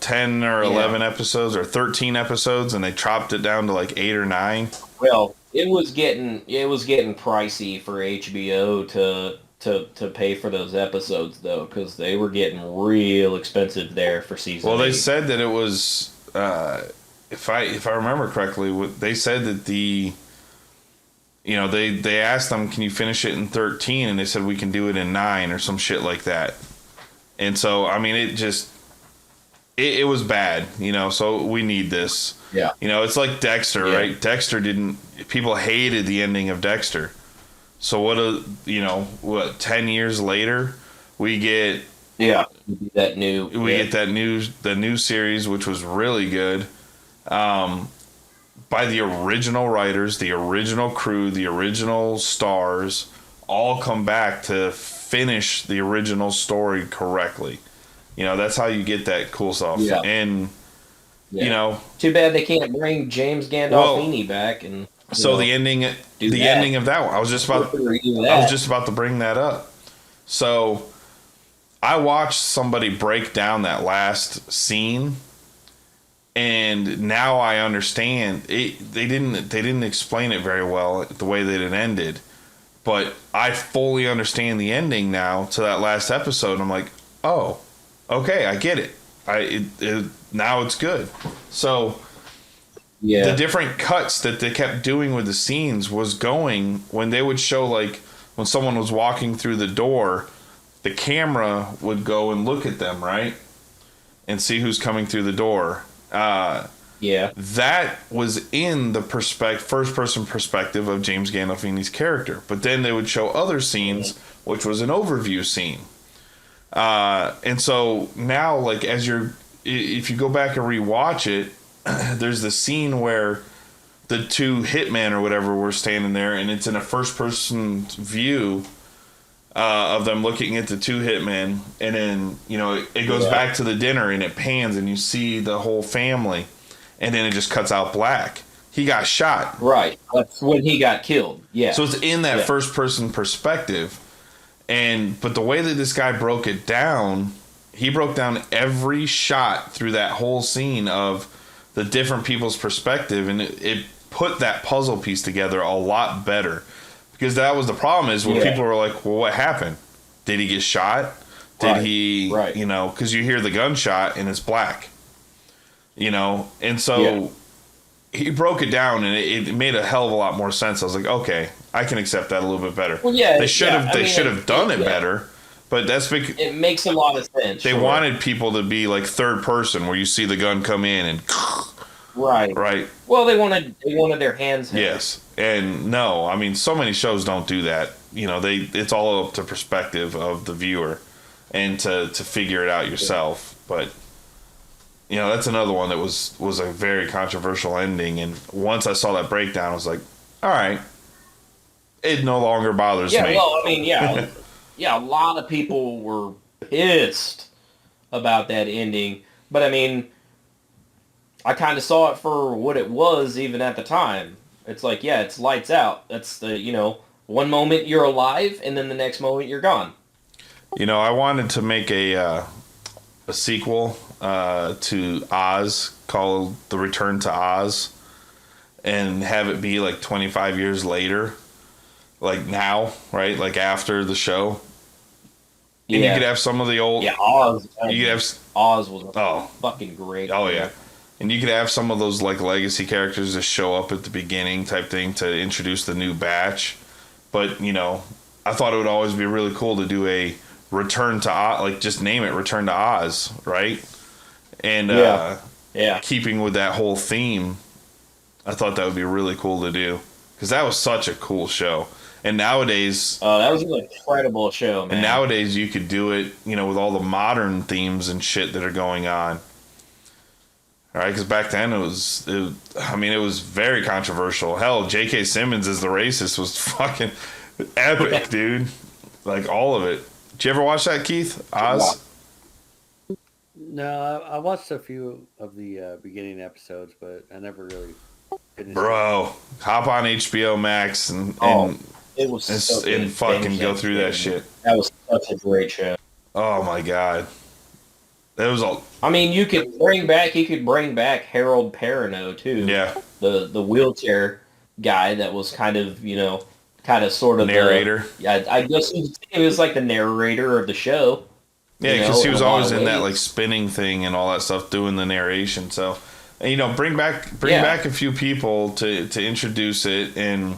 10 or 11 episodes or 13 episodes, and they chopped it down to 8 or 9. Well, it was getting pricey for HBO to pay for those episodes though, because they were getting real expensive there for season. Well, 8. they said that it was. If I remember correctly, they said that they asked them, can you finish it in 13? And they said, we can do it in 9 or some shit like that. And so, I mean, it was bad, so we need this. Yeah. It's like Dexter, right? Dexter people hated the ending of Dexter. So 10 years later, we get the new series, which was really good. By the original writers, the original crew, the original stars, all come back to finish the original story correctly. That's how you get that cool stuff. Yeah. And too bad they can't bring James Gandolfini back. And the ending of that one, I was just about to bring that up. So I watched somebody break down that last scene, And now I understand it. They didn't explain it very well the way that it ended, but I fully understand the ending now to that last episode. I'm like, oh, okay, I get it. Now it's good. So the different cuts that they kept doing with the scenes was going when they would show, like, when someone was walking through the door, the camera would go and look at them, right, and see who's coming through the door. That was in the first-person perspective of James Gandolfini's character. But then they would show other scenes, which was an overview scene. And so now, like, if you go back and rewatch it, there's the scene where the two hitmen or whatever were standing there, and it's in a first-person view of them looking at the two hitmen, and then it goes back to the dinner and it pans and you see the whole family, and then it just cuts out black. He got shot. Right. That's when he got killed. Yeah. So it's in that first person perspective, but the way that this guy broke it down, he broke down every shot through that whole scene of the different people's perspective, and it put that puzzle piece together a lot better. Because that was the problem, is when people were like, well, what happened? Did he get shot? Did he, because you hear the gunshot and it's black, and so he broke it down and it made a hell of a lot more sense. I was like, okay, I can accept that a little bit better. Well, they should have done it better, but that's because it makes a lot of sense. They wanted people to be like third person, where you see the gun come in and right. Well, they wanted their hands held. Yes, and no, I mean, so many shows don't do that. It's all up to perspective of the viewer, and to figure it out yourself. But that's another one that was a very controversial ending. And once I saw that breakdown, I was like, all right, it no longer bothers me. Well, I mean, a lot of people were pissed about that ending, but I mean, I kind of saw it for what it was even at the time. It's like, it's lights out. That's the, one moment you're alive and then the next moment you're gone. I wanted to make a sequel to Oz called The Return to Oz, and have it be like 25 years later, like now, right? Like after the show. And you could have some of the old... Oz. Oz was fucking great. Oh, yeah. And you could have some of those like legacy characters just show up at the beginning type thing to introduce the new batch. But, I thought it would always be really cool to do a Return to Oz, like just name it Return to Oz, right? And keeping with that whole theme, I thought that would be really cool to do, because that was such a cool show. And nowadays... that was an incredible show, man. And nowadays you could do it, with all the modern themes and shit that are going on. All right, because back then it was very controversial. Hell, J.K. Simmons as the racist was fucking epic, dude. Like, all of it. Did you ever watch that, Keith? Oz? No, I watched a few of the beginning episodes, but I never really finished. Bro, hop on HBO Max and it was so good. And fucking go through that shit. That was such a great show. Oh my god. That was all. I mean, you could bring back Harold Perrineau too. Yeah. The wheelchair guy that was kind of sort of narrator. I guess he was like the narrator of the show. Yeah, because he was always in that like spinning thing and all that stuff, doing the narration. So, bring back a few people to introduce it, and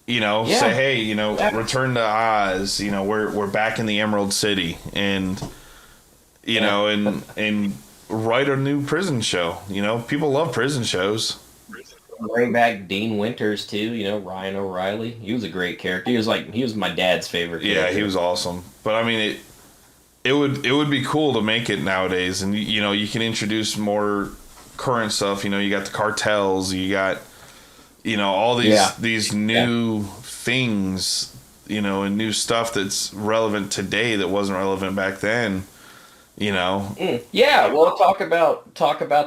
say, hey, Return to Oz. We're back in the Emerald City, and and write a new prison show. People love prison shows. Bring back Dean Winters too. Ryan O'Reilly. He was a great character. He was my dad's favorite character. Yeah, he was awesome. But I mean, it would be cool to make it nowadays, and you can introduce more current stuff. You got the cartels. You got all these new things. And new stuff that's relevant today that wasn't relevant back then. Yeah, well, talk about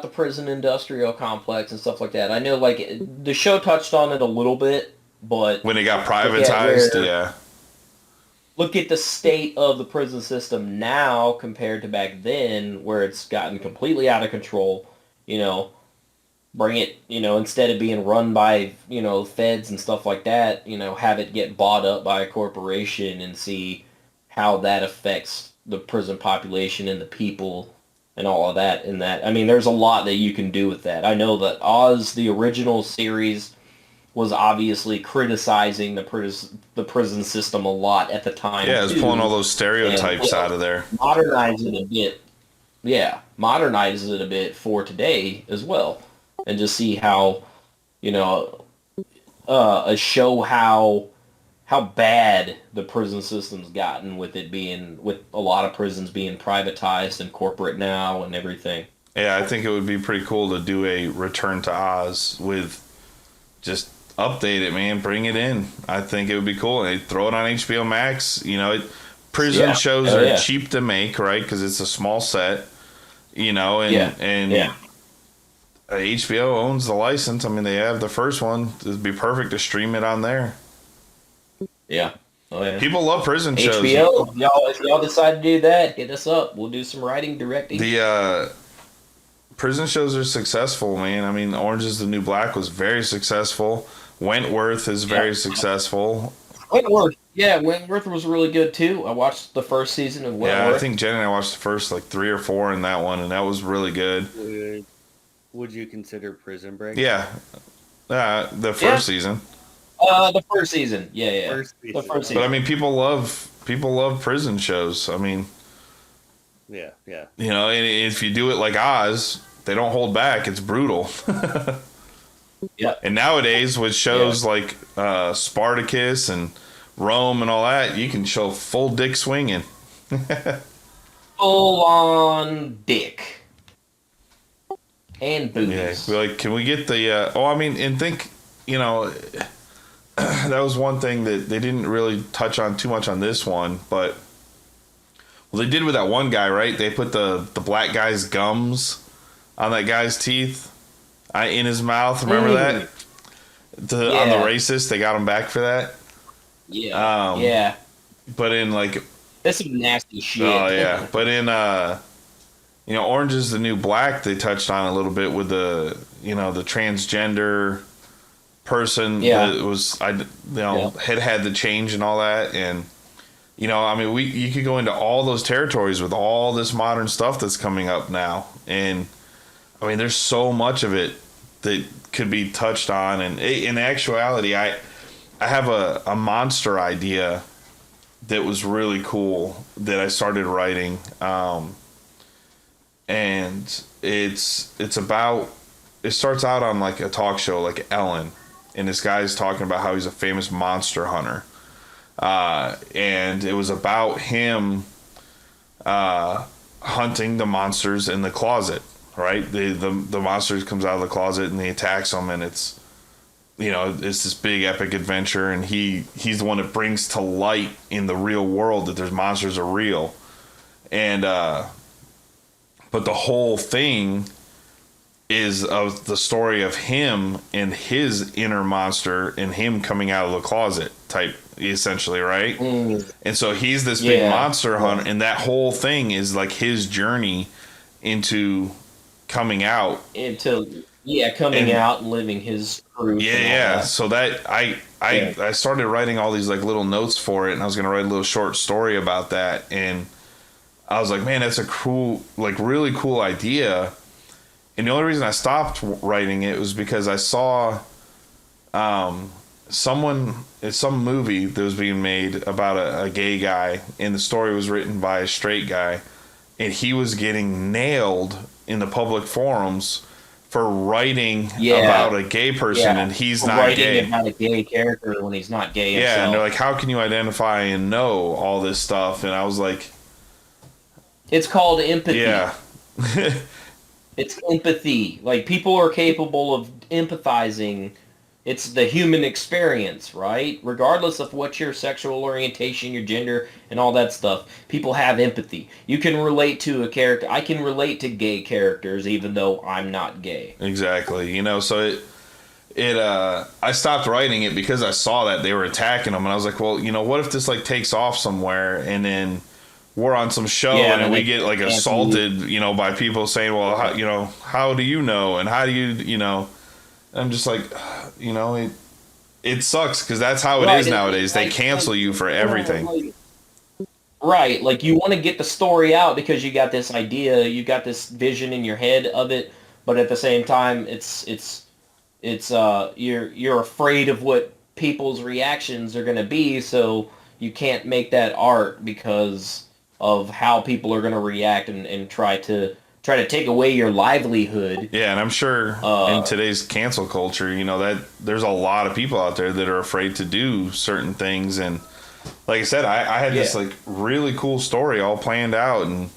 the prison industrial complex and stuff like that. I know, like, the show touched on it a little bit, but when it got privatized, look at the state of the prison system now compared to back then, where it's gotten completely out of control. you know, bring it, instead of being run by, feds and stuff like that, have it get bought up by a corporation and see how that affects the prison population and the people and all of that. And that, I mean, there's a lot that you can do with that. I know that Oz, the original series, was obviously criticizing the prison system a lot at the time. Yeah, it's pulling all those stereotypes out of there. Modernize it a bit. Yeah, modernize it a bit for today as well. And just see how, show how bad the prison system's gotten with a lot of prisons being privatized and corporate now and everything. Yeah, I think it would be pretty cool to do a Return to Oz with just update it, man. Bring it in. I think it would be cool. And throw it on HBO Max. Prison shows are cheap to make, right? Because it's a small set, and HBO owns the license. I mean, they have the first one. It'd be perfect to stream it on there. Yeah. Oh, yeah. People love prison shows. HBO, if y'all decide to do that, hit us up. We'll do some writing, directing. The prison shows are successful, man. I mean, Orange is the New Black was very successful. Wentworth is very successful. Wentworth was really good too. I watched the first season of Wentworth. Yeah, I think Jen and I watched the first 3 or 4 in that one, and that was really good. Would you consider Prison Break? Yeah, the first season. The first season, yeah. The first season. But I mean, people love prison shows. I mean, yeah. And if you do it like Oz, they don't hold back. It's brutal. Yeah. And nowadays with shows like Spartacus and Rome and all that, you can show full dick swinging. Full on dick. And boobies. Yeah, can we get the and think, that was one thing that they didn't really touch on too much on this one, but they did with that one guy, right? They put the black guy's gums on that guy's teeth. In his mouth, remember that? On the racist, they got him back for that. Yeah. Yeah. But in that's some nasty shit. Oh yeah. But in Orange is the New Black, they touched on a little bit with the the transgender person that was had the change and all that, and I mean you could go into all those territories with all this modern stuff that's coming up now, and I mean, there's so much of it that could be touched on. And in actuality, I have a monster idea that was really cool that I started writing. And it starts out on a talk show like Ellen. And this guy's talking about how he's a famous monster hunter. And it was about him hunting the monsters in the closet. Right, the monster comes out of the closet and he attacks them, and it's this big epic adventure, and he's the one that brings to light in the real world that there's monsters are real, and but the whole thing is of the story of him and his inner monster and him coming out of the closet type, essentially, right? And so he's this big monster hunter, and that whole thing is his journey into coming out out and living his truth. So that I started writing all these little notes for it, and I was going to write a little short story about that, and I was like, man, that's a cool, really cool idea. And the only reason I stopped writing it was because I saw some movie that was being made about a gay guy, and the story was written by a straight guy, and he was getting nailed in the public forums for writing about a gay person, and he's not gay. Writing about a gay character when he's not gay himself. And they're like, how can you identify and know all this stuff? And I was like... It's called empathy. Yeah. It's empathy. People are capable of empathizing. It's the human experience, right? Regardless of what your sexual orientation, your gender, and all that stuff, people have empathy. You can relate to a character. I can relate to gay characters even though I'm not gay. Exactly. So I stopped writing it because I saw that they were attacking them, and I was like, well, what if this takes off somewhere, and then we're on some show and we get like assaulted, you know, by people saying, well, how, you know, how do you know? And how do you, you know, I'm just like, you know, it sucks because that's how it is nowadays. They cancel you for everything. Right. Like you want to get the story out because you got this idea, you got this vision in your head of it. But at the same time, you're afraid of what people's reactions are going to be. So you can't make that art because of how people are going to react and try to take away your livelihood. Yeah, and I'm sure in today's cancel culture, you know, that there's a lot of people out there that are afraid to do certain things. And like I said, I had this like really cool story all planned out, and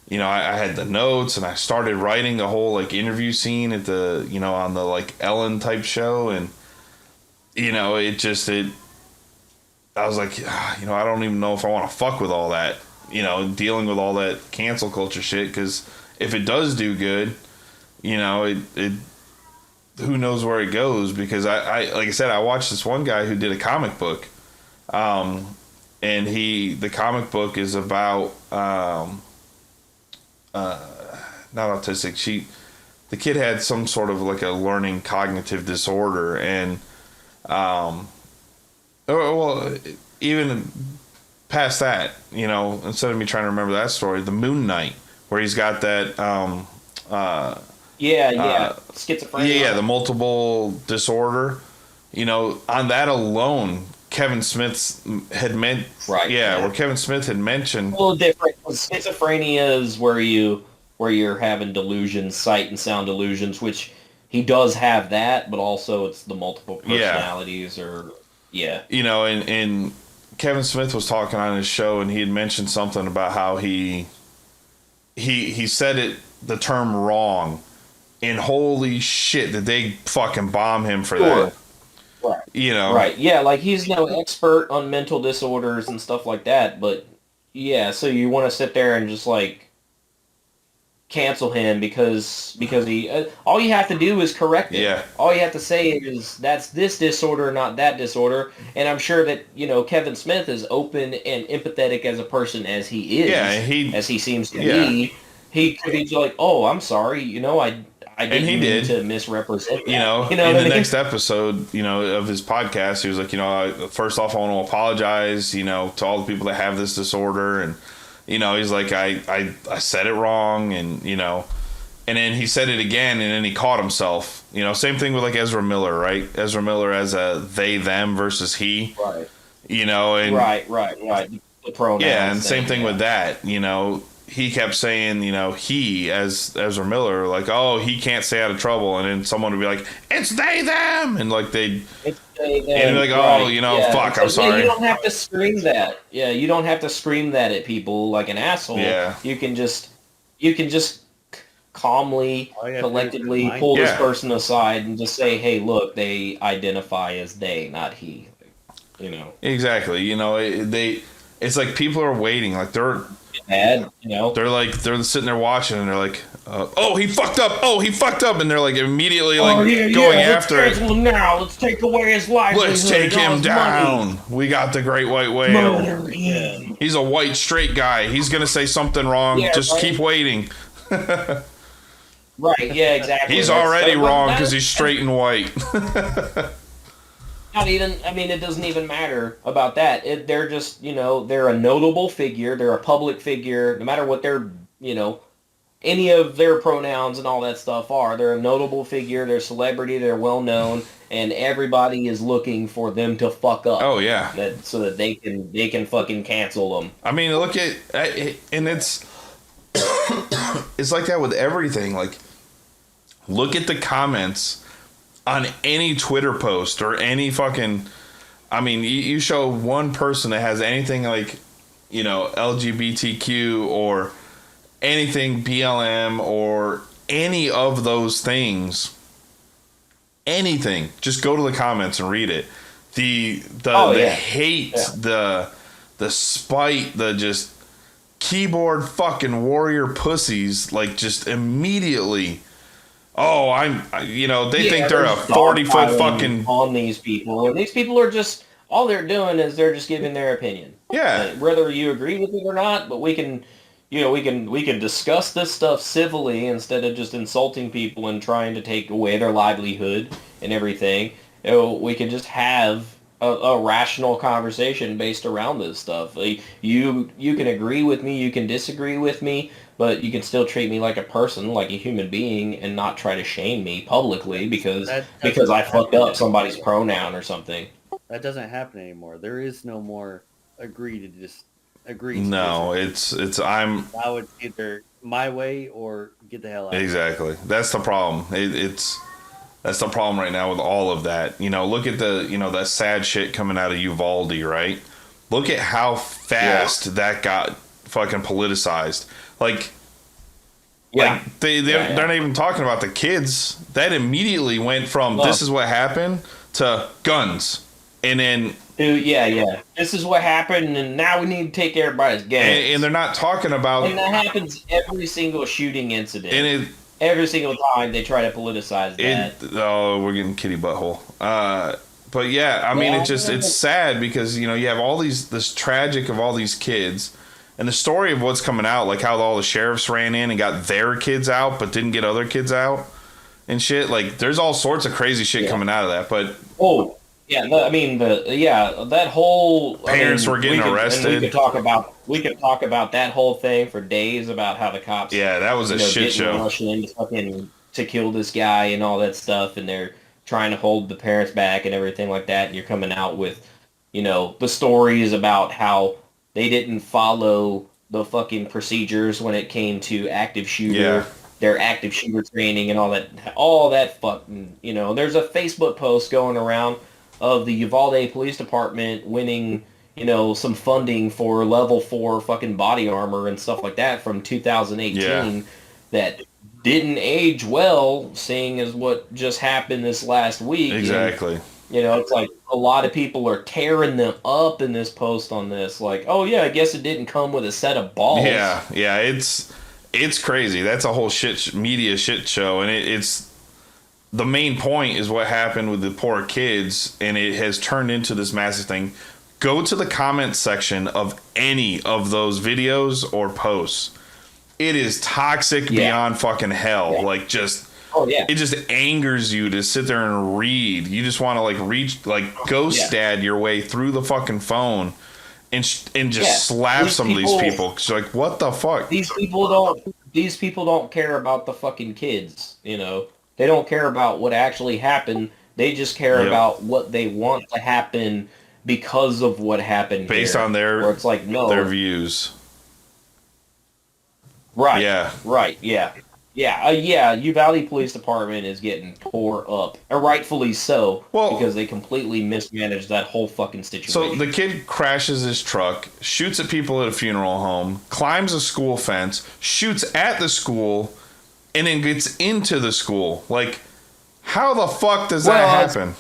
you know, I had the notes, and I started writing the whole like interview scene at the, you know, on the like Ellen type show, and you know, I was like, you know, I don't even know if I want to fuck with all that, you know, dealing with all that cancel culture shit, because if it does do good, you know, it who knows where it goes, because I like I said, I watched this one guy who did a comic book, and the comic book is about not autistic. The kid had some sort of like a learning cognitive disorder, and well, even past that, you know, instead of me trying to remember that story, the Moon Knight, where he's got that schizophrenia. Yeah, the multiple disorder. You know, on that alone, Kevin Smith had meant where Kevin Smith had mentioned a little different. Schizophrenia is where you're having delusions, sight and sound delusions, which he does have that, but also it's the multiple personalities you know, and Kevin Smith was talking on his show, and he had mentioned something about how he said the term wrong, and holy shit, did they fucking bomb him for that. Right. You know. Right. Yeah, like he's no expert on mental disorders and stuff like that, but yeah, so you want to sit there and just like cancel him because he all you have to do is correct it. Yeah. All you have to say is that's this disorder, not that disorder. And I'm sure that, you know, Kevin Smith is open and empathetic as a person as he is. Yeah, as he seems to be. He's like, "Oh, I'm sorry. You know, I didn't mean to misrepresent that." You know, in the next episode, you know, of his podcast, he was like, you know, first off, I want to apologize, you know, to all the people that have this disorder, and you know, he's like, I said it wrong, and you know, and then he said it again, and then he caught himself. You know, same thing with like Ezra Miller, right? Ezra Miller as a they them versus he, right? You know, and right. The pronouns. Yeah, and same thing with that. You know, he kept saying, you know, he as Ezra Miller, like, oh, he can't stay out of trouble, and then someone would be like, it's they them, and like they'd. And be like, oh, you know, fuck, I'm sorry. You don't have to scream that. Yeah, you don't have to scream that at people like an asshole. Yeah. You can just calmly, collectively pull this person aside and just say, hey, look, they identify as they, not he. You know. Exactly. You know, it's like people are waiting. Like they're mad, you know. They're sitting there watching, and they're like, oh, he fucked up. Oh, he fucked up. And they're like immediately going after it. Now, let's take away his livelihood. Let's take him down. Money. We got the great white whale. Murder him. He's a white straight guy. He's going to say something wrong. Just keep waiting. Right, yeah, exactly. He's already wrong because he's straight and white. Not even, I mean, it doesn't even matter about that. They're just, you know, they're a notable figure. They're a public figure. No matter what their, you know, any of their pronouns and all that stuff are. They're a notable figure. They're a celebrity. They're well known. And everybody is looking for them to fuck up. Oh, yeah. So that they can fucking cancel them. I mean, look at, and it's like that with everything. Like, look at the comments on any Twitter post or any fucking, I mean, you show one person that has anything like, you know, LGBTQ or anything BLM or any of those things, anything, just go to the comments and read it. The hate, the spite, the just keyboard fucking warrior pussies, like just immediately. Oh, they think they're a 40-foot fucking on these people, and these people are just all they're doing is they're just giving their opinion. Yeah. Whether you agree with it or not, but we can, we can discuss this stuff civilly instead of just insulting people and trying to take away their livelihood and everything. We can just have a rational conversation based around this stuff. Like, you can agree with me, you can disagree with me, but you can still treat me like a person, like a human being, and not try to shame me publicly because I fucked up somebody's pronoun or something. That doesn't happen anymore. There is no more agree to disagree. No, it's I'm. Now it's either my way or get the hell out. Exactly. That's the problem. That's the problem right now with all of that. Look at that sad shit coming out of Uvalde, right? Look at how fast that got fucking politicized. Like they're not even talking about the kids. That immediately went from this is what happened to guns. And then this is what happened, and now we need to take everybody's guns. And they're not talking about... And that happens every single shooting incident. And every single time they try to politicize that. Oh, we're getting kitty butthole. But yeah, I mean, it's sad because, you have all this tragic of all these kids, and the story of what's coming out, like how all the sheriffs ran in and got their kids out, but didn't get other kids out and shit. Like, there's all sorts of crazy shit coming out of that, but... Yeah, that whole parents were getting arrested. We could talk about that whole thing for days about how the cops. Yeah, that was a shit show. Rushing in to kill this guy and all that stuff, and they're trying to hold the parents back and everything like that. And you're coming out with, the stories about how they didn't follow the fucking procedures when it came to active shooter. Their active shooter training and all that fucking. There's a Facebook post going around of the Uvalde Police Department winning, some funding for level 4 fucking body armor and stuff like that from 2018 that didn't age well, seeing as what just happened this last week. Exactly. And, it's like a lot of people are tearing them up in this post on this. Like, oh yeah, I guess it didn't come with a set of balls. Yeah, it's crazy. That's a whole media shit show, and it's... The main point is what happened with the poor kids, and it has turned into this massive thing. Go to the comment section of any of those videos or posts. It is toxic beyond fucking hell. Yeah. Like, it just angers you to sit there and read. You just want to ghost dad your way through the fucking phone and just slap some of these people. It's like, what the fuck? These people don't care about the fucking kids, They don't care about what actually happened. They just care about what they want to happen because of what happened based on their views. Right. Yeah. Right. Yeah. Yeah. Uvalde Police Department is getting tore up, and rightfully so, because they completely mismanaged that whole fucking situation. So the kid crashes his truck, shoots at people at a funeral home, climbs a school fence, shoots at the school, and then gets into the school. Like, how the fuck does that happen?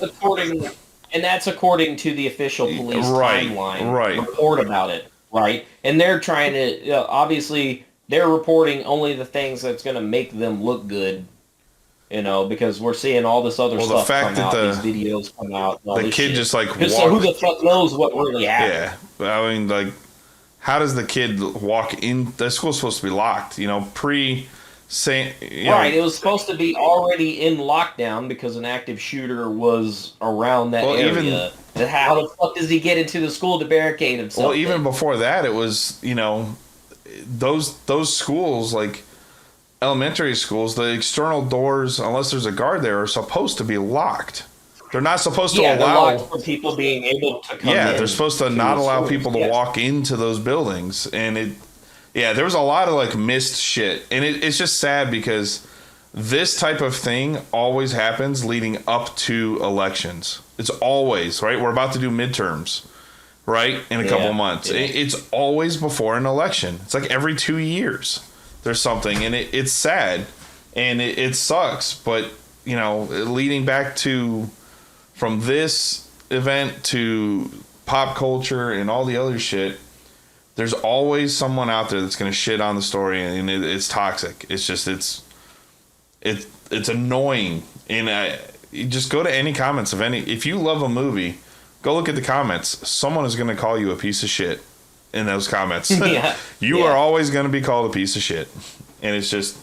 That's according to the official police timeline report about it, right? And they're trying to, obviously, they're reporting only the things that's going to make them look good, because we're seeing all this other stuff come out, these videos come out. The kid just, so who the fuck knows what really happened? Yeah, I mean, how does the kid walk in? The school's supposed to be locked, Right, it was supposed to be already in lockdown because an active shooter was around that area. How the fuck does he get into the school to barricade himself? Well, even before that, it was, those schools, like elementary schools, the external doors, unless there's a guard there, are supposed to be locked. They're not supposed to allow for people being able to come in. Yeah, they're supposed to not allow people to walk into those buildings, and there was a lot of missed shit, and it's just sad because this type of thing always happens leading up to elections. It's always, right? We're about to do midterms, right? In a couple months. Yeah. It's always before an election. It's like every 2 years there's something, and it's sad, and it sucks. But, leading back to from this event to pop culture and all the other shit, there's always someone out there that's going to shit on the story, and it's toxic. It's just it's annoying. And you just go to any comments of if you love a movie, Go look at the comments. Someone is going to call you a piece of shit in those comments. Yeah. You are always going to be called a piece of shit. And it's just...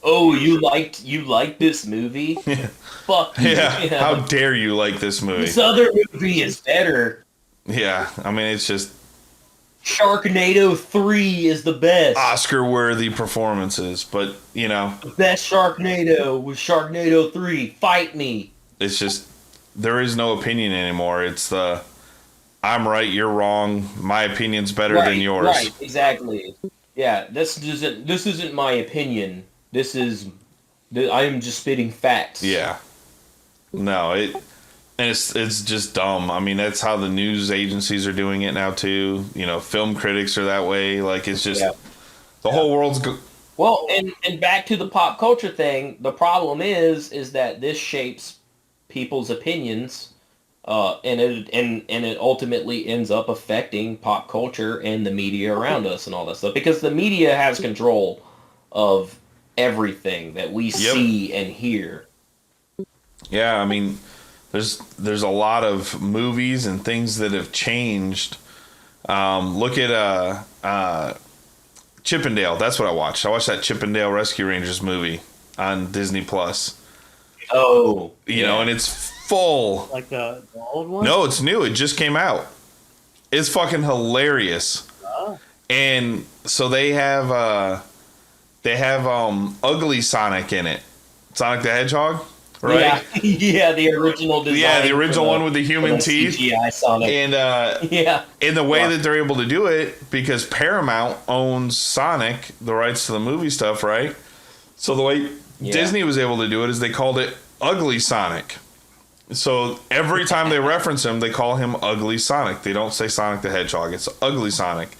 Oh, you liked this movie? Fuck you. Yeah. You know? How dare you like this movie? This other movie is better. Yeah. I mean, it's just... Sharknado 3 is the best. Oscar-worthy performances. But, you know... The best Sharknado was Sharknado 3. Fight me. It's just... There is no opinion anymore. It's the... I'm right, you're wrong. My opinion's better than yours. Right, exactly. Yeah, this isn't my opinion. I am just spitting facts. Yeah. No, it's just dumb. I mean, that's how the news agencies are doing it now too. You know, film critics are that way. Like, it's just the whole world's. Well, and back to the pop culture thing. The problem is that this shapes people's opinions, and it ultimately ends up affecting pop culture and the media around us and all that stuff, because the media has control of everything that we see and hear. Yeah, I mean, there's a lot of movies and things that have changed. Look at Chippendale. That's what I watched. I watched that Chippendale Rescue Rangers movie on Disney Plus. Oh, you know, and it's full. Like the old one? No, it's new. It just came out. It's fucking hilarious. Oh. And so they have Ugly Sonic in it. Sonic the Hedgehog, right? Yeah, yeah, the original design. Yeah, the original one with the human teeth. CGI Sonic. And in the way that they're able to do it, because Paramount owns Sonic, the rights to the movie stuff, right? So the way Disney was able to do it is they called it Ugly Sonic. So every time they reference him, they call him Ugly Sonic. They don't say Sonic the Hedgehog. It's Ugly Sonic.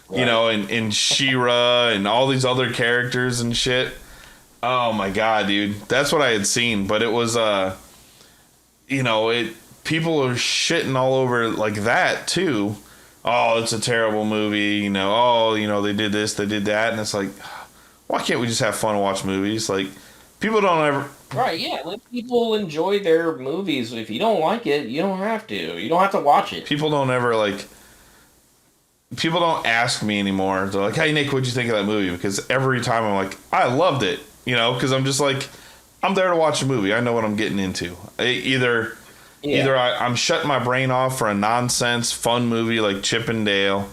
Right. You know, and She-Ra and all these other characters and shit. Oh my god, dude. That's what I had seen. But it was, you know, people are shitting all over like that, too. Oh, it's a terrible movie. You know, oh, you know, they did this, they did that. And it's like, why can't we just have fun and watch movies? Like, people don't ever... Right, yeah. Let people enjoy their movies. If you don't like it, you don't have to. You don't have to watch it. People don't ever, like... People don't ask me anymore. They're like, hey, Nick, what'd you think of that movie? Because every time I'm like, I loved it. You know, because I'm just like, I'm there to watch a movie. I know what I'm getting into. Either I'm shutting my brain off for a nonsense, fun movie like Chippendale,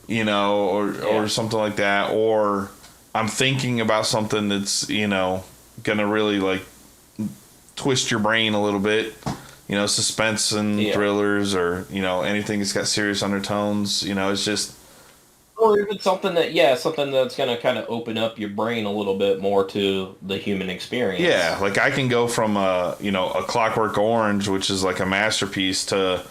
you know, or something like that. Or I'm thinking about something that's, you know, going to really, like, twist your brain a little bit. You know, suspense and thrillers, or, you know, anything that's got serious undertones. You know, it's just... Or even something that's going to kind of open up your brain a little bit more to the human experience. Yeah, like I can go from a Clockwork Orange, which is like a masterpiece, to,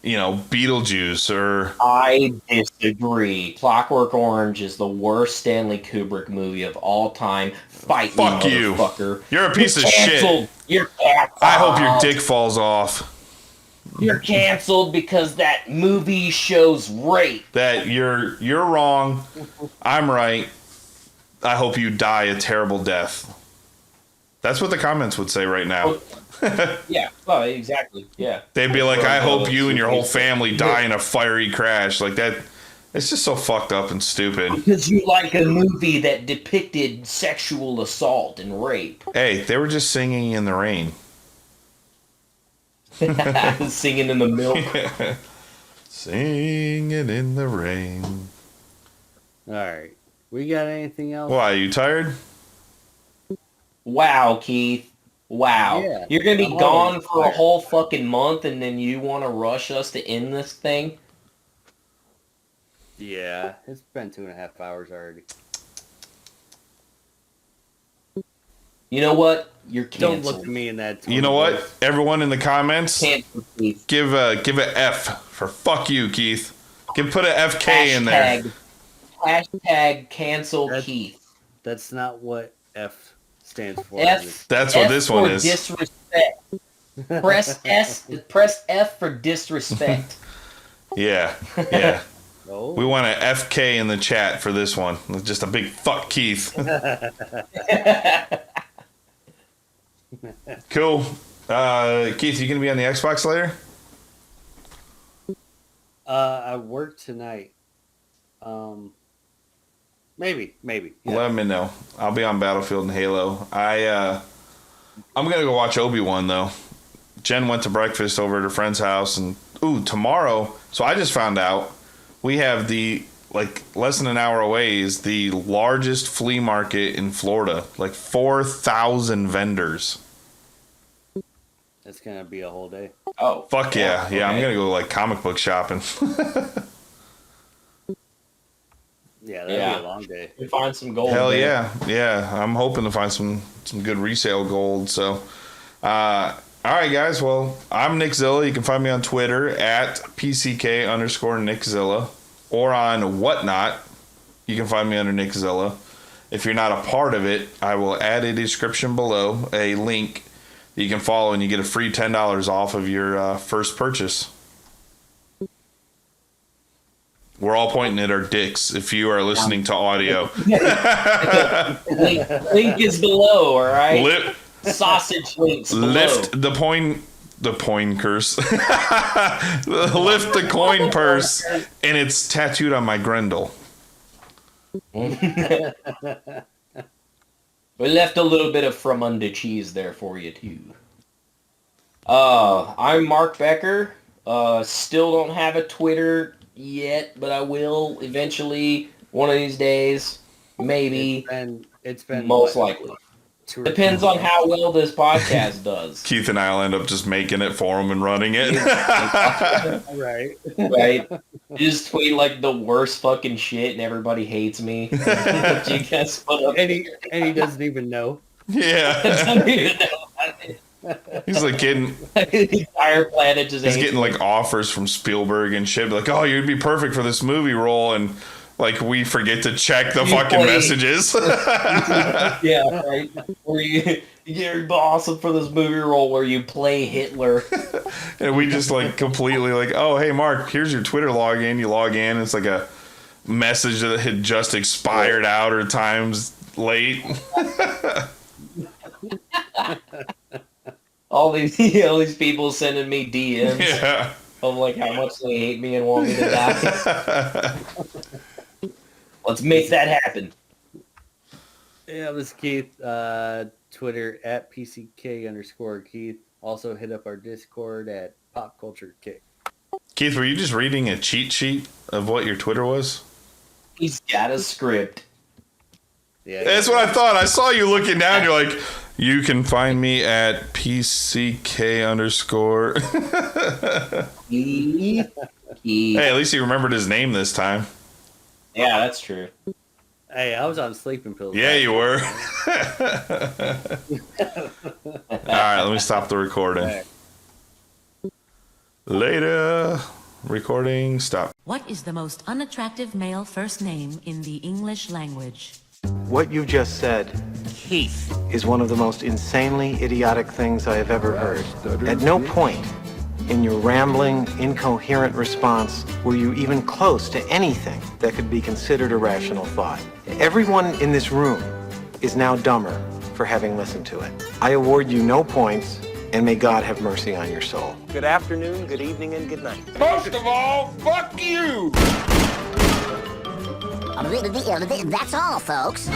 you know, Beetlejuice or... I disagree. Clockwork Orange is the worst Stanley Kubrick movie of all time. Fuck you, motherfucker. You're a piece of shit. You're canceled. I hope your dick falls off. You're canceled because that movie shows rape. That you're wrong. I'm right. I hope you die a terrible death. That's what the comments would say right now. Yeah, well, exactly. Yeah. They'd be like, I hope you and your whole family die in a fiery crash. Like that. It's just so fucked up and stupid. Because you like a movie that depicted sexual assault and rape. Hey, they were just singing in the rain. Singing in the milk. Singing in the rain. Alright. We got anything else? Why, are you tired? Wow, Keith. Wow. Yeah, You're going to be gone for a whole fucking month, and then you want to rush us to end this thing? Yeah, it's been 2.5 hours already. You know what? You're canceled. Don't look at me in that. You know what? Everyone in the comments, give a F for fuck you, Keith. Put a FK in there. Hashtag cancel Keith. That's not what F stands for. That's what this one is. Disrespect. Press F for disrespect. Yeah. We want an FK in the chat for this one. Just a big fuck Keith. Cool. Keith, you gonna be on the Xbox later? I work tonight. Maybe. Yeah. Let me know. I'll be on Battlefield and Halo. I'm gonna go watch Obi-Wan though. Jen went to breakfast over at her friend's house, and tomorrow. So I just found out we have less than an hour away is the largest flea market in Florida. 4,000 vendors. It's gonna be a whole day. Oh, fuck yeah. Okay. I'm gonna go comic book shopping. Yeah, that'll be a long day. You find some gold. Hell there. yeah. I'm hoping to find some good resale gold. So, all right, guys. Well, I'm Nickzilla. You can find me on Twitter at PCK_Nickzilla, or on Whatnot. You can find me under Nickzilla. If you're not a part of it, I will add a description below, a link that you can follow, and you get a free $10 off of your first purchase. We're all pointing at our dicks if you are listening to audio. link is below, all right? Sausage links below. Lift the coin curse. Lift the coin purse, and it's tattooed on my Grendel. We left a little bit of from under cheese there for you, too. I'm Mark Becker. Still don't have a Twitter yet, but I will eventually one of these days. Maybe. It's been most likely. Depends on how well this podcast does. Keith and I'll end up just making it for him and running it. Right. Just tweet the worst fucking shit and everybody hates me. You guys put up. And he doesn't even know. Yeah. Doesn't even know. He's getting the entire planet just he's hates getting me. offers from Spielberg and shit. Oh, you'd be perfect for this movie role, and we forget to check the fucking messages. Yeah, right. Where you're awesome for this movie role where you play Hitler. And we just completely oh, hey Mark, here's your Twitter login. You log in, it's a message that had just expired out or times late. all these people sending me DMs of how much they hate me and want me to die. Let's make that happen. Yeah, this is Keith. Twitter at PCK_Keith. Also hit up our Discord at Pop Culture Kick. Keith, were you just reading a cheat sheet of what your Twitter was? He's got a script. Yeah, that's what I thought. I saw you looking down. You're like, you can find me at PCK_. Hey, at least he remembered his name this time. Yeah, that's true. Hey, I was on sleeping pills. Yeah, you were. All right, let me stop the recording. Later. Recording, stop. What is the most unattractive male first name in the English language? What you just said, Keith, is one of the most insanely idiotic things I have ever heard. At no point in your rambling, incoherent response were you even close to anything that could be considered a rational thought. Everyone in this room is now dumber for having listened to it. I award you no points, and may God have mercy on your soul. Good afternoon, good evening, and good night. Most of all, fuck you! That's all, folks.